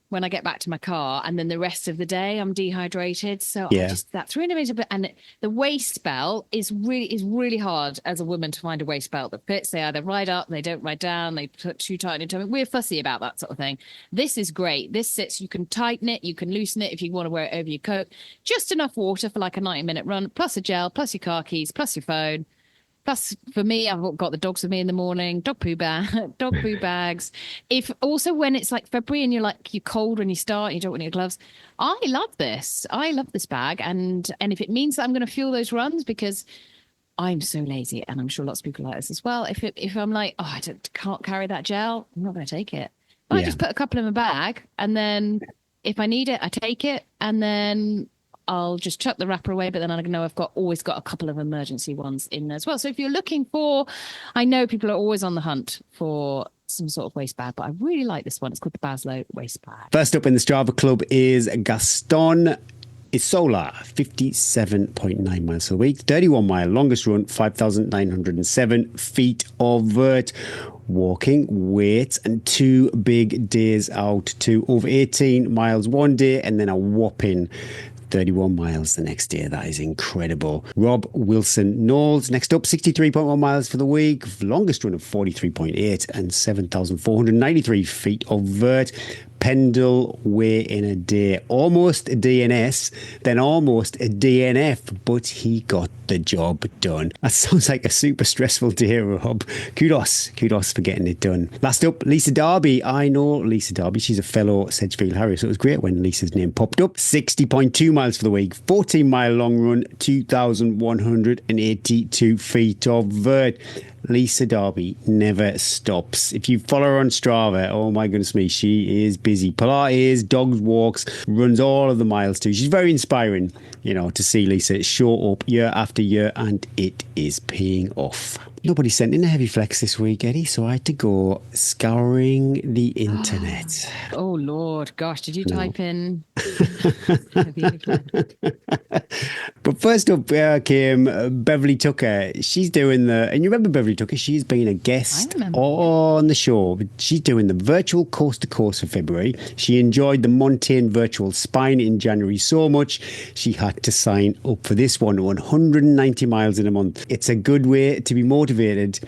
when I get back to my car, and then the rest of the day I'm dehydrated. So that's really amazing. And the waist belt is really hard as a woman to find a waist belt that fits. They either ride up, they don't ride down, they put too tight into it. We're fussy about that sort of thing. This is great. This sits, you can tighten it, you can loosen it if you want to wear it over your coat. Just enough water for like a 90-minute run, plus a gel, plus your car keys, plus your phone. Plus, for me, I've got the dogs with me in the morning, dog poo bags. If also when it's like February and you're cold when you start, and you don't want your gloves. I love this. I love this bag. And if it means that I'm going to fuel those runs, because I'm so lazy, and I'm sure lots of people like this as well. If I'm like, I can't carry that gel, I'm not going to take it. But I just put a couple in my bag, and then if I need it, I take it, and then I'll just chuck the wrapper away, but then I know I've always got a couple of emergency ones in as well. So if you're looking I know people are always on the hunt for some sort of waist bag, but I really like this one. It's called the Baslow waist bag. First up in the Strava Club is Gaston. It's solar, 57.9 miles a week, 31 mile longest run, 5,907 feet of vert. Walking, weights, and 2 big days out to over 18 miles one day, and then a whopping 31 miles the next day. That is incredible. Rob Wilson Knowles, next up, 63.1 miles for the week, longest run of 43.8 and 7,493 feet of vert. Pendle way in a day. Almost a DNS, then almost a DNF, but he got the job done. That sounds like a super stressful day, Rob. Kudos for getting it done. Last up, Lisa Darby. I know Lisa Darby. She's a fellow Sedgefield Harrier, so it was great when Lisa's name popped up. 60.2 miles for the week, 14-mile long run, 2,182 feet of vert. Lisa Darby never stops. If you follow her on Strava, oh my goodness me, she is busy. Pilates, dogs walks, runs all of the miles too. She's very inspiring, to see Lisa show up year after year, and it is paying off. Nobody sent in a heavy flex this week, Eddie, so I had to go scouring the internet. Oh, Lord. Gosh, did you No. type in? But first up came Beverly Tucker. She's doing and you remember Beverly Tucker? She's been a guest on the show. She's doing the virtual coast to coast for February. She enjoyed the Montane virtual spine in January so much, she had to sign up for this one, 190 miles in a month. It's a good way to be motivated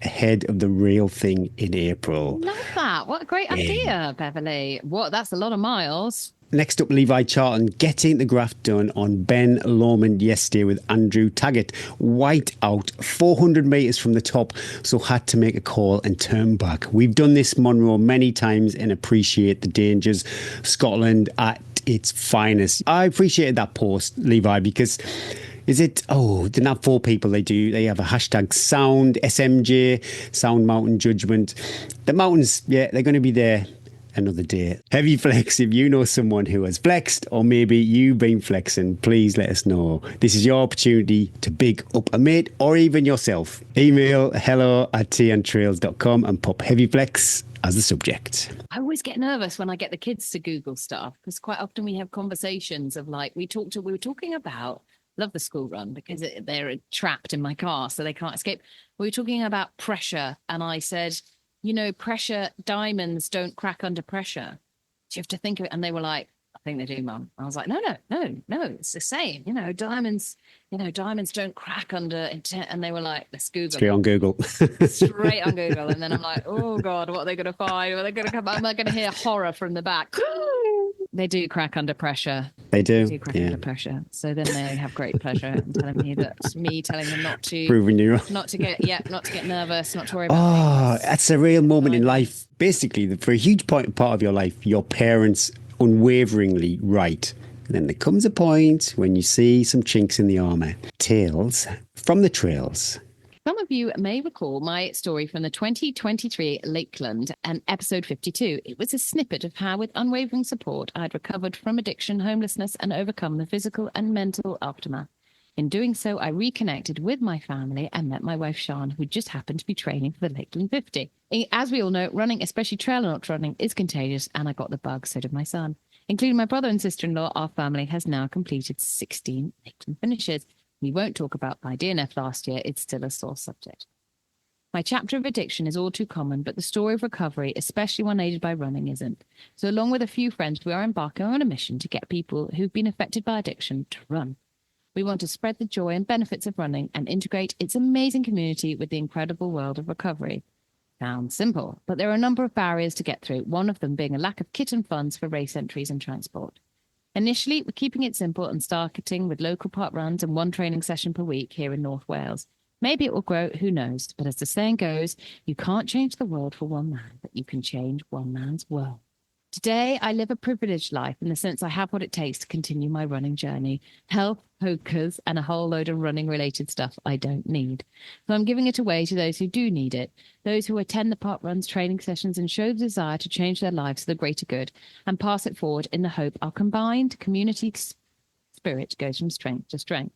ahead of the real thing in April. Love that. What a great idea, Beverly. That's a lot of miles. Next up, Levi Charlton getting the graft done on Ben Lomond yesterday with Andrew Taggart. White out 400 metres from the top, so had to make a call and turn back. We've done this Monroe many times and appreciate the dangers of Scotland at its finest. I appreciated that post, Levi, because didn't have 4 people they have a hashtag sound SMJ, Sound Mountain Judgment. The mountains, they're going to be there another day. Heavy flex, if you know someone who has flexed, or maybe you've been flexing, please let us know. This is your opportunity to big up a mate or even yourself. Email hello@teaandtrails.com and pop heavy flex as the subject. I always get nervous when I get the kids to Google stuff, because quite often we have conversations of like, we were talking about, love the school run because they're trapped in my car so they can't escape. We were talking about pressure, and I said, pressure, diamonds don't crack under pressure. So you have to think of it. And they were like, I think they do, Mum. I was like, no, it's the same. Diamonds don't crack under intent. And they were like, let's Google. Straight on Google. Straight on Google. And then I'm like, oh God, what are they going to find? Are they going to come? Am I going to hear horror from the back? They do crack under pressure. They do crack under pressure. So then they have great pleasure in telling me telling them not to proving you wrong. not to get nervous, not to worry about things. That's a real moment in life. Basically, for a huge part of your life, your parents unwaveringly right. And then there comes a point when you see some chinks in the armour. Tales from the trails. Some of you may recall my story from the 2023 Lakeland and episode 52. It was a snippet of how, with unwavering support, I'd recovered from addiction, homelessness, and overcome the physical and mental aftermath. In doing so, I reconnected with my family and met my wife, Sian, who just happened to be training for the Lakeland 50. As we all know, running, especially trail and ultra running, is contagious, and I got the bug, so did my son. Including my brother and sister-in-law, our family has now completed 16 Lakeland finishes. We won't talk about my DNF last year. It's still a sore subject. My chapter of addiction is all too common, but the story of recovery, especially one aided by running, isn't. So along with a few friends, we are embarking on a mission to get people who've been affected by addiction to run. We want to spread the joy and benefits of running and integrate its amazing community with the incredible world of recovery. Sounds simple, but there are a number of barriers to get through, one of them being a lack of kit and funds for race entries and transport. Initially, we're keeping it simple and starting with local park runs and one training session per week here in North Wales. Maybe it will grow, who knows? But as the saying goes, you can't change the world for one man, but you can change one man's world. Today, I live a privileged life in the sense I have what it takes to continue my running journey. Health, focus, and a whole load of running-related stuff I don't need. So I'm giving it away to those who do need it, those who attend the park runs, training sessions, and show the desire to change their lives for the greater good, and pass it forward in the hope our combined community spirit goes from strength to strength.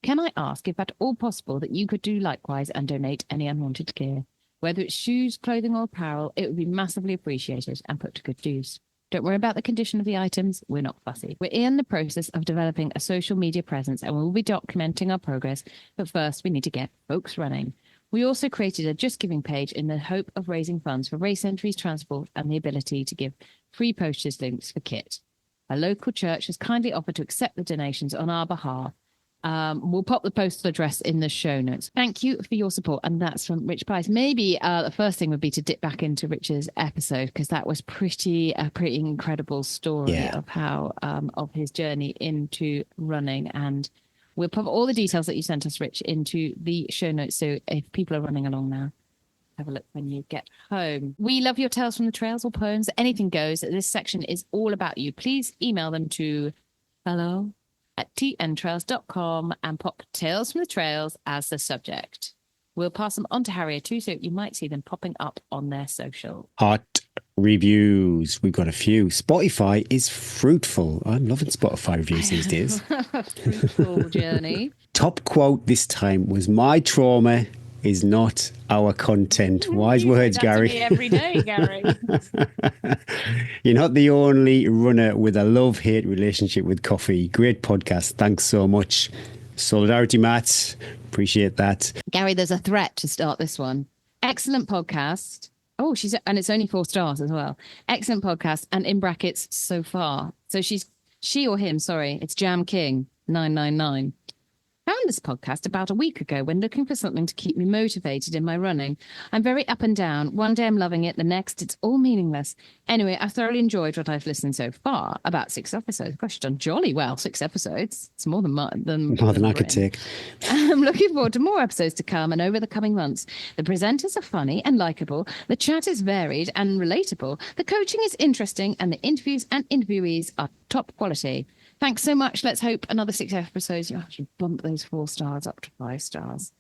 Can I ask if at all possible that you could do likewise and donate any unwanted gear? Whether it's shoes, clothing, or apparel, it would be massively appreciated and put to good use. Don't worry about the condition of the items. We're not fussy. We're in the process of developing a social media presence and we'll be documenting our progress. But first, we need to get folks running. We also created a Just Giving page in the hope of raising funds for race entries, transport, and the ability to give free postage links for kit. A local church has kindly offered to accept the donations on our behalf. We'll pop the postal address in the show notes. Thank you for your support. And that's from Rich Price. Maybe the first thing would be to dip back into Rich's episode, because that was a pretty incredible story of how of his journey into running. And we'll pop all the details that you sent us, Rich, into the show notes. So if people are running along now, have a look when you get home. We love your tales from the trails or poems. Anything goes. This section is all about you. Please email them to hello@tntrails.com and pop Tales from the Trails as the subject. We'll pass them on to Harrier too, so you might see them popping up on their social. Hot reviews. We've got a few. Spotify is fruitful. I'm loving Spotify reviews these days. Fruitful journey. Top quote this time was, "My trauma is not our content. Wise words, That's Gary. me every day, Gary. You're not the only runner with a love-hate relationship with coffee. Great podcast. Thanks so much. Solidarity, Matt. Appreciate that. Gary, there's a threat to start this one. Excellent podcast. Oh, and it's only 4 stars as well. Excellent podcast, and in brackets so far. So she or him, sorry, it's Jam King 999. Found this podcast about a week ago when looking for something to keep me motivated in my running. I'm very up and down. One day I'm loving it, the next it's all meaningless. Anyway, I've thoroughly enjoyed what I've listened so far. About 6 episodes. Gosh, you've done jolly well. 6 episodes. It's more than I could take. I'm looking forward to more episodes to come and over the coming months. The presenters are funny and likable. The chat is varied and relatable. The coaching is interesting, and the interviews and interviewees are top quality. Thanks so much. Let's hope another 6 episodes. You should bump those 4 stars up to 5 stars.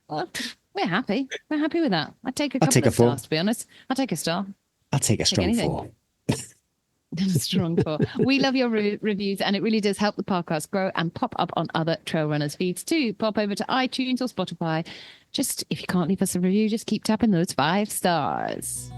Well, we're happy. We're happy with that. I'd take a couple of stars, to be honest. I'll take a star. I'll take a strong 4. Strong 4. We love your reviews, and it really does help the podcast grow and pop up on other trail runners' feeds too. Pop over to iTunes or Spotify. Just, if you can't leave us a review, just keep tapping those 5 stars.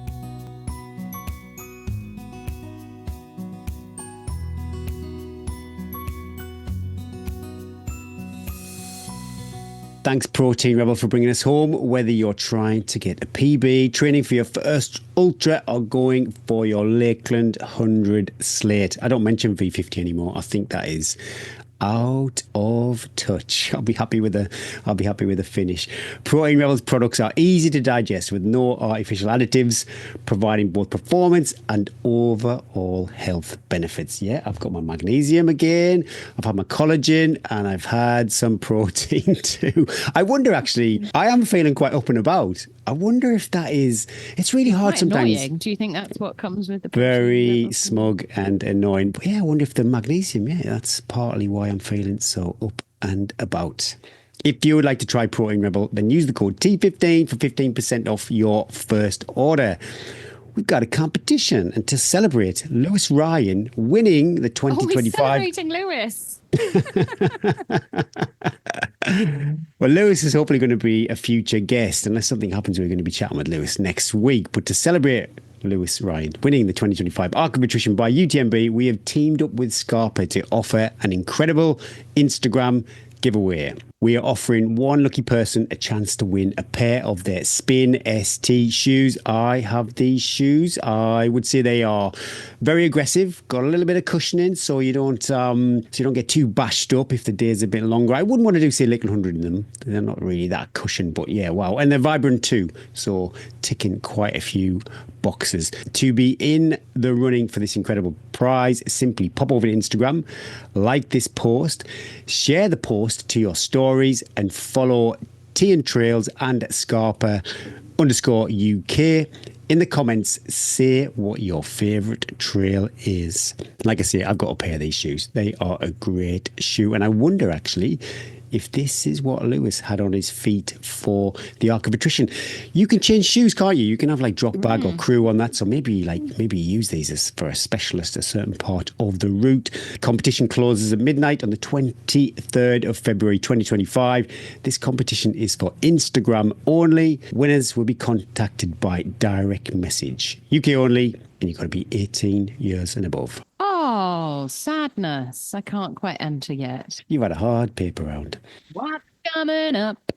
Thanks, Protein Rebel, for bringing us home. Whether you're trying to get a PB, training for your first ultra, or going for your Lakeland 100 slate. I don't mention V50 anymore. I think that is out of touch. I'll be happy with the finish. Protein Rebels products are easy to digest with no artificial additives, providing both performance and overall health benefits. Yeah, I've got my magnesium again, I've had my collagen, and I've had some protein too. I wonder, actually, I am feeling quite up and about. I wonder if that is, it's really hard sometimes. Annoying. Do you think that's what comes with the very smug and annoying? But yeah, I wonder if the magnesium, that's partly why I'm feeling so up and about. If you would like to try Protein Rebel, then use the code T15 for 15% off your first order. We've got a competition, and to celebrate, Lewis Ryan winning the 2025. Oh, we're celebrating Lewis. Well, Lewis is hopefully going to be a future guest. Unless something happens, we're going to be chatting with Lewis next week. But to celebrate Lewis Ryan winning the 2025 Arc of Nutrition by UTMB, we have teamed up with Scarpa to offer an incredible Instagram giveaway. We are offering one lucky person a chance to win a pair of their Spin ST shoes. I have these shoes. I would say they are very aggressive, got a little bit of cushioning, so you don't get too bashed up if the day's a bit longer. I wouldn't want to do, say, Lakeland 100 in them. They're not really that cushioned, but yeah, wow. And they're vibrant too, so ticking quite a few boxes. To be in the running for this incredible prize, simply pop over to Instagram, like this post, share the post to your stories, and follow T Trails and Scarpa _UK. In the comments, say what your favourite trail is. Like I say, I've got a pair of these shoes. They are a great shoe, and I wonder actually if this is what Lewis had on his feet for the Arc of Attrition. You can change shoes, can't you? You can have like drop bag or crew on that. So maybe use these as for a specialist, a certain part of the route. Competition closes at midnight on the 23rd of February 2025. This competition is for Instagram only. Winners will be contacted by direct message. UK only, and you've got to be 18 years and above. Oh, sadness. I can't quite enter yet. You've had a hard paper round. What's coming up?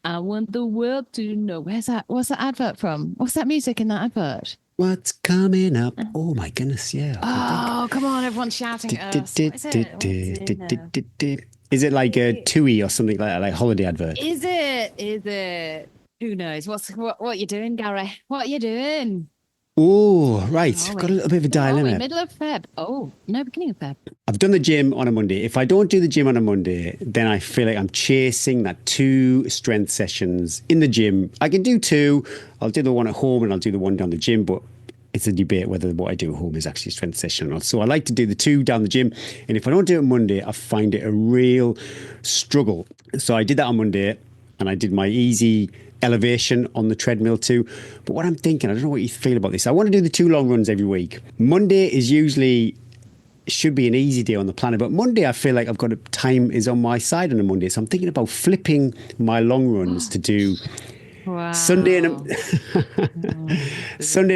I want the world to know. Where's that? What's that advert from? What's that music in that advert? What's coming up? Oh my goodness, yeah. Oh, come on, everyone's shouting at us. Is it like a TUI or something like that, like holiday advert? Is it? Who knows? What you doing, Gary? What you doing? Oh, right. Got a little bit of a dilemma. Middle of Feb. Oh, no, beginning of Feb. I've done the gym on a Monday. If I don't do the gym on a Monday, then I feel like I'm chasing that 2 strength sessions in the gym. I can do 2. I'll do the one at home and I'll do the one down the gym, but it's a debate whether what I do at home is actually a strength session or not. So I like to do the 2 down the gym. And if I don't do it on Monday, I find it a real struggle. So I did that on Monday, and I did my easy elevation on the treadmill too. But what I'm thinking, I don't know what you feel about this. I want to do the 2 long runs every week. Monday should be an easy day on the planner, but Monday I feel like time is on my side on a Monday. So I'm thinking about flipping my long runs to do Wow. Sunday and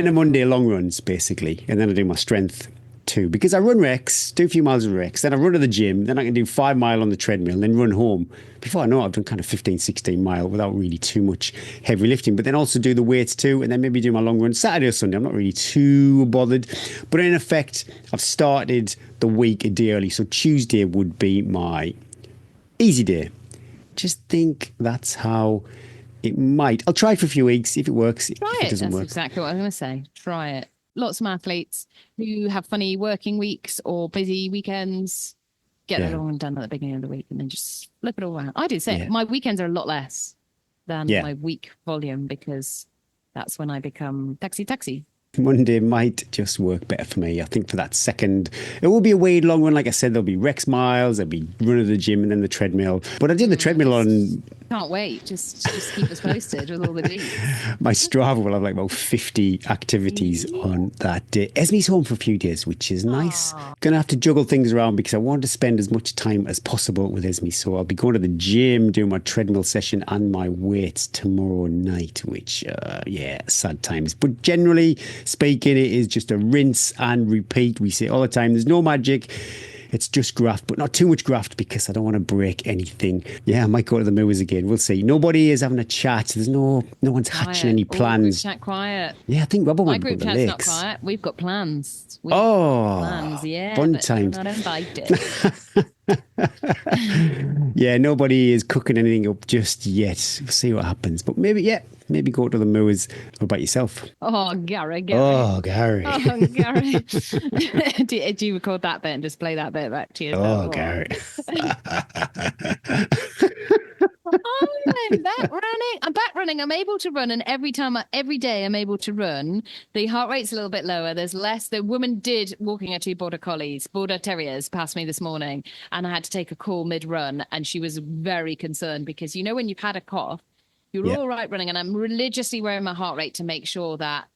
a Monday long runs, basically. And then I do my strength too. Because I run recs, do a few miles of recs, then I run to the gym, then I can do 5 mile on the treadmill, then run home. Before I know it, I've done kind of 15, 16 mile without really too much heavy lifting. But then also do the weights too, and then maybe do my long run Saturday or Sunday. I'm not really too bothered. But in effect, I've started the week a day early. So Tuesday would be my easy day. Just think that's how it might. I'll try it for a few weeks. If it works, Try if it it. doesn't That's work. exactly what I'm going to say. Try it. Lots of athletes who have funny working weeks or busy weekends get Yeah. it all done at the beginning of the week and then just flip it all around. I do the same. Yeah. My weekends are a lot less than Yeah. my week volume because that's when I become taxi. Monday might just work better for me. I think for that second, it will be a way long run. Like I said, there'll be Rex miles, there'll be run to the gym and then the treadmill. But I did the treadmill on Can't wait. Just keep us posted with all the deets. my Strava. Will have like about 50 activities on that day. Esme's home for a few days, which is nice. Gonna have to juggle things around because I want to spend as much time as possible with Esme. So I'll be going to the gym, doing my treadmill session and my weights tomorrow night, which, sad times. But generally speaking, it is just a rinse and repeat. We say all the time, there's no magic. It's just graft, but not too much graft because I don't want to break anything. Yeah, I might go to the moors again. We'll see. Nobody is having a chat. There's no one's hatching any Quiet. All plans. group chat quiet. Yeah, I think Robert My might go to group the chat's not lakes. quiet. We've got plans. We've got plans, yeah. fun but times. You're not invited. Yeah, nobody is cooking anything up just yet. We'll see what happens. But maybe go to the moors. What about yourself? Oh, Gary. Oh, Gary. Oh, Gary. do you record that bit and just play that bit back to yourself? Oh, Gary. I'm back running. I'm able to run, and every day I'm able to run. The heart rate's a little bit lower. There's less. The woman did walking her 2 border terriers past me this morning, and I had to take a call mid-run, and she was very concerned because when you've had a cough, you're all right running, and I'm religiously wearing my heart rate to make sure that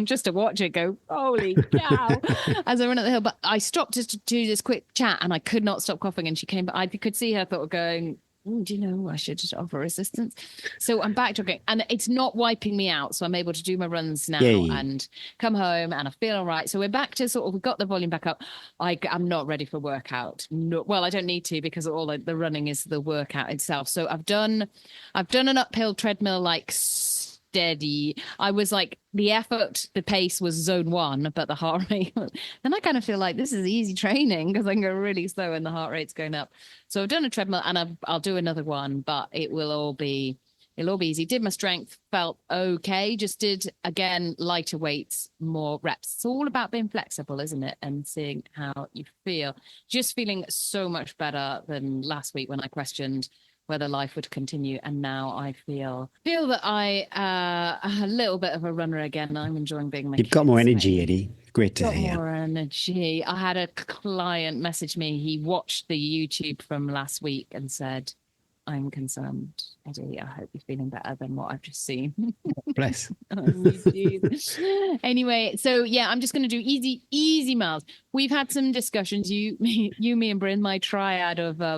just to watch it go, holy cow, as I run up the hill. But I stopped to do this quick chat and I could not stop coughing. And she came back. I could see her thought of going, do you know, I should just offer assistance. So I'm back jogging and it's not wiping me out. So I'm able to do my runs now and come home and I feel all right. So we're back to we've got the volume back up. I'm not ready for workout. No, well, I don't need to because all the running is the workout itself. So I've done an uphill treadmill steady. I was like, the pace was zone 1, but the heart rate, then I kind of feel like this is easy training because I can go really slow and the heart rate's going up. So I've done a treadmill and I'll do another one, but it'll all be easy. Did my strength, felt okay. Just did, again, lighter weights, more reps. It's all about being flexible, isn't it? And seeing how you feel. Just feeling so much better than last week when I questioned whether life would continue. And now I feel that I a little bit of a runner again. I'm enjoying being my You've got more energy, Eddie. Great to hear. More energy. I had a client message me. He watched the YouTube from last week and said, I'm concerned, Eddie. I hope you're feeling better than what I've just seen. Bless. Anyway, so yeah, I'm just going to do easy miles. We've had some discussions. You, me, and Bryn, my triad of I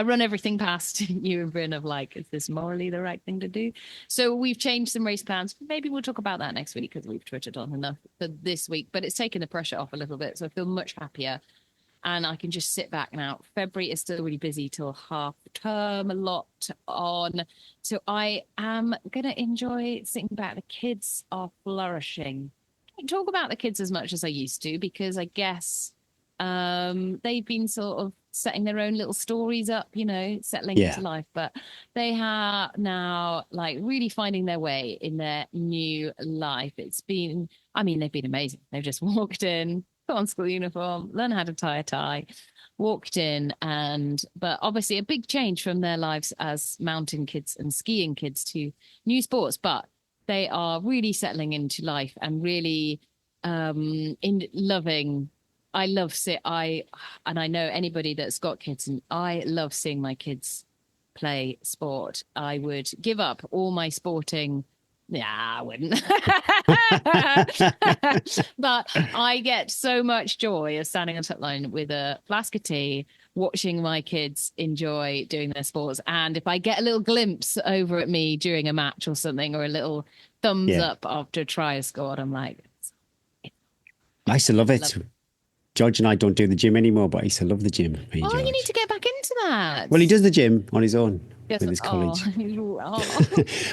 run everything past you and Bryn of like, is this morally the right thing to do? So we've changed some race plans. Maybe we'll talk about that next week because we've twittered on enough for this week, but it's taken the pressure off a little bit. So I feel much happier and I can just sit back now. February is still really busy till half term, a lot on. So I am going to enjoy sitting back. The kids are flourishing. I don't talk about the kids as much as I used to because I guess they've been sort of setting their own little stories up, settling into life, but they are now like really finding their way in their new life. They've been amazing. They've just walked in, put on school uniform, learned how to tie a tie, walked in, but obviously a big change from their lives as mountain kids and skiing kids to new sports, but they are really settling into life and really in loving. I know anybody that's got kids, and I love seeing my kids play sport. I would give up all my sporting Yeah, I wouldn't. But I get so much joy of standing on top line with a flask of tea, watching my kids enjoy doing their sports. And if I get a little glimpse over at me during a match or something, or a little thumbs up after a try is scored, I'm like, I used to love it. George and I don't do the gym anymore, but I used to love the gym. Me and oh, you George. need to get back into that. Well, he does the gym on his own with his college.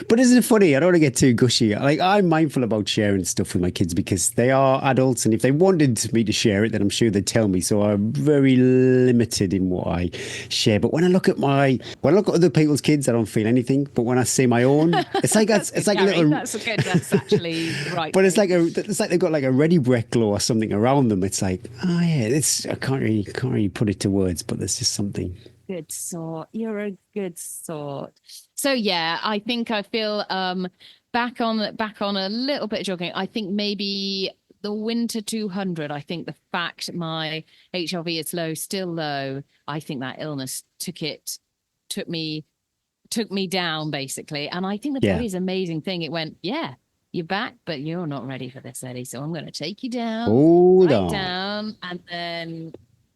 But isn't it funny? I don't want to get too gushy. Like, I'm mindful about sharing stuff with my kids because they are adults, and if they wanted me to share it, then I'm sure they'd tell me. So I'm very limited in what I share. But when I look at other people's kids, I don't feel anything. But when I see my own, it's like it's like Gary, a little. That's good. That's actually right. But it's like they've got like a ready breath glow or something around them. It's like, oh yeah, I can't really put it to words, but there's just something. Good sort. You're a good sort. So yeah, I think I feel back on a little bit of jogging. I think maybe the winter 200. I think the fact my HRV is still low. I think that illness took me down basically. And I think the body's an amazing thing. It went, yeah, you're back, but you're not ready for this, Eddie. So I'm going to take you down, down, and then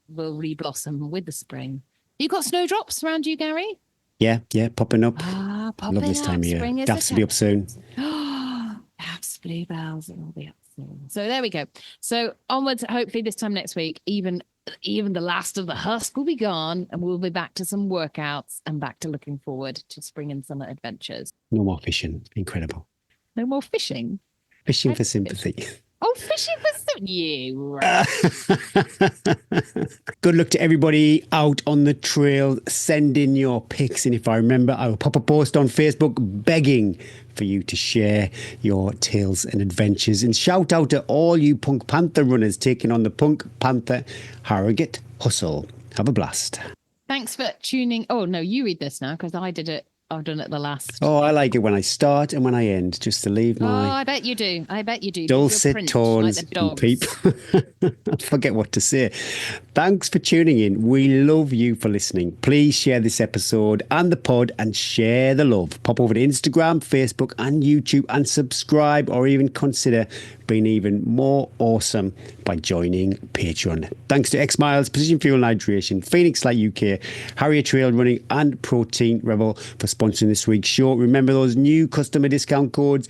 we'll reblossom with the spring. You got snowdrops around you, Gary? Yeah, popping up. Popping Love this time of year. Daffs will be up soon. Daffs, bluebells, it will be up soon. So there we go. So onwards, hopefully this time next week, even the last of the husk will be gone, and we'll be back to some workouts and back to looking forward to spring and summer adventures. No more fishing. Incredible. No more fishing? Fishing for sympathy. Oh, fishing for you. Right. Good luck to everybody out on the trail. Send in your pics. And if I remember, I will pop a post on Facebook begging for you to share your tales and adventures. And shout out to all you Punk Panther runners taking on the Punk Panther Harrogate Hustle. Have a blast. Thanks for tuning. Oh, no, you read this now because I've done it the last. Oh, I like it when I start and when I end, just to leave my... Oh, I bet you do. Dulcet tones and peep. I forget what to say. Thanks for tuning in. We love you for listening. Please share this episode and the pod and share the love. Pop over to Instagram, Facebook and YouTube and subscribe, or even consider being even more awesome by joining Patreon. Thanks to X Miles, Precision Fuel and Hydration, Phoenix Light UK, Harrier Trail Running and Protein Rebel for sponsoring this week's show. Remember those new customer discount codes: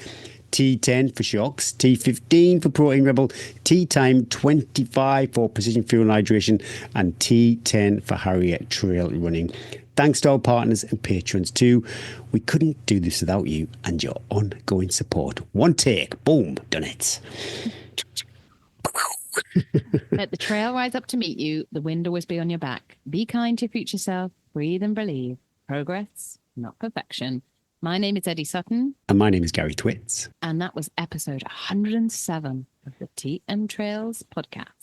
T10 for Shocks, T15 for Protein Rebel, T-Time 25 for Precision Fuel and Hydration, and T10 for Harrier Trail Running. Thanks to our partners and patrons too. We couldn't do this without you and your ongoing support. One take, boom, done it. Let the trail rise up to meet you. The wind always be on your back. Be kind to your future self. Breathe and believe. Progress, not perfection. My name is Eddie Sutton. And my name is Gary Twits. And that was episode 107 of the TM Trails podcast.